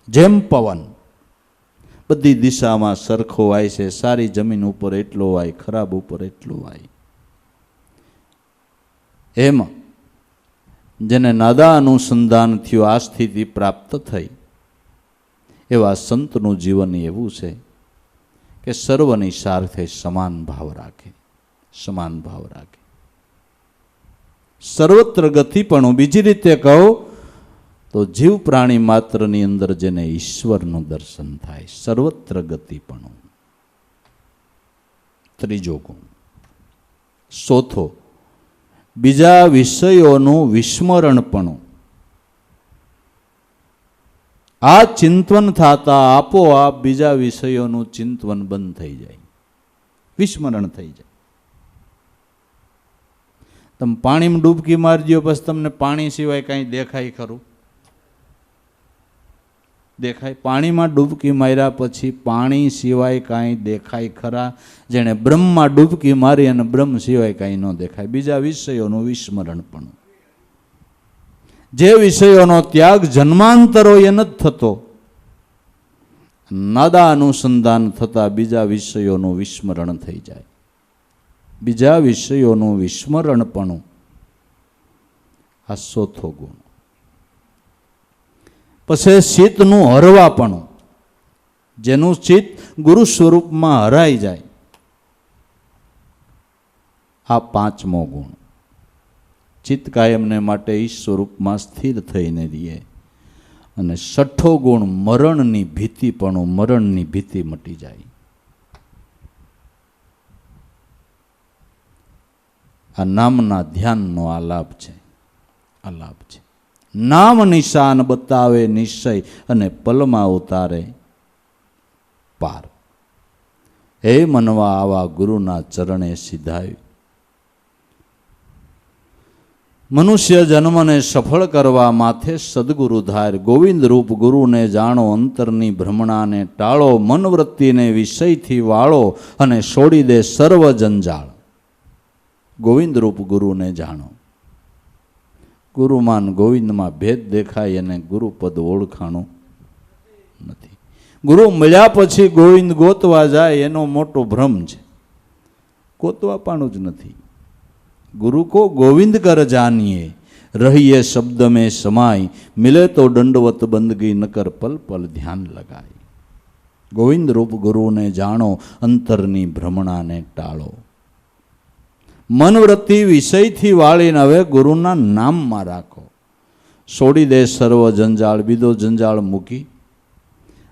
[SPEAKER 1] જેમ પવન બધી દિશામાં સરખો વાય છે. સારી જમીન ઉપર એટલો વાય, ખરાબ ઉપર એટલો વાય. એમ જેને નાદા અનુસંધાન થયું, આ સ્થિતિ પ્રાપ્ત થઈ, એવા સંતનું જીવન એવું છે કે સર્વની સાથે સમાન ભાવ રાખે, સમાન ભાવ રાખે. સર્વત્ર ગતિપણું. બીજી રીતે કહો તો જીવ પ્રાણી માત્રની અંદર જેને ઈશ્વરનું દર્શન થાય. સર્વત્ર ગતિપણું. ત્રીજો ગુણ. ચોથો, બીજા વિષયોનું વિસ્મરણપણું. આ ચિંતન થતા આપોઆપ બીજા વિષયોનું ચિંતન બંધ થઈ જાય, વિસ્મરણ થઈ જાય. તમે પાણીમાં ડૂબકી મારી દો, બસ તમને પાણી સિવાય કાંઈ દેખાય ખરું? દેખાય? પાણીમાં ડૂબકી માર્યા પછી પાણી સિવાય કાંઈ દેખાય ખરા? જેણે બ્રહ્મમાં ડૂબકી મારી અને બ્રહ્મ સિવાય કાંઈ ન દેખાય. બીજા વિષયોનું વિસ્મરણ પણ. જે વિષયોનો ત્યાગ જન્માંતરો એ નથી થતો, નાદા અનુસંધાન થતા બીજા વિષયોનું વિસ્મરણ થઈ જાય. બીજા વિષયોનું વિસ્મરણપણું. આ ચોથો ગુણ. પછી ચિત્તનું હરવાપણું. જેનું ચિત્ત ગુરુ સ્વરૂપમાં હરાઈ જાય. આ પાંચમો ગુણ. ચિત્ત કાયમને માટે ઈ સ્વરૂપમાં સ્થિર થઈને રહીએ. અને છઠ્ઠો ગુણ મરણની ભીતિપણું. મરણની ભીતિ મટી જાય. આ નામના ધ્યાનનો આ લાભ છે. આ લાભ છે. નામ નિશાન બતાવે નિશ્ચય અને પલમાં ઉતારે પાર. હે મનવા આવા ગુરુના ચરણે સિધાય. મનુષ્ય જન્મને સફળ કરવા માથે સદગુરુ ધાર. ગોવિંદ રૂપ ગુરુને જાણો, અંતરની ભ્રમણાને ટાળો, મનવૃત્તિને વિષયથી વાળો અને છોડી દે સર્વ જંજાળ. ગોવિંદ રૂપ ગુરુને જાણો. ગુરુમાન ગોવિંદમાં ભેદ દેખાય અને ગુરુપદ ઓળખાણું નથી. ગુરુ મળ્યા પછી ગોવિંદ ગોતવા જાય એનો મોટો ભ્રમ છે. ગોતવા પાણું જ નથી. ગુરુ કો ગોવિંદ કર જાનીએ, રહીએ શબ્દ में समाय, मिले तो दंडवत बंदगी नकर पल पल ध्यान लगाय. ગોવિંદ રૂપ ગુરુને જાણો, અંતરની ભ્રમણાને ટાળો. મનવૃત્તિ વિષયથી વાળીને હવે ગુરુના નામમાં રાખો. છોડી દે સર્વ જંજાળ, બીજો જંજાળ મૂકી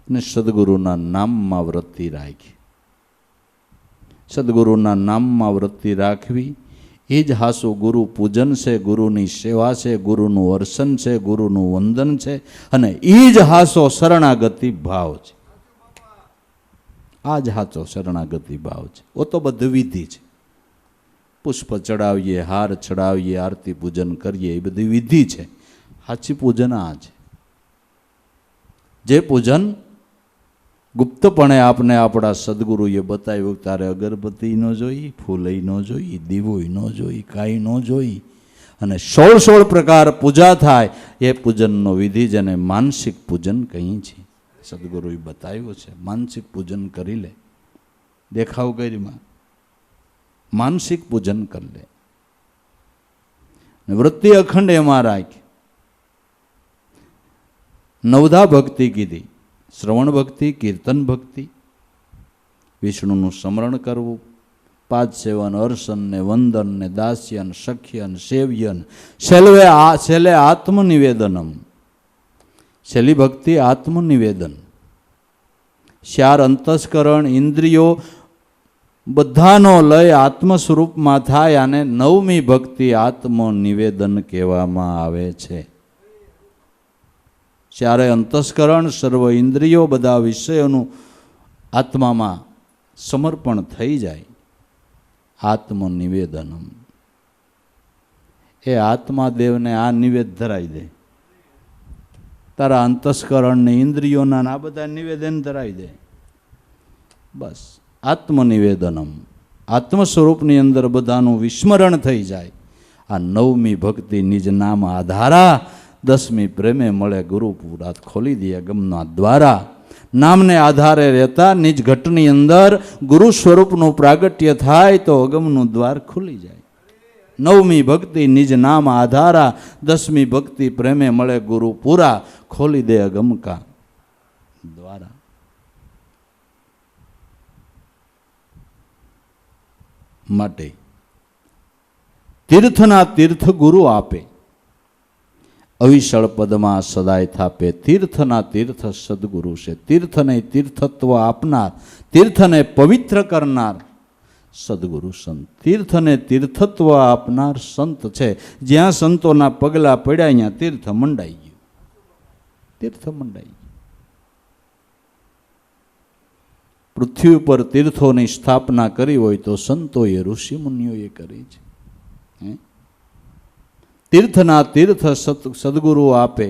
[SPEAKER 1] અને સદગુરુના નામમાં વૃત્તિ રાખી. સદગુરુના નામમાં વૃત્તિ રાખવી એ જ હાસું ગુરુ પૂજન છે, ગુરુની સેવા છે, ગુરુનું અર્ચન છે, ગુરુનું વંદન છે, અને એ જ હાસો શરણાગતિ ભાવ છે. આ જ હાચો શરણાગતિ ભાવ છે. ઓ તો બધી વિધિ છે. પુષ્પ ચડાવીએ, હાર ચડાવીએ, આરતી પૂજન કરીએ, એ બધી વિધિ છે. સાચી પૂજન આ છે. જે પૂજન ગુપ્તપણે આપને આપણા સદગુરુએ બતાવ્યું. તારે અગરબત્તી ન જોઈ, ફૂલઈ ન જોઈ, દીવોય ન જોઈ, કાંઈ ન જોઈ, અને 16 પ્રકાર પૂજા થાય. એ પૂજનનો વિધિ જેને માનસિક પૂજન કહી છે, સદગુરુએ બતાવ્યું છે. માનસિક પૂજન કરી લે, દેખાવ કરીમાં માનસિક પૂજન કરી લે. વૃત્તિ અખંડ એમાં રાખ. નવધા ભક્તિ કીધી: શ્રવણ ભક્તિ, કીર્તન ભક્તિ, વિષ્ણુનું સ્મરણ કરવું, પાદ સેવન, અર્ચન ને વંદન ને દાસ્યન, સખ્યન, સેવ્યન, છેલ્લે આત્મનિવેદનમ. છેલ્લી ભક્તિ આત્મનિવેદન. 4 અંતસ્કરણ ઇન્દ્રિયો બધાનો લય આત્મ સ્વરૂપમાં થાય, અને 9મી ભક્તિ આત્મનિવેદન કહેવામાં આવે છે. 4 અંતસ્કરણ, સર્વ ઇન્દ્રિયો, બધા વિષયોનું આત્મામાં સમર્પણ થઈ જાય. આત્મનિવેદનમ. એ આત્મા દેવને આ નિવેદ ધરાવી દે. તારા અંતસ્કરણ ને ઇન્દ્રિયોના આ બધા નિવેદન ધરાવી દે. બસ આત્મનિવેદનમ. આત્મ સ્વરૂપની અંદર બધાનું વિસ્મરણ થઈ જાય. આ 9મી ભક્તિ નિજ નામ આધારા, 10મી પ્રેમે મળે ગુરુપુરાત ખોલી દે અગમના દ્વારા. નામને આધારે રહેતા નિજ ઘટની અંદર ગુરુ સ્વરૂપનું પ્રાગટ્ય થાય તો અગમનું દ્વાર ખુલી જાય. 9મી ભક્તિ નિજ નામ આધારા, 10મી ભક્તિ પ્રેમે મળે ગુરુ પૂરા, ખોલી દે અગમકા દ્વારા. માટે તીર્થના તીર્થ ગુરુ આપે, અવિશળ પદમાં સદાય થાપે. તીર્થના તીર્થ સદગુરુ છે. તીર્થને તીર્થત્વ આપનાર, તીર્થને પવિત્ર કરનાર સદગુરુ સંત. તીર્થને તીર્થત્વ આપનાર સંત છે. જ્યાં સંતોના પગલા પડ્યા અહીંયા તીર્થ મંડાઈ ગયું. તીર્થ મંડાઈ ગયું. પૃથ્વી ઉપર તીર્થોની સ્થાપના કરી હોય તો સંતોએ, ઋષિમુનિઓએ કરી છે. તીર્થના તીર્થ સદગુરુ આપે,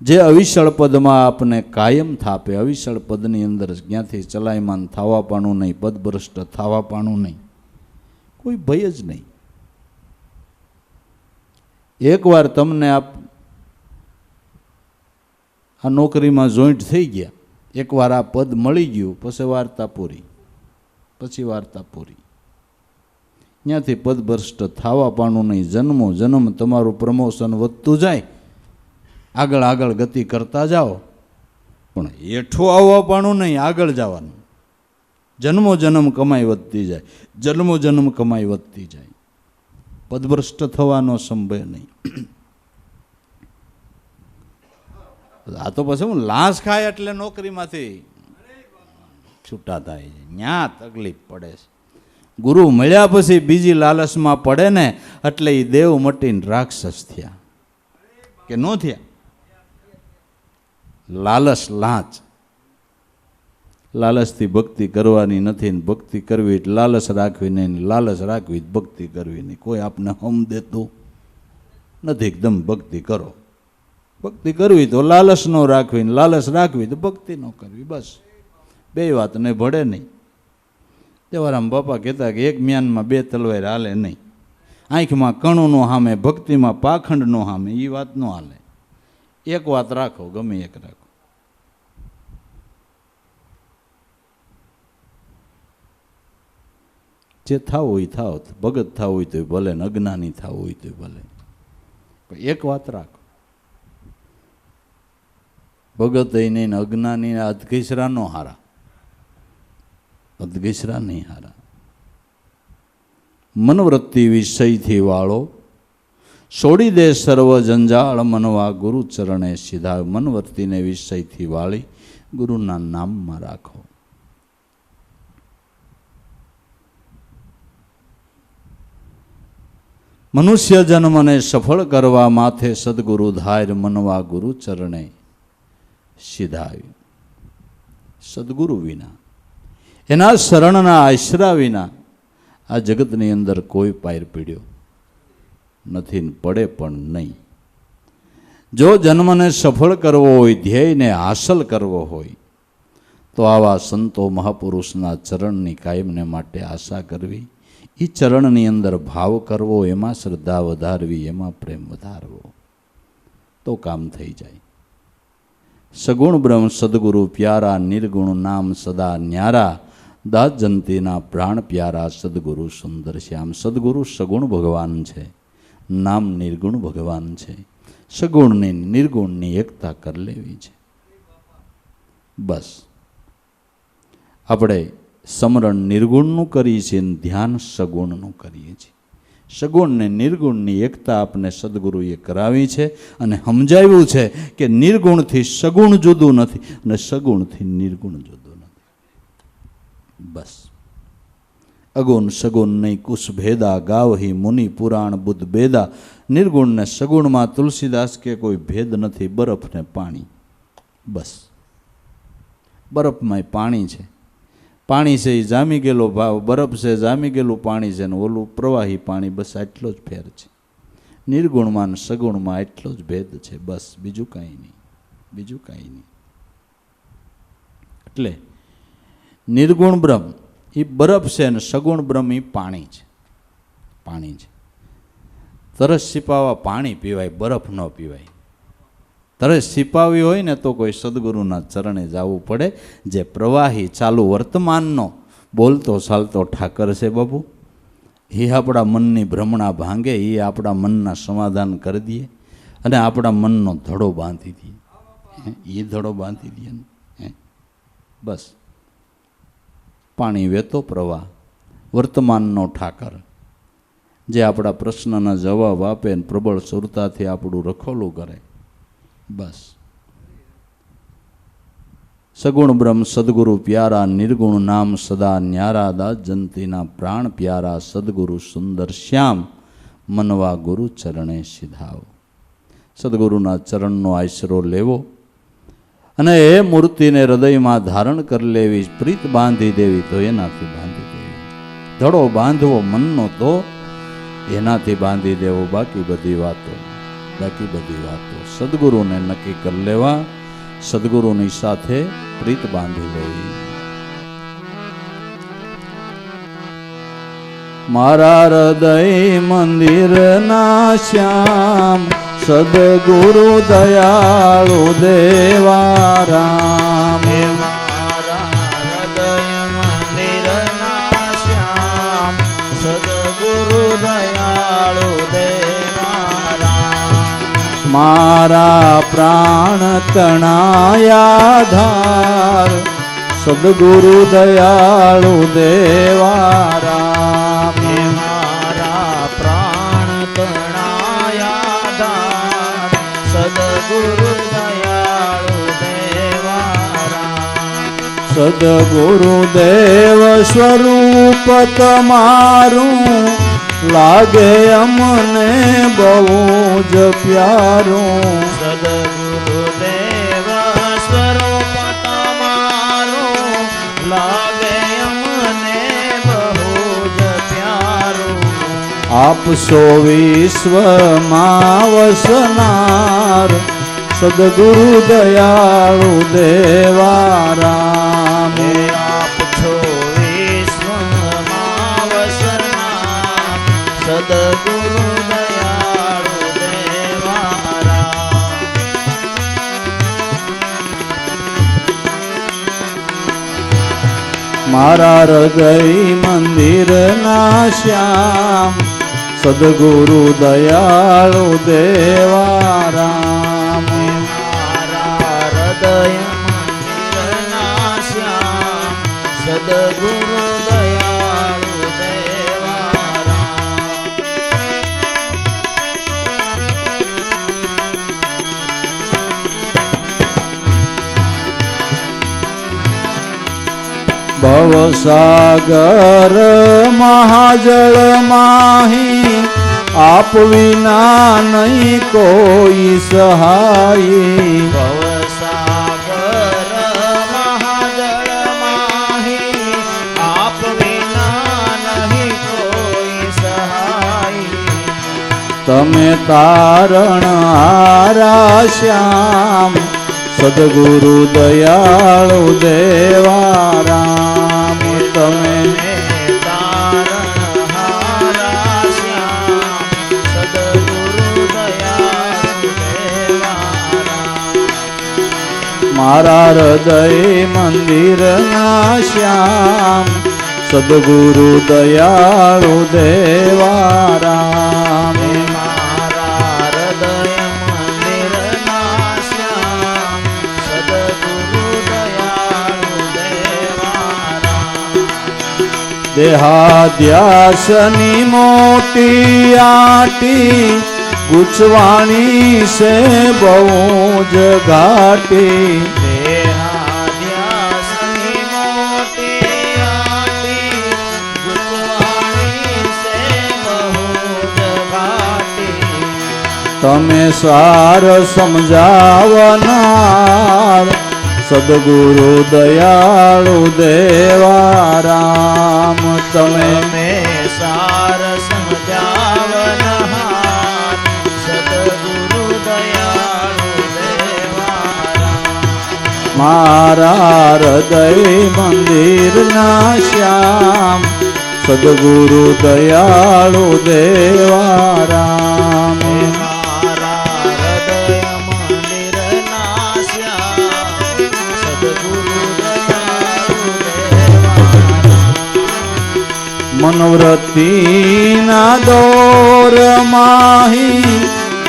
[SPEAKER 1] જે અવિશળ પદમાં આપને કાયમ થાપે. અવિશળ પદની અંદર ક્યાંથી ચલાયમાન થવા પાણું નહીં, પદભ્રષ્ટ થવા પાણું નહીં, કોઈ ભય જ નહીં. એકવાર તમને આ નોકરીમાં જોઈન્ટ થઈ ગયા, એકવાર આ પદ મળી ગયું, પછી વાર્તા પૂરી. પછી વાર્તા પૂરી. ત્યાંથી પદભ્રષ્ટ થવા પાણું નહીં. જન્મો જન્મ તમારું પ્રમોશન વધતું જાય, આગળ આગળ ગતિ કરતા જાઓ, પણ હેઠું આવવા પાણું નહીં, આગળ જવાનું. જન્મો જન્મ કમાઈ વધતી જાય, જન્મો જન્મ કમાઈ વધતી જાય. પદભ્રષ્ટ થવાનો સંભય નહીં. આ તો પછી હું લાશ ખાય એટલે નોકરીમાંથી છૂટા થાય છે, ન્યા તકલીફ પડે છે. ગુરુ મળ્યા પછી બીજી લાલચમાં પડે ને એટલે એ દેવ મટીને રાક્ષસ થયા કે ન થયા. લાલચ, લાંચ. લાલચથી ભક્તિ કરવાની નથી ને ભક્તિ કરવી એટલે લાલચ રાખવી નહીં, લાલચ રાખવી ભક્તિ કરવી નહીં. કોઈ આપને હમ દેતું નથી. એકદમ ભક્તિ કરો. ભક્તિ કરવી તો લાલચ ન રાખવી ને લાલચ રાખવી તો ભક્તિ ન કરવી. બસ બે વાતને ભળે નહીં. દેવારામ બાપા કહેતા કે એક મ્યાનમાં 2 તલવાર હાલે નહીં. આંખમાં કણું નો હામે, ભક્તિમાં પાખંડ નો હામે, એ વાત ન હાલે. એક વાત રાખો, ગમે એક રાખો. જે થાવ હોય થાવ, ભગત થાવ હોય તો ભલે ને અજ્ઞાની થાવ હોય તો ભલે, પણ એક વાત રાખો, ભગત નહીં અજ્ઞાની અધઘેસરા નો હારા, અધઘેસરા નહીં હારા. મનવૃત્તિ વિષયથી વાળો, છોડી દે સર્વ જંજાળ મનવા ગુરુ ચરણે સીધા. મનવૃત્તિને વિષયથી વાળી ગુરુના નામમાં રાખો. મનુષ્ય જન્મને સફળ કરવા માથે સદગુરુ ધાર મનવા ગુરુ ચરણે સીધાવ્યું. સદગુરુ વિના, એના શરણના આશરા વિના આ જગતની અંદર કોઈ પાર પીડ્યો નથી, પડે પણ નહીં. જો જન્મને સફળ કરવો હોય, ધ્યેયને હાંસલ કરવો હોય, તો આવા સંતો મહાપુરુષના ચરણની કાયમને માટે આશા કરવી, એ ચરણની અંદર ભાવ કરવો, એમાં શ્રદ્ધા વધારવી, એમાં પ્રેમ વધારવો, તો કામ થઈ જાય. સગુણ બ્રહ્મ સદગુરુ પ્યારા, નિર્ગુણ નામ સદા ન્યારા, દાસ જંતીના પ્રાણ પ્યારા, સદગુરુ સુંદર શ્યામ. સદગુરુ સગુણ ભગવાન છે, નામ નિર્ગુણ ભગવાન છે. સગુણની નિર્ગુણની એકતા કરી લેવી છે. બસ આપણે સ્મરણ નિર્ગુણનું કરીએ છીએ, ધ્યાન સગુણનું કરીએ છીએ. સગુણ ને નિર્ગુણની એકતા આપને સદગુરુએ કરાવી છે અને સમજાવ્યું છે કે નિર્ગુણથી સગુણ જુદું નથી અને સગુણથી નિર્ગુણ જુદું નથી. બસ અગુણ સગુણ નહીં કુશ ભેદા, ગાવહી મુનિ પુરાણ બુદ્ધ ભેદા. નિર્ગુણ ને સગુણમાં તુલસીદાસ કે કોઈ ભેદ નથી, બરફ ને પાણી. બસ બરફમાં પાણી છે, પાણી છે એ જામી ગયેલો ભાવ, બરફ છે જામી ગયેલું પાણી છે, ને ઓલું પ્રવાહી પાણી. બસ આટલો જ ફેર છે. નિર્ગુણમાં ને સગુણમાં એટલો જ ભેદ છે. બસ બીજું કાંઈ નહીં, બીજું કાંઈ નહીં. એટલે નિર્ગુણ બ્રહ્મ એ બરફ છે અને સગુણ બ્રહ્મ એ પાણી છે. પાણી છે. તરસ છીપાવા પાણી પીવાય, બરફ ન પીવાય. તરસ છીપાવી હોય ને તો કોઈ સદગુરુના ચરણે જવું પડે. જે પ્રવાહી ચાલુ વર્તમાનનો બોલતો ચાલતો ઠાકર છે બાબુ, એ આપણા મનની ભ્રમણા ભાંગે, એ આપણા મનના સમાધાન કરી દે અને આપણા મનનો ધડો બાંધી દે. એ ધડો બાંધી દે ને બસ. પાણી વેતો પ્રવાહ, વર્તમાનનો ઠાકર, જે આપણા પ્રશ્નના જવાબ આપે ને પ્રબળ સુરતાથી આપણું રખોલું કરે. બસ સગુણ બ્રહ્મ સદગુરુ પ્યારા, નિર્ગુણ નામ સદા ન્યારા, દાસ જંતીના પ્રાણ પ્યારા, સદગુરુ સુંદર શ્યામ, મનવા ગુરુ ચરણે સીધાવો. સદગુરુના ચરણનો આશરો લેવો અને એ મૂર્તિને હૃદયમાં ધારણ કરી લેવી, પ્રીત બાંધી દેવી તો એનાથી બાંધી દેવી. ધડો બાંધવો મનનો તો એનાથી બાંધી દેવો. બાકી બધી વાતો સદગુરુને નક્કી કરી લેવા, સદગુરુની સાથે પ્રીત બાંધી લેવી. મારા હૃદય મંદિરના શ્યામ, સદગુરુ દયાળુ દેવા રામ.
[SPEAKER 2] મારા હૃદય મંદિરના શ્યામ, સદગુરુ દયાળુ દેવા રામ.
[SPEAKER 1] મારા પ્રાણ તણાયા ધાર, સદગુરુ દયાળુ દેવા રામ.
[SPEAKER 2] મારા પ્રાણ તણાયા ધાર, સદગુરુ દયાળુ દેવા રામ.
[SPEAKER 1] સદગુરુ દેવ સ્વરૂપ તમારું, લાગે અમને બહુ જ પ્યારું.
[SPEAKER 2] સદગુરુ દેવ સ્વરૂપ તમારું, લાગે અમને બહુ જ પ્યારું.
[SPEAKER 1] આપશો વિશ્વમાં વસનાર, સદગુરુ દયાળુ દેવા રામ.
[SPEAKER 2] આપ છો વિશ્વમાં વસનાર, સદગુરુ દયાળુ દેવા રામ.
[SPEAKER 1] મારા હૃદય મંદિરના શ્યામ, સદગુરુ દયાળુ દેવા રામ.
[SPEAKER 2] મારા હૃદય મંદિરના શ્યામ, સદગુરુ દયાળુ દેવા રામ.
[SPEAKER 1] ભવસાગર મહાજળ માહી આપ વિના નહીં કોઈ સહાય
[SPEAKER 2] ભવસાગર મહાજળ માહી આપ વિના નહીં કોઈ સહાય
[SPEAKER 1] તમે તારણ હારા શ્યામ સદગુરુ દયાળુ દેવા રામ તમે
[SPEAKER 2] તારણહારા શ્યામ સદગુરુ દયાળુ દેવા રામ
[SPEAKER 1] મારા હૃદય મંદિરના શ્યામ સદગુરુ દયાળુ દેવા રામ
[SPEAKER 2] મારા હૃદય મંદિરના શ્યામ સદગુરુ દયાળુ દેવા રામ
[SPEAKER 1] દેહાધ્યાસની મોટી આટી ગુચવાણી છે બહુ જ ઘાટી
[SPEAKER 2] દેહાધ્યાસની મોટી આટી ગુચવાણી છે બહુ જ ઘાટી
[SPEAKER 1] તમે સાર સમજાવનાર સદગુરુ દયાળુ દેવા રામ તમે
[SPEAKER 2] તમે સાર સમજાવનહાર સદગુરુ દયાળુ દેવા રામ
[SPEAKER 1] મારા હૃદય મંદિરના શ્યામ સદગુરુ દયાળુ દેવા રામ
[SPEAKER 2] મારા હૃદય મંદિરના શ્યામ સદગુરુ દયાળુ દેવા
[SPEAKER 1] મનોવૃત્તિના દોર માહી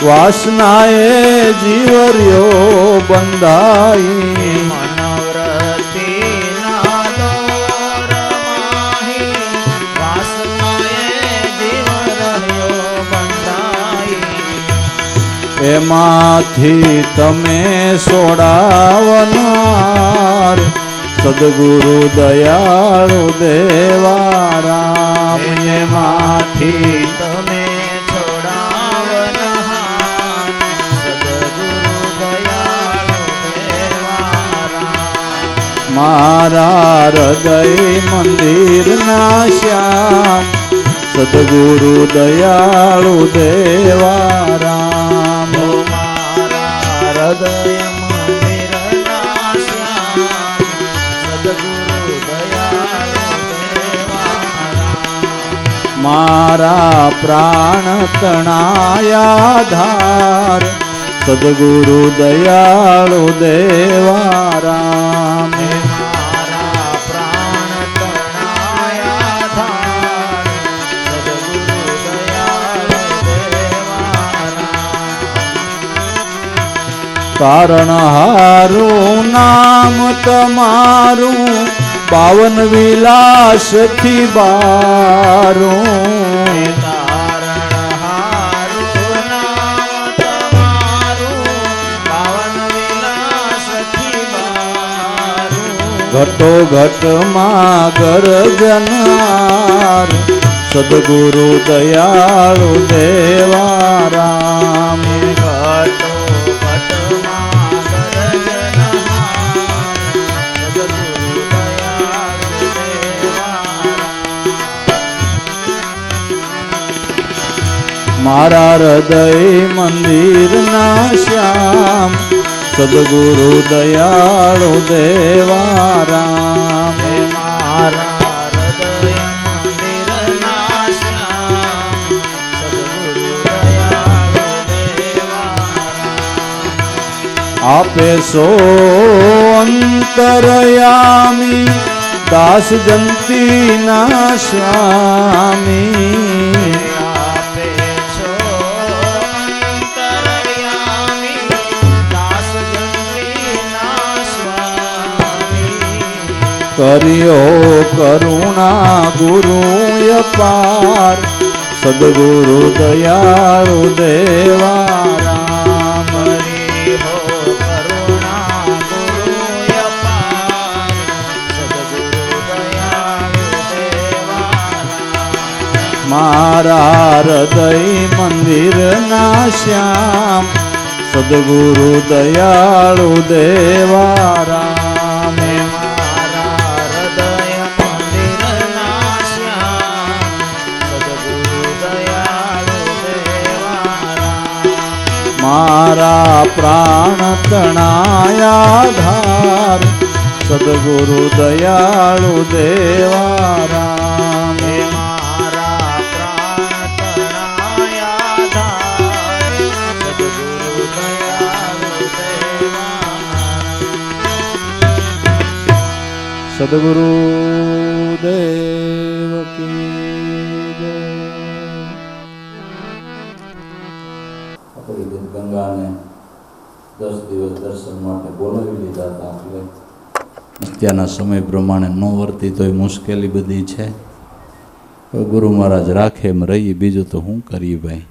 [SPEAKER 1] વાસનાએ જીવર્યો બંધાઈ
[SPEAKER 2] મનોવ્રતિના દોર માહી વાસનાએ જીવ રહ્યો બંધાઈ
[SPEAKER 1] એમાંથી તમે સોડાવનાર સદગુરુ દયાળુ દેવા રામ એમાંથી
[SPEAKER 2] તમે છોડાવનહાર સદગુરુ દયાળુ દેવા રામ
[SPEAKER 1] મારા હૃદય મંદિરના શ્યામ સદગુરુ દયાળુ દેવા રામ
[SPEAKER 2] મારા હૃદય મંદિરના શ્યામ સદગુરુ દયાળુ દેવા રામ
[SPEAKER 1] મારા પ્રાણ તણાયાધાર સદગુરુ દયાળુ દેવા રામ
[SPEAKER 2] મારા પ્રાણ તણાયાધાર સદગુરુ દયાળુ દેવા રામ
[SPEAKER 1] કારણ હારું નામ તમારું પાવન વિલાસથી બારું
[SPEAKER 2] તારણહારું નામ તમારું પાવન વિલાસથી બારું
[SPEAKER 1] ઘટો ઘટમાં ગરજનાર સદગુરુ દયાળુ દેવા રામ
[SPEAKER 2] ઘટો ઘટમાં ગરજનહાર સદગુરુ દયાળુ દેવા
[SPEAKER 1] મારા હૃદય મંદિરના શ્યામ સદગુરુ દયાળુ દેવા રામ
[SPEAKER 2] મારા હૃદય મંદિરના શ્યામ સદગુરુ દયાળુ દેવા
[SPEAKER 1] આપે સો અંતરયામી દાસ જંતીના સ્વામી
[SPEAKER 2] આપે છો અંતરયામી દાસ જંગલીના સ્વામી
[SPEAKER 1] કર્યો કરુણા ગુરુ અપાર સદગુરુ દયાળુ દેવા રામ
[SPEAKER 2] હરિ હો કરુણા ગુરુ અપાર સદગુરુ દયાળુ
[SPEAKER 1] હૃદય મંદિરના શ્યામ સદગુરુ દયાળુ દેવા રામ.
[SPEAKER 2] હે મારા હૃદય મંદિરના શ્યામ સદગુરુ દયાળુ દેવા રામ.
[SPEAKER 1] મારા પ્રાણ તણાયા ધાર સદગુરુ દયાળુ દેવા રામ.
[SPEAKER 2] હે મારા પ્રાણ તણાયા ધાર સદગુરુ દયાળુ દેવા રામ.
[SPEAKER 1] સદગુરુ દેવ કી જય. આપણી ગંગાને 10 દિવસ દર્શન માટે બોલાવી લીધા હતા. આપણે અત્યારના સમય પ્રમાણે ન વર્તી તોય મુશ્કેલી બધી છે. હવે ગુરુ મહારાજ રાખે એમ રહીએ, બીજું તો શું કરીએ ભાઈ.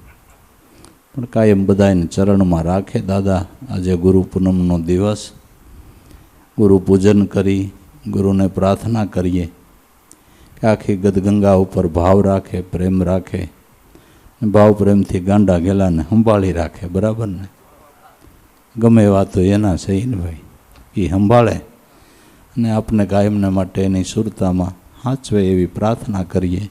[SPEAKER 1] પણ કાયમ બધાને ચરણમાં રાખે દાદા. આજે ગુરુ પૂનમનો દિવસ, ગુરુ પૂજન કરી ગુરુને પ્રાર્થના કરીએ કે આખી ગદગંગા ઉપર ભાવ રાખે, પ્રેમ રાખે, ભાવ પ્રેમથી ગાંડા ગેલાને સંભાળી રાખે. બરાબર ને? ગમે વાતો એના સહી ને ભાઈ, એ સંભાળે અને આપને કાયમને માટે એની સુરતામાં સાચવે એવી પ્રાર્થના કરીએ.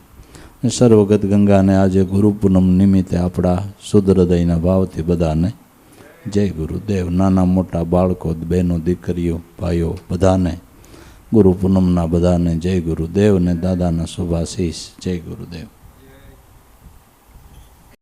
[SPEAKER 1] સર્વગત ગંગાને આજે ગુરુ પૂનમ નિમિત્તે આપણા શુદ્ધ હૃદયના ભાવથી બધાને જય ગુરુદેવ. નાના મોટા બાળકો, બહેનો, દીકરીઓ, ભાઈઓ બધાને ગુરુ પૂનમના બધાને જય ગુરુદેવ ને દાદાના શુભાશીષ. જય ગુરુદેવ.